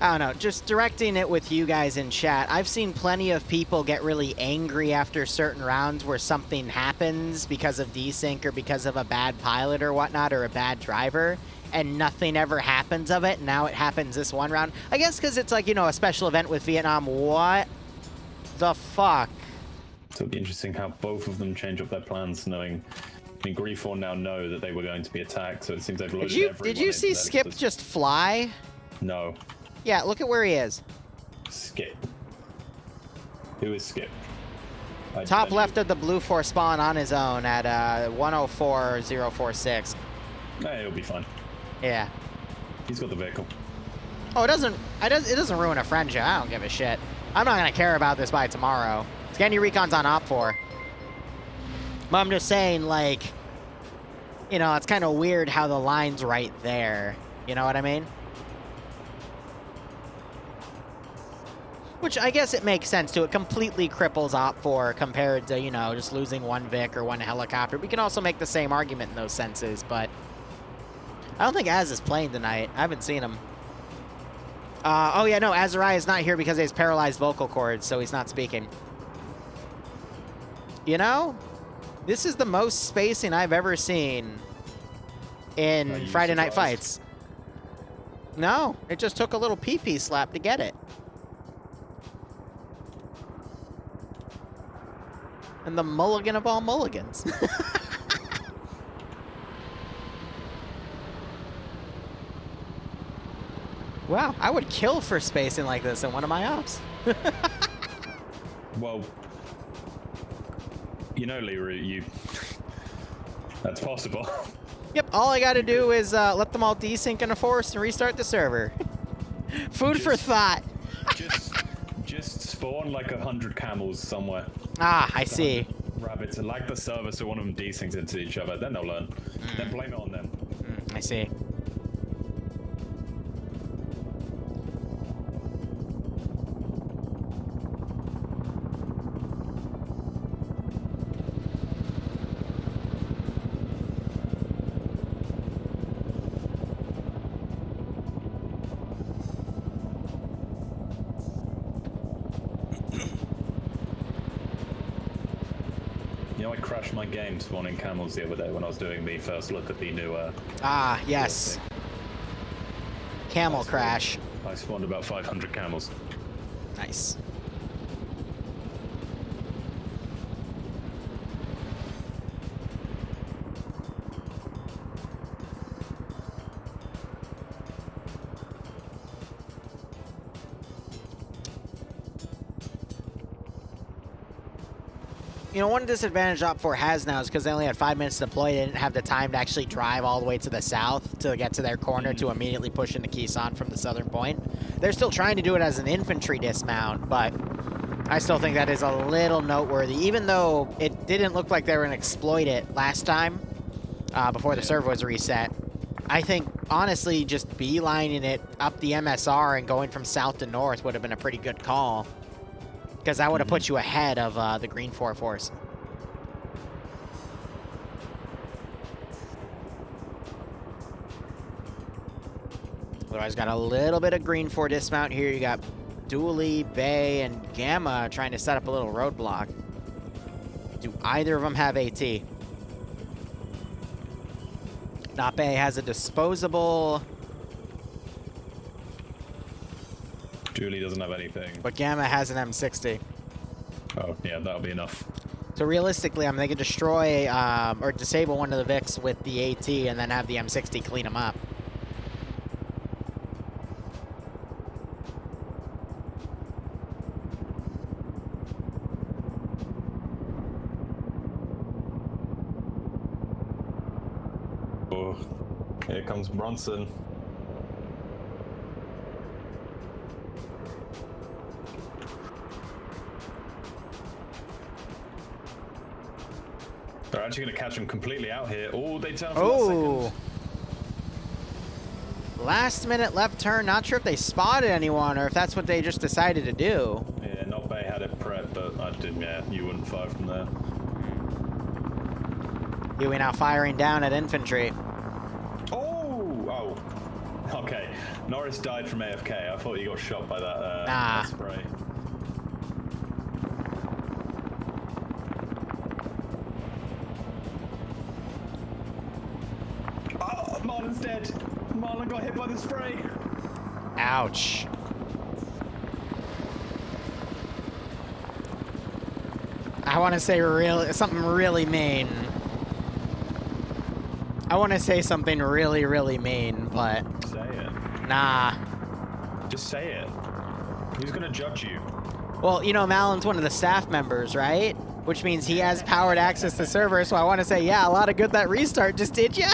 Speaker 2: don't know. Just directing it with you guys in chat. I've seen plenty of people get really angry after certain rounds where something happens because of desync or because of a bad pilot or whatnot or a bad driver, and nothing ever happens of it. Now it happens this one round. I guess because it's like, you know, a special event with Vietnam. What the fuck?
Speaker 3: So it'll be interesting how both of them change up their plans, knowing... I mean, Griefon now know that they were going to be attacked, so it seems they've loaded everyone.
Speaker 2: Did you see Skip just fly?
Speaker 3: No.
Speaker 2: Yeah, look at where he is.
Speaker 3: Skip. Who is Skip?
Speaker 2: Top left of the blue 4 spawn on his own at 104.046.
Speaker 3: Hey, he'll be fine.
Speaker 2: Yeah.
Speaker 3: He's got the vehicle.
Speaker 2: Oh, it doesn't ruin a friendship. I don't give a shit. I'm not gonna care about this by tomorrow. Scanny Recon's on Op 4. But I'm just saying, like, you know, it's kind of weird how the line's right there. You know what I mean? Which I guess it makes sense to. It completely cripples Op 4 compared to, you know, just losing one Vic or one helicopter. We can also make the same argument in those senses, but I don't think Az is playing tonight. I haven't seen him. Oh, yeah, no, Azariah is not here because he has paralyzed vocal cords, so he's not speaking. You know, this is the most spacing I've ever seen in Friday Night Fights. No, it just took a little pee-pee slap to get it. And the mulligan of all mulligans. Wow, I would kill for spacing like this in one of my ops.
Speaker 3: Well, you know, Liru, that's possible.
Speaker 2: Yep, all I gotta do is let them all desync in a forest and restart the server. Food for thought.
Speaker 3: just spawn like 100 camels somewhere.
Speaker 2: Ah, I see.
Speaker 3: Rabbits, and like the server so one of them desyncs into each other, then they'll learn. Then blame it on them.
Speaker 2: I see.
Speaker 3: I crashed my game spawning camels the other day when I was doing the first look at the new
Speaker 2: Ah, yes. Camel crash.
Speaker 3: I spawned about 500 camels.
Speaker 2: Nice. You know, one disadvantage Op 4 has now is because they only had 5 minutes to deploy. They didn't have the time to actually drive all the way to the south to get to their corner to immediately push into Kisan from the southern point. They're still trying to do it as an infantry dismount, but I still think that is a little noteworthy, even though it didn't look like they were going to exploit it last time before the server was reset. I think, honestly, just beelining it up the MSR and going from south to north would have been a pretty good call. Because that would have put you ahead of the Green 4 force. Otherwise, got a little bit of Green 4 dismount here. You got Dooley, Bay, and Gamma trying to set up a little roadblock. Do either of them have AT? Not Bay has a disposable.
Speaker 3: Julie doesn't have anything.
Speaker 2: But Gamma has an M60.
Speaker 3: Oh, yeah, that'll be enough.
Speaker 2: So realistically, they can destroy or disable one of the Vics with the AT and then have the M60 clean them up.
Speaker 3: Oh, here comes Bronson. They're actually going to catch him completely out here. Oh, they turn for
Speaker 2: Oh!
Speaker 3: a second.
Speaker 2: Last minute left turn. Not sure if they spotted anyone or if that's what they just decided to do.
Speaker 3: Yeah, Not Bay had it prepped, but I didn't. Yeah, you wouldn't fire from there.
Speaker 2: Huey now firing down at infantry.
Speaker 3: Oh! Okay. Norris died from AFK. I thought he got shot by that,
Speaker 2: Nah.
Speaker 3: that spray. Oh, Marlon's dead. Marlon got hit by the spray.
Speaker 2: Ouch. I want to say something really mean. I want to say something really, really mean, but
Speaker 3: Say it.
Speaker 2: nah.
Speaker 3: Just say it. Who's gonna judge you?
Speaker 2: Well, you know, Malon's one of the staff members, right? Which means he has powered access to the server, so I want to say, yeah, a lot of good that restart just did ya?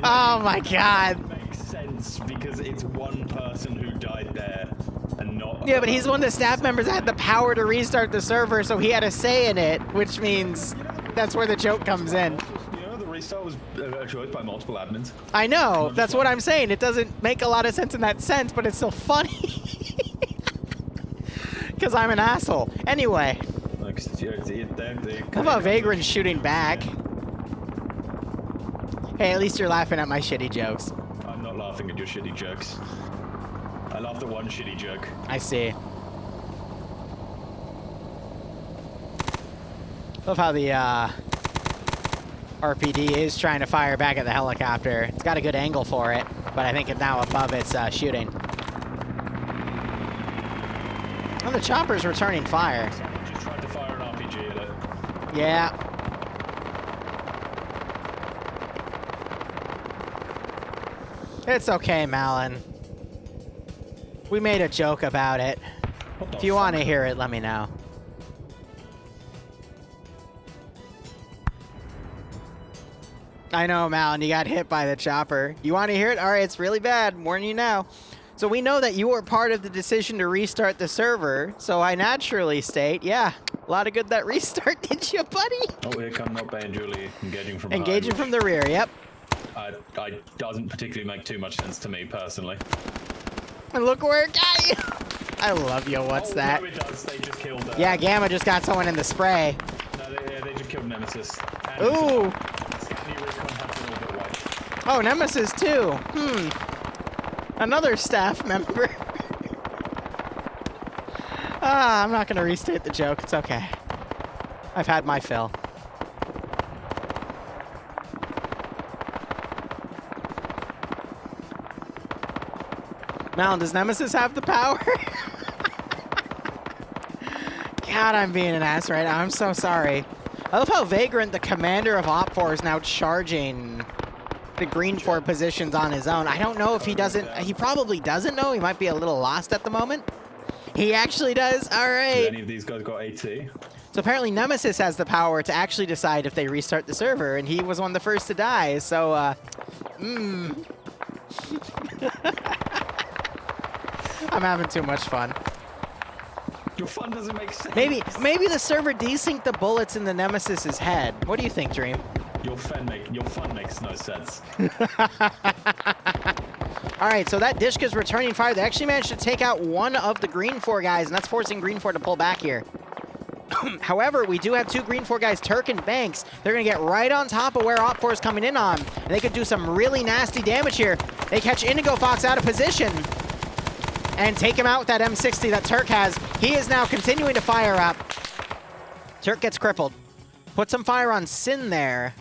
Speaker 2: Oh my god.
Speaker 3: That makes sense because it's one person who died there and not.
Speaker 2: Yeah, but he's one of the staff members that had the power to restart the server, so he had a say in it, which means that's where the joke comes in.
Speaker 3: You know, the restart was a choice by multiple admins.
Speaker 2: I know, that's what I'm saying. It doesn't make a lot of sense in that sense, but it's still funny. Because I'm an asshole. Anyway. How about Vagrant shooting back? Hey, at least you're laughing at my shitty jokes.
Speaker 3: I'm not laughing at your shitty jokes. I laughed at one shitty joke.
Speaker 2: I see. Love how the RPD is trying to fire back at the helicopter. It's got a good angle for it, but I think it's now above its shooting. Oh, the chopper's returning fire.
Speaker 3: Someone just tried to fire an RPG at it.
Speaker 2: Yeah. It's okay, Malin. We made a joke about it. If you want to hear it, let me know. I know, Malin, you got hit by the chopper. You want to hear it? All right, it's really bad. I'm warning you now. So we know that you were part of the decision to restart the server, so I naturally state, yeah, a lot of good that restart did you, buddy?
Speaker 3: Oh, here come Not Bay and Julie engaging from behind,
Speaker 2: Engaging from the rear, yep.
Speaker 3: I doesn't particularly make too much sense to me, personally.
Speaker 2: And look where it got you. I love you, what's that?
Speaker 3: No, it does. They just killed
Speaker 2: Yeah, Gamma just got someone in the spray.
Speaker 3: No, they just killed Nemesis. And
Speaker 2: Ooh.
Speaker 3: Stanley Recon have been a little bit white.
Speaker 2: Oh, Nemesis too. Another staff member. I'm not gonna restate the joke. It's okay. I've had my fill. Malin, does Nemesis have the power? God, I'm being an ass right now. I'm so sorry. I love how Vagrant, the commander of Op4, is now charging the green 4 positions on his own. I don't know if he doesn't. He probably doesn't know. He might be a little lost at the moment. He actually does. All right.
Speaker 3: Did any of these guys got AT?
Speaker 2: So apparently Nemesis has the power to actually decide if they restart the server, and he was one of the first to die. So, I'm having too much fun.
Speaker 3: Your fun doesn't make sense.
Speaker 2: Maybe the server desynced the bullets in the Nemesis's head. What do you think, Dream?
Speaker 3: Your fun makes no sense.
Speaker 2: All right, so that Dishka's returning fire. They actually managed to take out one of the green 4 guys, and that's forcing green 4 to pull back here. However, we do have 2 green 4 guys, Turk and Banks. They're going to get right on top of where Op4 is coming in on, and they could do some really nasty damage here. They catch Indigo Fox out of position and take him out with that M60 that Turk has. He is now continuing to fire up. Turk gets crippled. Put some fire on Sin there.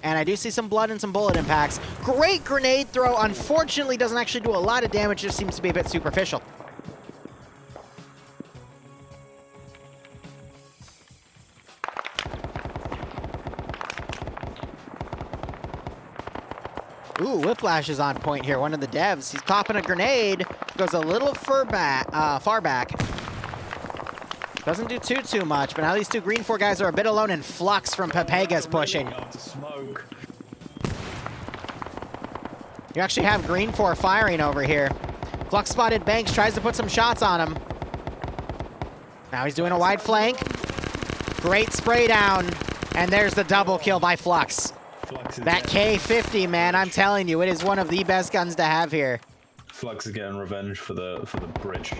Speaker 2: And I do see some blood and some bullet impacts. Great grenade throw. Unfortunately, doesn't actually do a lot of damage. Just seems to be a bit superficial. Ooh, Whiplash is on point here. One of the devs. He's popping a grenade. Goes a little far back. Doesn't do too much, but now these two Green 4 guys are a bit alone, and Flux from Pepega's pushing.
Speaker 3: Smoke.
Speaker 2: You actually have Green 4 firing over here. Flux spotted Banks, tries to put some shots on him. Now he's doing a wide flank. Great spray down, and there's the double kill by Flux. That K50, man, I'm telling you, it is one of the best guns to have here.
Speaker 3: Flux is getting revenge for the bridge.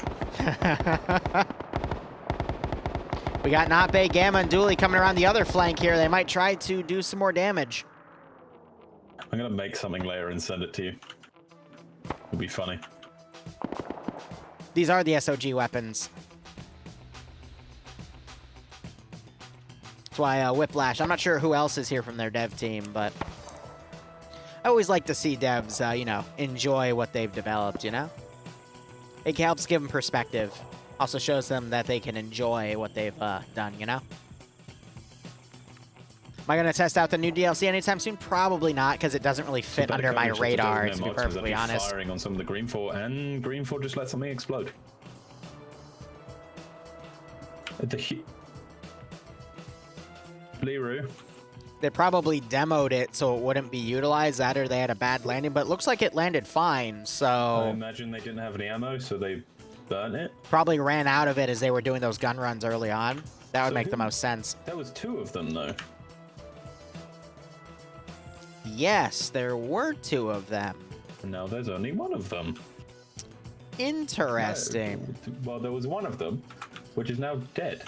Speaker 2: We got Not Bay, Gamma, and Dooley coming around the other flank here. They might try to do some more damage.
Speaker 3: I'm gonna make something later and send it to you. It'll be funny.
Speaker 2: These are the SOG weapons. That's why Whiplash. I'm not sure who else is here from their dev team, but I always like to see devs, you know, enjoy what they've developed, you know? It helps give them perspective. Also shows them that they can enjoy what they've done, you know? Am I going to test out the new DLC anytime soon? Probably not, because it doesn't really fit under my radar, to be perfectly honest.
Speaker 3: Firing on some of the Green 4, and Green 4 just let something explode. Liru.
Speaker 2: They probably demoed it so it wouldn't be utilized, that or they had a bad landing, but it looks like it landed fine, so...
Speaker 3: I imagine they didn't have any ammo, so they burnt it.
Speaker 2: Probably ran out of it as they were doing those gun runs early on. That would make the most sense.
Speaker 3: There was 2 of them, though.
Speaker 2: Yes, there were 2 of them.
Speaker 3: No, there's only 1 of them.
Speaker 2: Interesting.
Speaker 3: Well, there was 1 of them, which is now dead.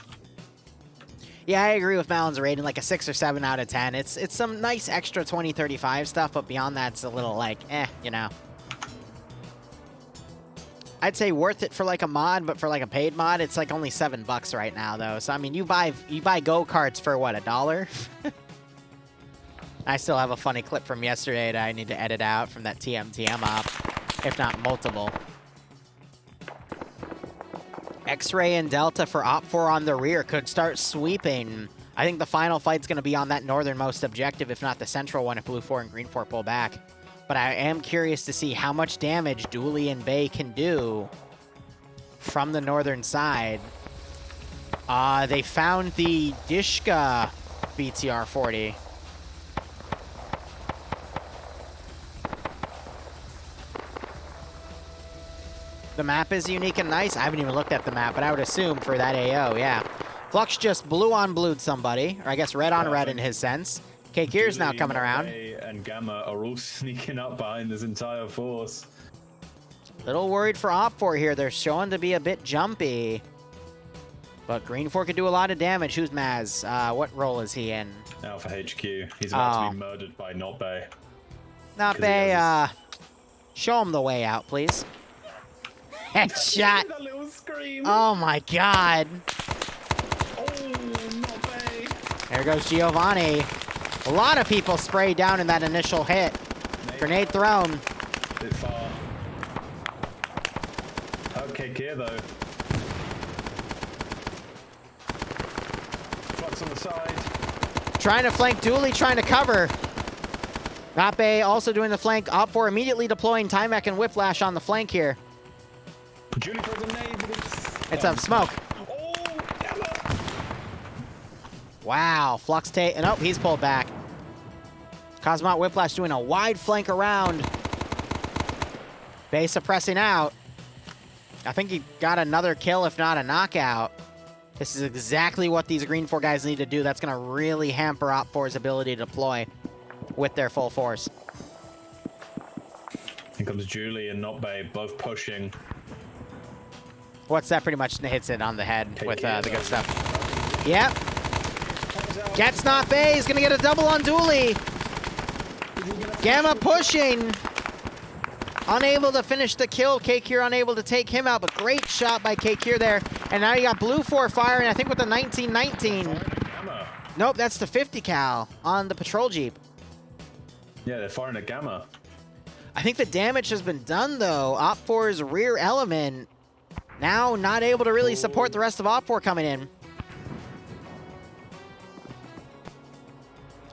Speaker 2: Yeah, I agree with Malon's rating, like a 6 or 7 out of 10. It's some nice extra 2035 stuff, but beyond that, it's a little like, you know. I'd say worth it for like a mod, but for like a paid mod, it's like only $7 right now, though. So I mean, you buy go-karts for what, $1? I still have a funny clip from yesterday that I need to edit out from that TMTM op, if not multiple. X-Ray and Delta for Op4 on the rear could start sweeping. I think the final fight's going to be on that northernmost objective, if not the central one, if Blue 4 and Green 4 pull back. But I am curious to see how much damage Dooley and Bay can do from the northern side. They found the Dishka BTR-40. The map is unique and nice. I haven't even looked at the map, but I would assume for that AO, yeah. Flux just blue on blued somebody, or I guess red on red in his sense. K-Kier's now coming around.
Speaker 3: And Gamma are all sneaking up behind this entire force.
Speaker 2: Little worried for Op4 here. They're showing to be a bit jumpy. But Green 4 could do a lot of damage. Who's Maz? What role is he in?
Speaker 3: Alpha HQ. He's about to be murdered by Not Bay.
Speaker 2: Not Bay, show him the way out, please. Headshot.
Speaker 3: That little scream.
Speaker 2: Oh my god.
Speaker 3: Oh, Not Bay.
Speaker 2: There goes Giovanni. A lot of people sprayed down in that initial hit. Grenade thrown.
Speaker 3: Bit far. Okay, Kier though. Flux on the side.
Speaker 2: Trying to flank Dooley, trying to cover. Not Bay also doing the flank. Op4 immediately deploying Timek and Whiplash on the flank here.
Speaker 3: Julie throws a nade, but
Speaker 2: It's up smoke.
Speaker 3: Oh, damn it.
Speaker 2: Wow, Flux and oh, he's pulled back. Cosmot Whiplash doing a wide flank around. Bay suppressing out. I think he got another kill, if not a knockout. This is exactly what these Green 4 guys need to do. That's going to really hamper Op4's ability to deploy with their full force.
Speaker 3: Here comes Julie and Not Bay, both pushing.
Speaker 2: What's that? Pretty much hits it on the head with the good stuff. Yep. Gets Not Bay. He's going to get a double on Dooley. Gamma pushing. Unable to finish the kill. K-Kier unable to take him out, but great shot by K-Kier there. And now you got Blue 4 firing, I think with the 1919. Nope, that's the 50 cal on the patrol jeep.
Speaker 3: Yeah, they're firing a gamma.
Speaker 2: I think the damage has been done, though. Op4's rear element now not able to really support the rest of Op4 coming in.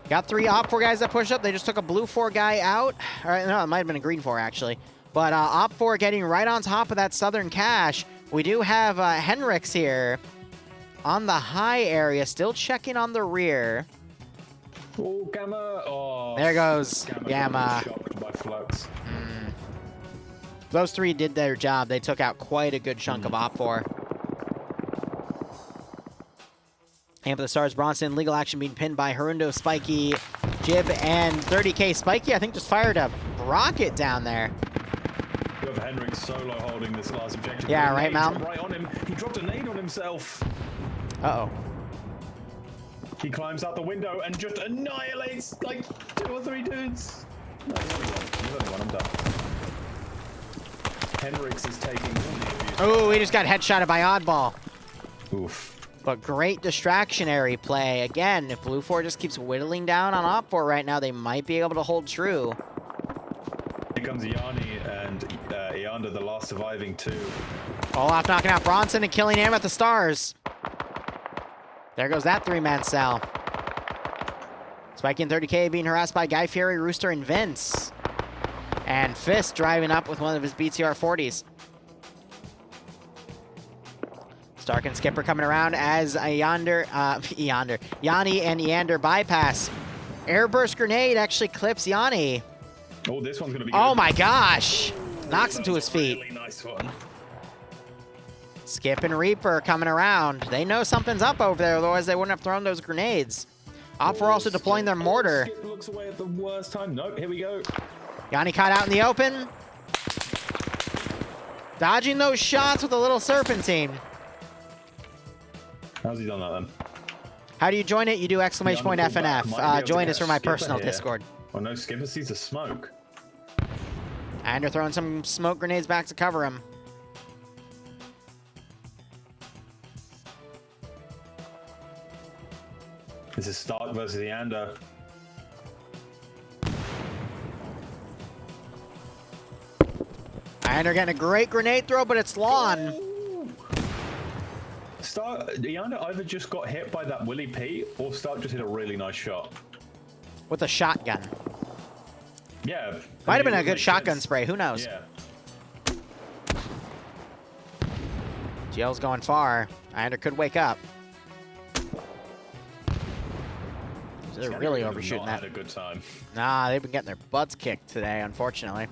Speaker 2: Got 3 Op4 guys that push up. They just took a blue 4 guy out. All right, no, it might have been a green 4, actually. But Op4 getting right on top of that southern cache. We do have Henrix here on the high area, still checking on the rear.
Speaker 3: Oh, gamma. Oh,
Speaker 2: there goes gamma.
Speaker 3: Shocked by flux.
Speaker 2: Those 3 did their job. They took out quite a good chunk of Op4. Aim for the Stars, Bronson, Legal Action being pinned by Harundo, Spiky, Jib, and 30K. Spiky, I think, just fired a rocket down there.
Speaker 3: You have Henrik solo holding this last objective.
Speaker 2: Yeah, right, Mal?
Speaker 3: Right on him. He dropped a nade on himself.
Speaker 2: Uh-oh.
Speaker 3: He climbs out the window and just annihilates like 2 or 3 dudes. No, you're only one. I'm done. Henrix is taking all the abuse.
Speaker 2: Oh, he just got headshotted by Oddball.
Speaker 3: Oof.
Speaker 2: But great distractionary play. Again, if Blue 4 just keeps whittling down on Op4 right now, they might be able to hold true.
Speaker 3: Here comes Yanni and Eander, the last surviving 2.
Speaker 2: Olaf knocking out Bronson and killing him at the Stars. There goes that 3-man cell. Spiky and 30K being harassed by Guy Fieri, Rooster, and Vince. And Fist driving up with one of his BTR 40s. Stark and Skipper coming around as Yanni and Eander bypass. Airburst grenade actually clips Yanni.
Speaker 3: Oh, this one's gonna be.
Speaker 2: Oh
Speaker 3: good.
Speaker 2: my gosh! Knocks him to his feet.
Speaker 3: Really nice one.
Speaker 2: Skip and Reaper coming around. They know something's up over there, otherwise they wouldn't have thrown those grenades. Op4 also deploying their mortar.
Speaker 3: Skip looks away at the worst time. Nope, here we go.
Speaker 2: Yanni caught out in the open. Dodging those shots with a little serpentine.
Speaker 3: How's he done that then?
Speaker 2: How do you join it? You do exclamation point FNF. Join us for my personal Discord.
Speaker 3: Oh no, Skipper sees the smoke.
Speaker 2: And they're throwing some smoke grenades back to cover him.
Speaker 3: This is Stark versus Eander.
Speaker 2: And they're getting a great grenade throw, but it's Lawn.
Speaker 3: Eander either just got hit by that Willy P, or Stark just hit a really nice shot.
Speaker 2: With a shotgun.
Speaker 3: Yeah.
Speaker 2: Might have been a good shotgun spray. Who knows?
Speaker 3: Yeah.
Speaker 2: GL's going far. Eander could wake up. They're really overshooting that.
Speaker 3: Had a good time.
Speaker 2: Nah, they've been getting their butts kicked today, unfortunately.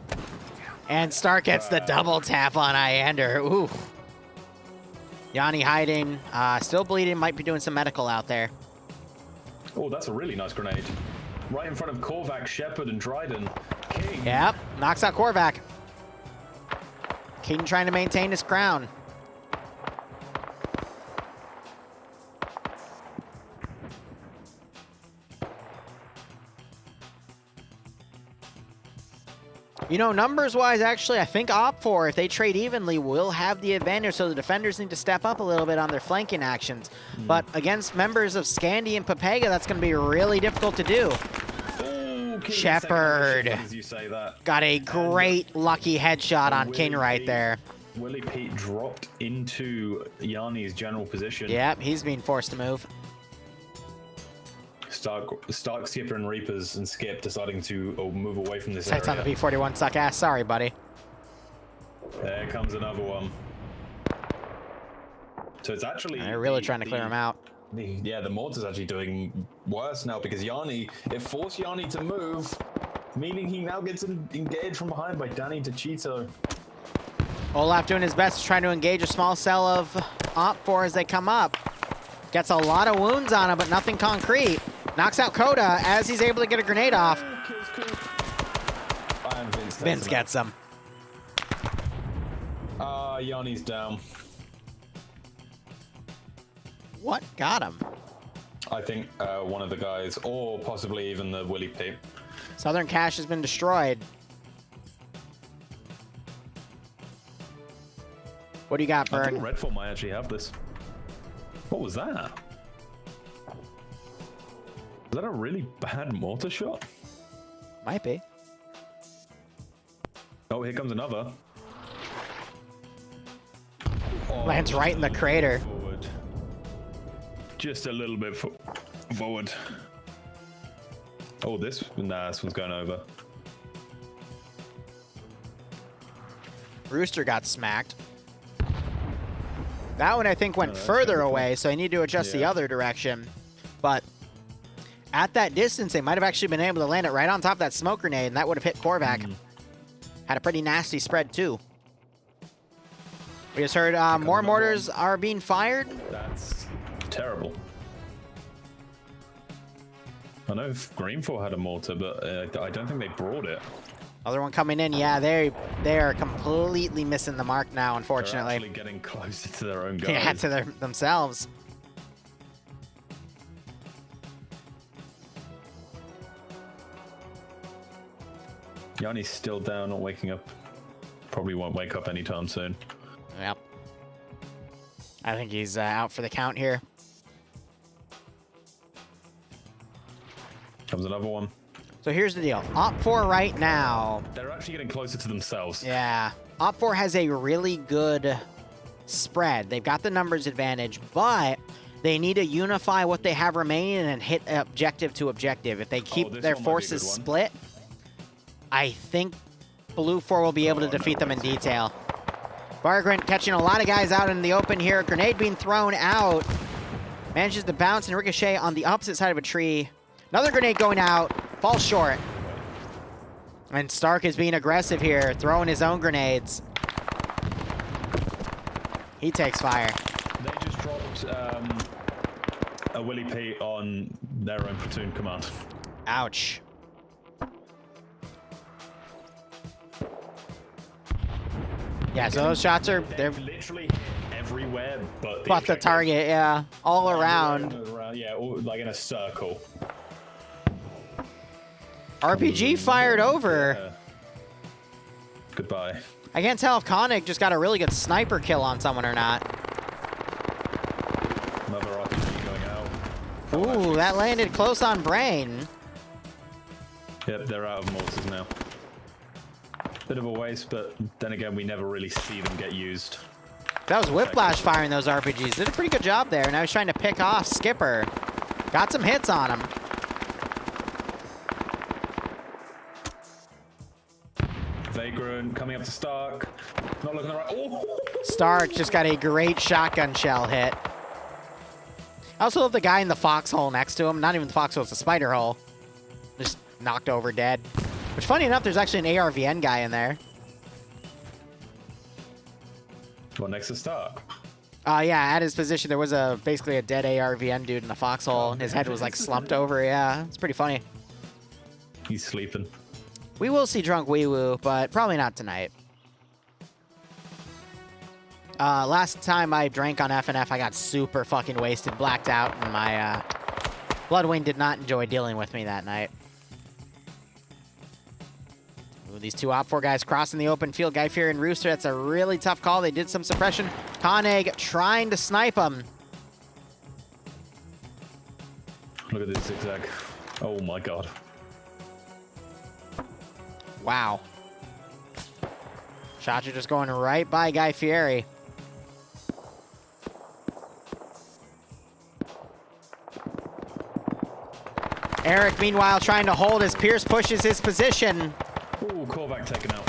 Speaker 2: And Stark gets the double tap on Eander. Ooh. Yanni hiding, still bleeding, might be doing some medical out there.
Speaker 3: Oh, that's a really nice grenade. Right in front of Korvac, Shepard, and Dryden. King.
Speaker 2: Yep, knocks out Korvac. King trying to maintain his crown. You know, numbers-wise, actually, I think Op4, if they trade evenly, will have the advantage, so the defenders need to step up a little bit on their flanking actions. But against members of Scandi and Papega, that's going to be really difficult to do.
Speaker 3: Ooh,
Speaker 2: Shepard
Speaker 3: as you say that.
Speaker 2: got a great lucky headshot on King right there.
Speaker 3: Willie Pete dropped into Yanni's general position.
Speaker 2: Yep, he's being forced to move.
Speaker 3: Stark, Skipper, and Reapers and Skip deciding to move away from this
Speaker 2: Sights on
Speaker 3: area.
Speaker 2: the B41, suck ass. Sorry, buddy.
Speaker 3: There comes another one. So it's actually...
Speaker 2: They're really trying to clear him out.
Speaker 3: Yeah, the mortar's actually doing worse now because Yanni, it forced Yanni to move, meaning he now gets engaged from behind by Danny DeCito.
Speaker 2: Olaf doing his best, trying to engage a small cell of Op4 as they come up. Gets a lot of wounds on him, but nothing concrete. Knocks out Coda as he's able to get a grenade off. Vince gets him.
Speaker 3: Yanni's down.
Speaker 2: What got him?
Speaker 3: I think one of the guys, or possibly even the Willy P.
Speaker 2: Southern Cache has been destroyed. What do you got,
Speaker 3: I think
Speaker 2: Berg?
Speaker 3: Redfall might actually have this. What was that? Was that a really bad mortar shot?
Speaker 2: Might be.
Speaker 3: Oh, here comes another. Oh,
Speaker 2: Lands right in the crater.
Speaker 3: Forward. Just a little bit forward. Oh, this one's going over.
Speaker 2: Rooster got smacked. That one I think went further away, so I need to adjust the other direction. But at that distance, they might have actually been able to land it right on top of that smoke grenade, and that would have hit Korvac. Had a pretty nasty spread, too. We just heard more mortars are being fired.
Speaker 3: That's terrible. I know Greenfall had a mortar, but I don't think they brought it.
Speaker 2: Other one coming in. Yeah, they are completely missing the mark now, unfortunately.
Speaker 3: They're actually getting closer to their own guys.
Speaker 2: Yeah, to themselves.
Speaker 3: Yanni's still down, not waking up. Probably won't wake up anytime soon.
Speaker 2: Yep. I think he's out for the count here.
Speaker 3: Comes another one.
Speaker 2: So here's the deal. Op4 right now.
Speaker 3: They're actually getting closer to themselves.
Speaker 2: Yeah. Op4 has a really good spread. They've got the numbers advantage, but they need to unify what they have remaining and hit objective to objective. If they keep their forces split, I think Blue 4 will be able to defeat them in detail. Vagrant catching a lot of guys out in the open here. Grenade being thrown out. Manages to bounce and ricochet on the opposite side of a tree. Another grenade going out. Falls short. And Stark is being aggressive here, throwing his own grenades. He takes fire.
Speaker 3: They just dropped a Willy P on their own platoon command.
Speaker 2: Ouch. Yeah, so those shots are... They're
Speaker 3: literally hit everywhere but
Speaker 2: the target, yeah. All around.
Speaker 3: Yeah, like in a circle.
Speaker 2: RPG fired over.
Speaker 3: Yeah. Goodbye.
Speaker 2: I can't tell if Koenig just got a really good sniper kill on someone or not.
Speaker 3: Another RPG going out.
Speaker 2: Ooh, that landed close on Brain.
Speaker 3: Yep, they're out of mortars now. Bit of a waste, but then again, we never really see them get used.
Speaker 2: That was Whiplash firing those RPGs. Did a pretty good job there, and I was trying to pick off Skipper. Got some hits on him.
Speaker 3: Vagrant coming up to Stark. Not looking the right. Oh!
Speaker 2: Stark just got a great shotgun shell hit. I also love the guy in the foxhole next to him. Not even the foxhole, it's a spider hole. Just knocked over dead. Which, funny enough, there's actually an ARVN guy in there.
Speaker 3: Well, next to Stark.
Speaker 2: Yeah, at his position, there was basically a dead ARVN dude in the foxhole, and his head was, like, slumped over. Yeah, it's pretty funny.
Speaker 3: He's sleeping.
Speaker 2: We will see Drunk Wee Woo, but probably not tonight. Last time I drank on FNF, I got super fucking wasted, blacked out, and my Bloodwing did not enjoy dealing with me that night. Ooh, these two Op4 guys crossing the open field. Guy Fury and Rooster, that's a really tough call. They did some suppression. Koenig trying to snipe him.
Speaker 3: Look at this zigzag. Oh my god.
Speaker 2: Wow. Shots are just going right by Guy Fieri. Eric, meanwhile, trying to hold as Pierce pushes his position.
Speaker 3: Ooh, Korvac taken out.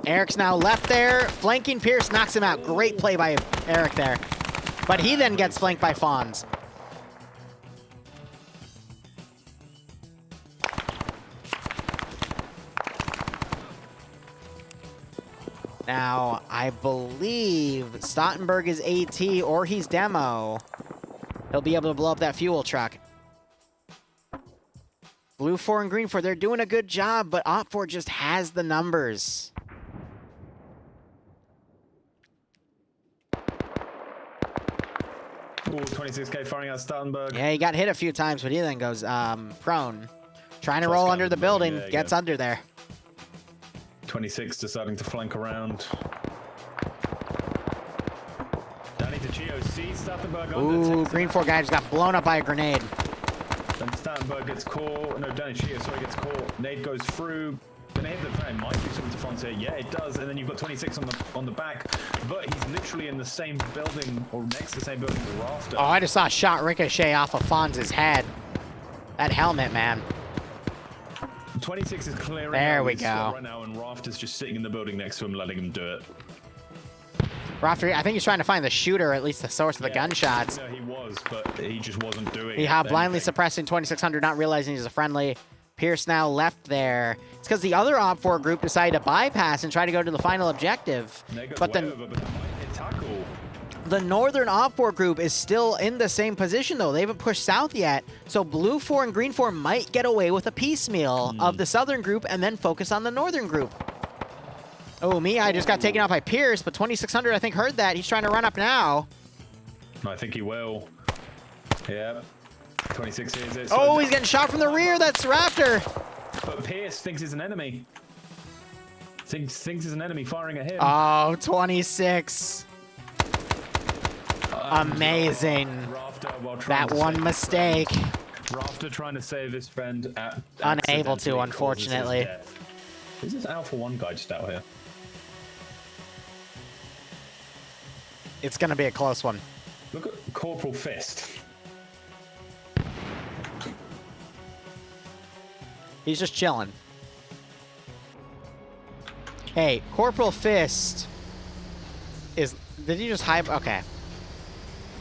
Speaker 2: Eric's now left there. Flanking Pierce knocks him out. Great play by Eric there. But he then gets flanked by Fonz. Now, I believe Stottenberg is AT or he's demo. He'll be able to blow up that fuel truck. Blue 4 and Green 4, they're doing a good job, but Op 4 just has the numbers.
Speaker 3: Ooh, 26k firing out Stottenberg.
Speaker 2: Yeah, he got hit a few times, but he then goes prone. Trying to roll under the building,
Speaker 3: yeah,
Speaker 2: gets under there.
Speaker 3: 26 deciding to flank around. Danny DiCio sees Stottenberg.
Speaker 2: Ooh, Green 4 guy just got blown up by a grenade.
Speaker 3: Don't Stattenberg gets caught. No, Danichia, sorry, gets caught. Nade goes through. Gonna hit the fan. Might do something to Fonte. Yeah, it does. And then you've got 26 on the back. But he's literally in the same building, or next to the same building as Rafter.
Speaker 2: Oh, I just saw a shot ricochet off of Fonz's head. That helmet, man.
Speaker 3: 26 is clearing.
Speaker 2: There
Speaker 3: out
Speaker 2: we
Speaker 3: his
Speaker 2: go.
Speaker 3: slot right now, and Rafter's just sitting in the building next to him, letting him do it.
Speaker 2: Rafter, I think he's trying to find the shooter, at least the source of the gunshots.
Speaker 3: No, he was, but he just wasn't doing it.
Speaker 2: He blindly suppressing 2600, not realizing he's a friendly. Pierce now left there. It's because the other OPFOR group decided to bypass and try to go to the final objective.
Speaker 3: But that might hit tackle.
Speaker 2: The northern OPFOR group is still in the same position, though. They haven't pushed south yet. So Blue 4 and Green 4 might get away with a piecemeal of the southern group and then focus on the northern group. Oh, I just got taken out by Pierce, but 2600, I think, heard that. He's trying to run up now.
Speaker 3: I think he will. Yep. 26 hears it.
Speaker 2: Oh, he's getting shot from the rear. That's Raptor.
Speaker 3: But Pierce thinks he's an enemy. Thinks he's an enemy firing at him.
Speaker 2: Oh, 26. Amazing.
Speaker 3: Rafter,
Speaker 2: that one mistake.
Speaker 3: Rafter trying to save his friend.
Speaker 2: Unable to, unfortunately.
Speaker 3: Who's this Alpha 1 guy just out here?
Speaker 2: It's going to be a close one.
Speaker 3: Look at Corporal Fist.
Speaker 2: He's just chilling. Hey, Corporal Fist is... Did he just hype? Okay.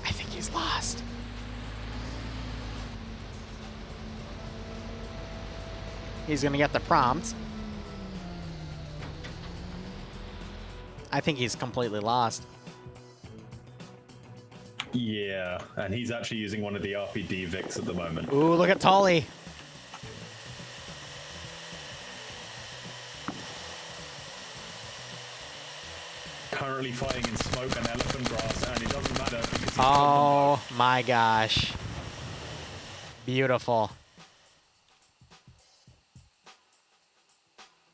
Speaker 2: I think he's lost. He's going to get the prompt. I think he's completely lost.
Speaker 3: Yeah, and he's actually using one of the RPD Vics at the moment.
Speaker 2: Ooh, look at Tully.
Speaker 3: Currently fighting in smoke and elephant grass, and it doesn't matter because he's
Speaker 2: Oh my gosh. Beautiful.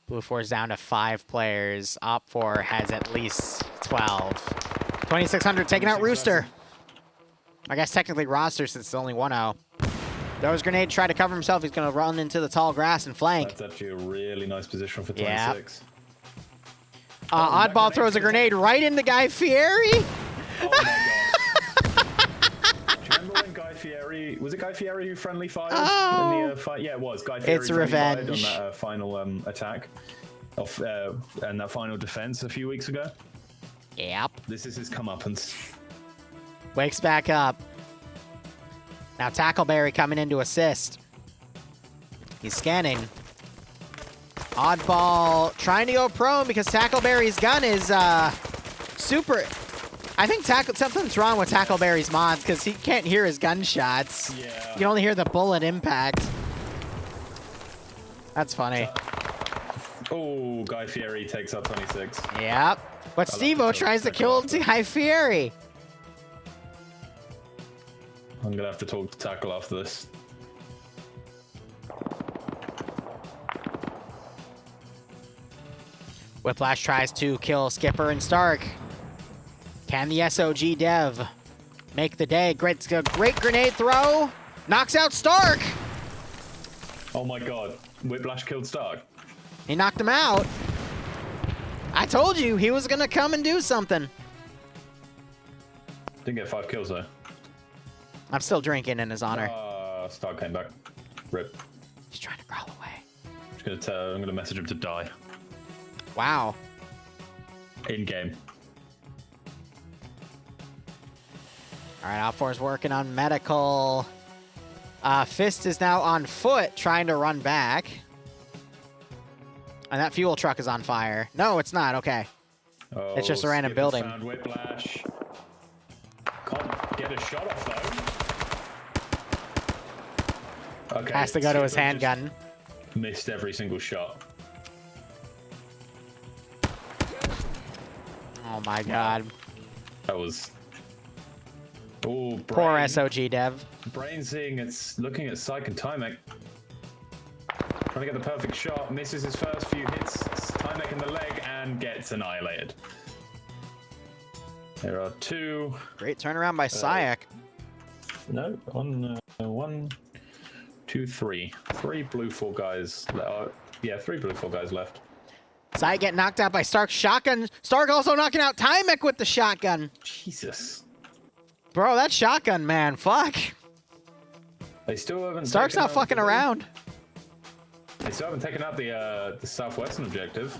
Speaker 2: Blue 4 is down to 5 players. Op4 has at least 12. 2600 taking out Rooster. I guess technically roster since it's only 1-0. Throws grenade, try to cover himself. He's going to run into the tall grass and flank.
Speaker 3: That's actually a really nice position for 26.
Speaker 2: Yeah. Oddball throws a grenade right into Guy Fieri.
Speaker 3: Oh my god. Do you remember when Guy Fieri... Was it Guy Fieri who friendly fired in the fight? Yeah, it was. Guy Fieri
Speaker 2: It's
Speaker 3: friendly fired
Speaker 2: revenge.
Speaker 3: on that final attack of, and that final defense a few weeks ago.
Speaker 2: Yep.
Speaker 3: This is his comeuppance.
Speaker 2: Wakes back up. Now Tackleberry coming in to assist. He's scanning. Oddball trying to go prone because Tackleberry's gun is super... I think something's wrong with Tackleberry's mods because he can't hear his gunshots.
Speaker 3: Yeah.
Speaker 2: You can only hear the bullet impact. That's funny.
Speaker 3: Oh, Guy Fieri takes up 26.
Speaker 2: Yep. But Steve-O tries to kill Guy Fieri.
Speaker 3: I'm going to have to talk to Tackle after this.
Speaker 2: Whiplash tries to kill Skipper and Stark. Can the SOG dev make the day? Great grenade throw. Knocks out Stark.
Speaker 3: Oh my god. Whiplash killed Stark.
Speaker 2: He knocked him out. I told you he was going to come and do something.
Speaker 3: Didn't get 5 kills though.
Speaker 2: I'm still drinking in his honor.
Speaker 3: Stark came back. Rip.
Speaker 2: He's trying to crawl away.
Speaker 3: I'm gonna message him to die.
Speaker 2: Wow.
Speaker 3: In game.
Speaker 2: All right, Op4's working on medical. Fist is now on foot, trying to run back. And that fuel truck is on fire. No, it's not. Okay.
Speaker 3: Oh,
Speaker 2: It's just a random
Speaker 3: Skipper
Speaker 2: building.
Speaker 3: Found Whiplash. Can't get a shot off though. Okay.
Speaker 2: Has to go to his
Speaker 3: Skipper
Speaker 2: handgun.
Speaker 3: just missed every single shot.
Speaker 2: Oh my god.
Speaker 3: That was. Oh,
Speaker 2: Poor SOG dev.
Speaker 3: Brain seeing it's looking at Psych and Timek. Trying to get the perfect shot, misses his first few hits, Timek in the leg, and gets annihilated. There are 2.
Speaker 2: Great turnaround by Sayak.
Speaker 3: No, 1, 2, 2, 3. 3 blue 4 guys. Yeah, 3 blue 4 guys left.
Speaker 2: Sai get knocked out by Stark's shotgun. Stark also knocking out Tymek with the shotgun.
Speaker 3: Jesus.
Speaker 2: Bro, that shotgun, man. Fuck.
Speaker 3: They still haven't.
Speaker 2: Stark's not fucking around.
Speaker 3: They still haven't taken out the southwestern objective.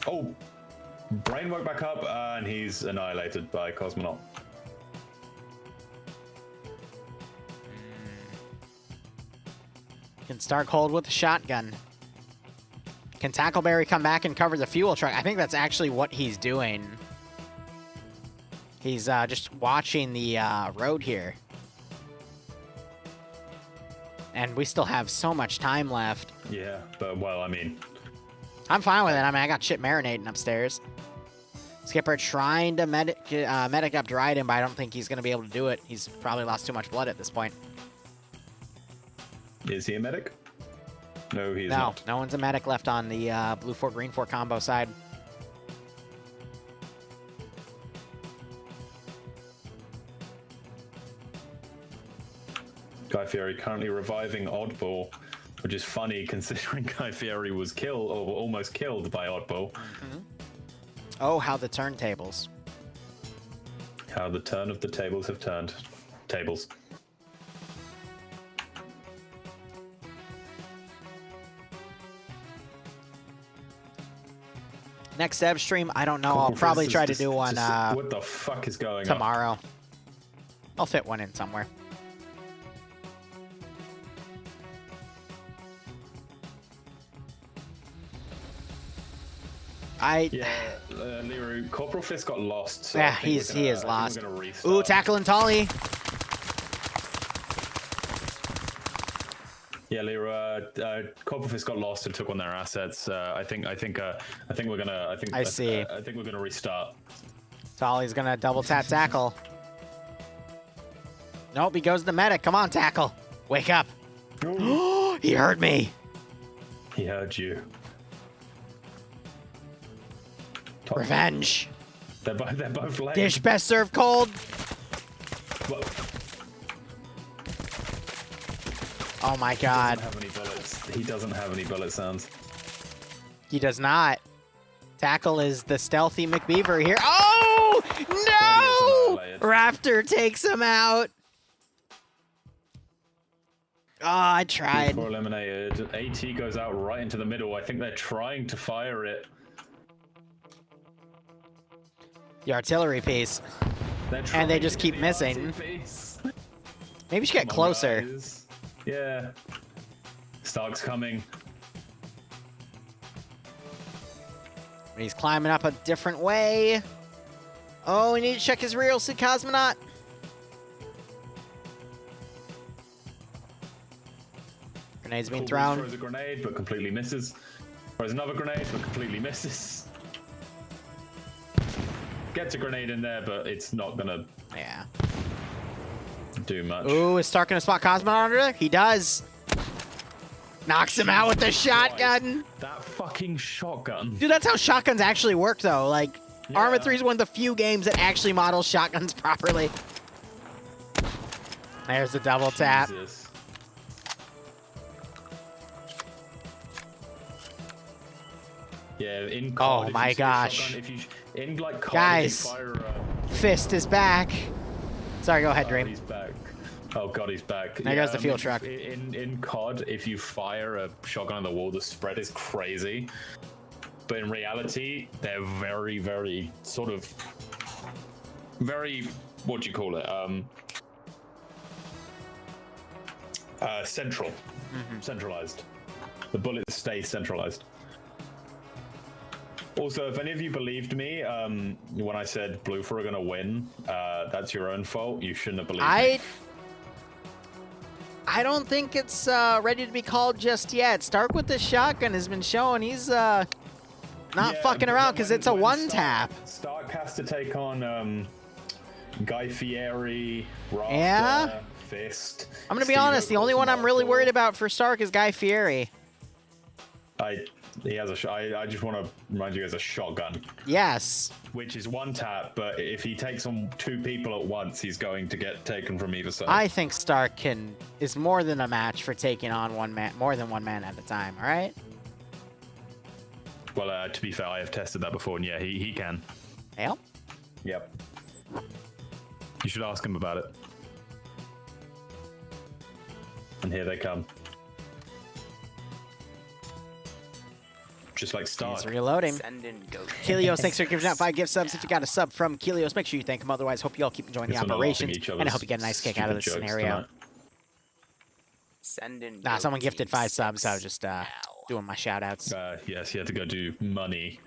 Speaker 3: Oh, Brain woke back up and he's annihilated by Cosmonaut.
Speaker 2: Can Stark hold with the shotgun? Can Tackleberry come back and cover the fuel truck? I think that's actually what he's doing. He's just watching the road here. And we still have so much time left.
Speaker 3: Yeah, but well, I mean...
Speaker 2: I'm fine with it. I mean, I got shit marinating upstairs. Skipper trying to medic up Dryden, but I don't think he's going to be able to do it. He's probably lost too much blood at this point.
Speaker 3: Is he a medic? No, he's not.
Speaker 2: No one's a medic left on the blue 4, green 4 combo side.
Speaker 3: Guy Fieri currently reviving Oddball, which is funny considering Guy Fieri was killed, or almost killed by Oddball.
Speaker 2: Mm-hmm. Oh, how the turntables.
Speaker 3: How the turn of the tables have turned. Tables.
Speaker 2: Next dev stream, I don't know. I'll probably try to do one
Speaker 3: what the fuck is going on?
Speaker 2: tomorrow. I'll fit one in somewhere.
Speaker 3: Liru, Corporal Fist got lost. So
Speaker 2: yeah, he is lost. Ooh,
Speaker 3: Tackle.
Speaker 2: tackling Tolly.
Speaker 3: Yeah, Liru, Corporal Fist got lost and took on their assets. I think we're gonna.
Speaker 2: I see.
Speaker 3: I think we're gonna restart.
Speaker 2: Tolly's gonna double tap tackle. Nope, he goes to the medic. Come on, tackle. Wake up. He heard me.
Speaker 3: He heard you.
Speaker 2: Revenge.
Speaker 3: They're both lame.
Speaker 2: Dish best served cold.
Speaker 3: Well,
Speaker 2: Oh my god.
Speaker 3: he doesn't have any bullet sounds.
Speaker 2: He does not. Tackle is the stealthy McBeaver here. Oh! No! Raptor takes him out. Oh, I tried.
Speaker 3: Before eliminated. AT goes out right into the middle. I think they're trying to fire it.
Speaker 2: The artillery piece. And they just keep missing. Maybe we should get closer.
Speaker 3: Guys. Yeah. Stark's coming.
Speaker 2: He's climbing up a different way. Oh, we need to check his real suit cosmonaut. Grenade's being thrown.
Speaker 3: Throws a grenade, but completely misses. Throws another grenade, but completely misses. Gets a grenade in there, but it's not gonna do much.
Speaker 2: Ooh, is Stark gonna spot Cosmonaut under there? He does. Knocks him out with the shotgun.
Speaker 3: That fucking shotgun.
Speaker 2: Dude, that's how shotguns actually work, though. Like, Arma 3 is one of the few games that actually models shotguns properly. There's the double tap.
Speaker 3: Jesus. Yeah, in COD,
Speaker 2: Oh my gosh.
Speaker 3: In like COD,
Speaker 2: Guys,
Speaker 3: if you fire
Speaker 2: Fist is back. Sorry, go ahead, Dream.
Speaker 3: He's back. Oh god, he's back.
Speaker 2: There goes the fuel truck.
Speaker 3: In COD, if you fire a shotgun on the wall, the spread is crazy. But in reality, they're very, very sort of very, what do you call it? Central. Centralized. The bullets stay centralized. Also, if any of you believed me when I said Blue 4 are going to win, that's your own fault. You shouldn't have believed me.
Speaker 2: I don't think it's ready to be called just yet. Stark with the shotgun has been showing he's not fucking around because it's a one-tap.
Speaker 3: Stark has to take on Guy Fieri, Rafter, Fist.
Speaker 2: I'm going to be honest. The only one I'm really worried about for Stark is Guy Fieri.
Speaker 3: He has a I just want to remind you, he has a shotgun.
Speaker 2: Yes.
Speaker 3: Which is one tap, but if he takes on 2 people at once, he's going to get taken from either side.
Speaker 2: I think Stark is more than a match for taking on more than one man at a time, all right?
Speaker 3: Well, to be fair, I have tested that before, and yeah, he can.
Speaker 2: Yep.
Speaker 3: Yep. You should ask him about it. And here they come. Just like Stark.
Speaker 2: He's reloading.
Speaker 6: Send in goat.
Speaker 2: Kilios, thanks for giving out 5 gift subs. If you got a sub from Kilios, make sure you thank him. Otherwise, hope you all keep enjoying the
Speaker 3: Guess we're not laughing
Speaker 2: operations.
Speaker 3: at each
Speaker 2: And I hope you get a nice kick out of this
Speaker 3: stupid jokes
Speaker 2: scenario.
Speaker 3: tonight.
Speaker 6: Send in
Speaker 2: Nah,
Speaker 6: goat
Speaker 2: someone gifted
Speaker 6: team
Speaker 2: 5 subs, so I was
Speaker 6: 6
Speaker 2: just
Speaker 6: now.
Speaker 2: doing my shout outs.
Speaker 3: Yes, he had to go do money.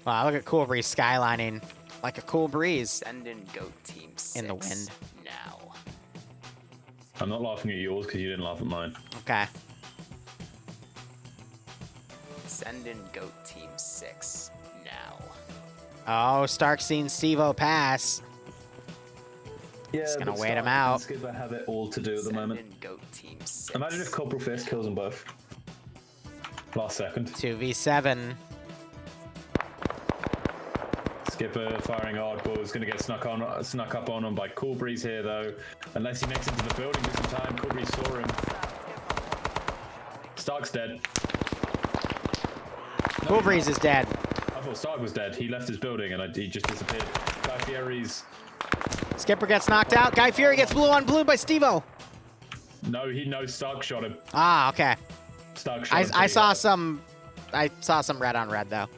Speaker 2: Wow, look at Cool Breeze skylining like a cool breeze.
Speaker 6: Send in goat team 6
Speaker 2: In the wind.
Speaker 6: now.
Speaker 3: I'm not laughing at yours because you didn't laugh at mine.
Speaker 2: Okay.
Speaker 6: Send in goat team 6 now.
Speaker 2: Oh, Stark seen Stevo pass.
Speaker 3: Yeah,
Speaker 2: Just gonna
Speaker 3: but
Speaker 2: wait
Speaker 3: Stark
Speaker 2: him out.
Speaker 3: and Skipper have it all to do at the
Speaker 6: Send
Speaker 3: moment.
Speaker 6: in goat team 6.
Speaker 3: Imagine if Corporal Fist kills them both. Last second.
Speaker 2: 2v7.
Speaker 3: Skipper firing hardball is going to get snuck up on him by Cool Breeze here, though. Unless he makes it into the building just in time. Cool Breeze saw him. Stark's dead.
Speaker 2: Cool Breeze is dead.
Speaker 3: I thought Stark was dead. He left his building and he just disappeared. Guy Fieri's...
Speaker 2: Skipper gets knocked out. Guy Fury gets blue on blue by Stevo.
Speaker 3: No, Stark shot him.
Speaker 2: Ah, okay.
Speaker 3: Stark shot him.
Speaker 2: I saw some red on red though.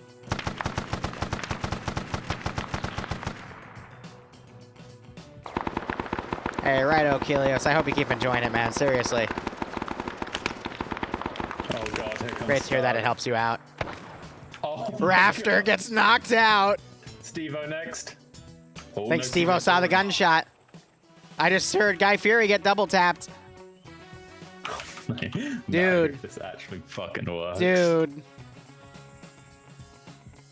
Speaker 2: Hey, righto, Kilios. I hope you keep enjoying it, man. Seriously.
Speaker 3: Oh god, here comes
Speaker 2: Great to hear that it
Speaker 3: Stark.
Speaker 2: helps you out.
Speaker 3: Oh,
Speaker 2: Rafter gets knocked out.
Speaker 3: Steve-O next. Oh,
Speaker 2: I think
Speaker 3: no,
Speaker 2: Steve-O saw the gunshot. I just heard Guy Fury get double tapped.
Speaker 3: Dude.
Speaker 2: Dude.
Speaker 3: This actually fucking works.
Speaker 2: Dude.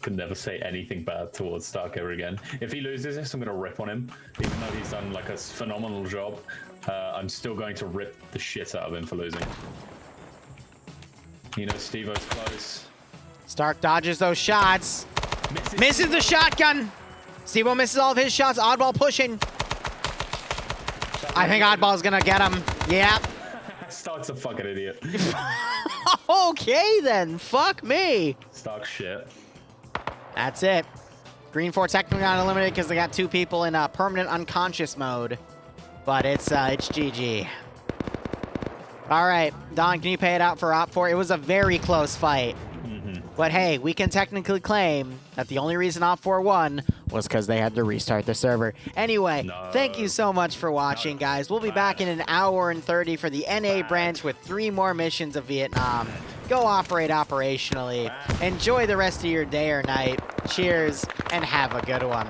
Speaker 3: Could never say anything bad towards Stark ever again. If he loses this, I'm going to rip on him. Even though he's done like a phenomenal job, I'm still going to rip the shit out of him for losing. You know, Steve-O's close.
Speaker 2: Stark dodges those shots. Misses the shotgun. Steve-O misses all of his shots. Oddball pushing. I think Oddball's gonna get him. Yep.
Speaker 3: Stark's a fucking idiot.
Speaker 2: Okay then. Fuck me.
Speaker 3: Stark shit.
Speaker 2: That's it. Green 4 technically not eliminated because they got 2 people in permanent unconscious mode. But it's GG. All right, Don, can you pay it out for Op 4? It was a very close fight. But hey, we can technically claim that the only reason Op 4 won was because they had to restart the server. Anyway, thank you so much for watching, guys. We'll be back in an hour and 30 for the NA branch with 3 more missions of Vietnam. Go operate operationally. Enjoy the rest of your day or night. Cheers, and have a good one.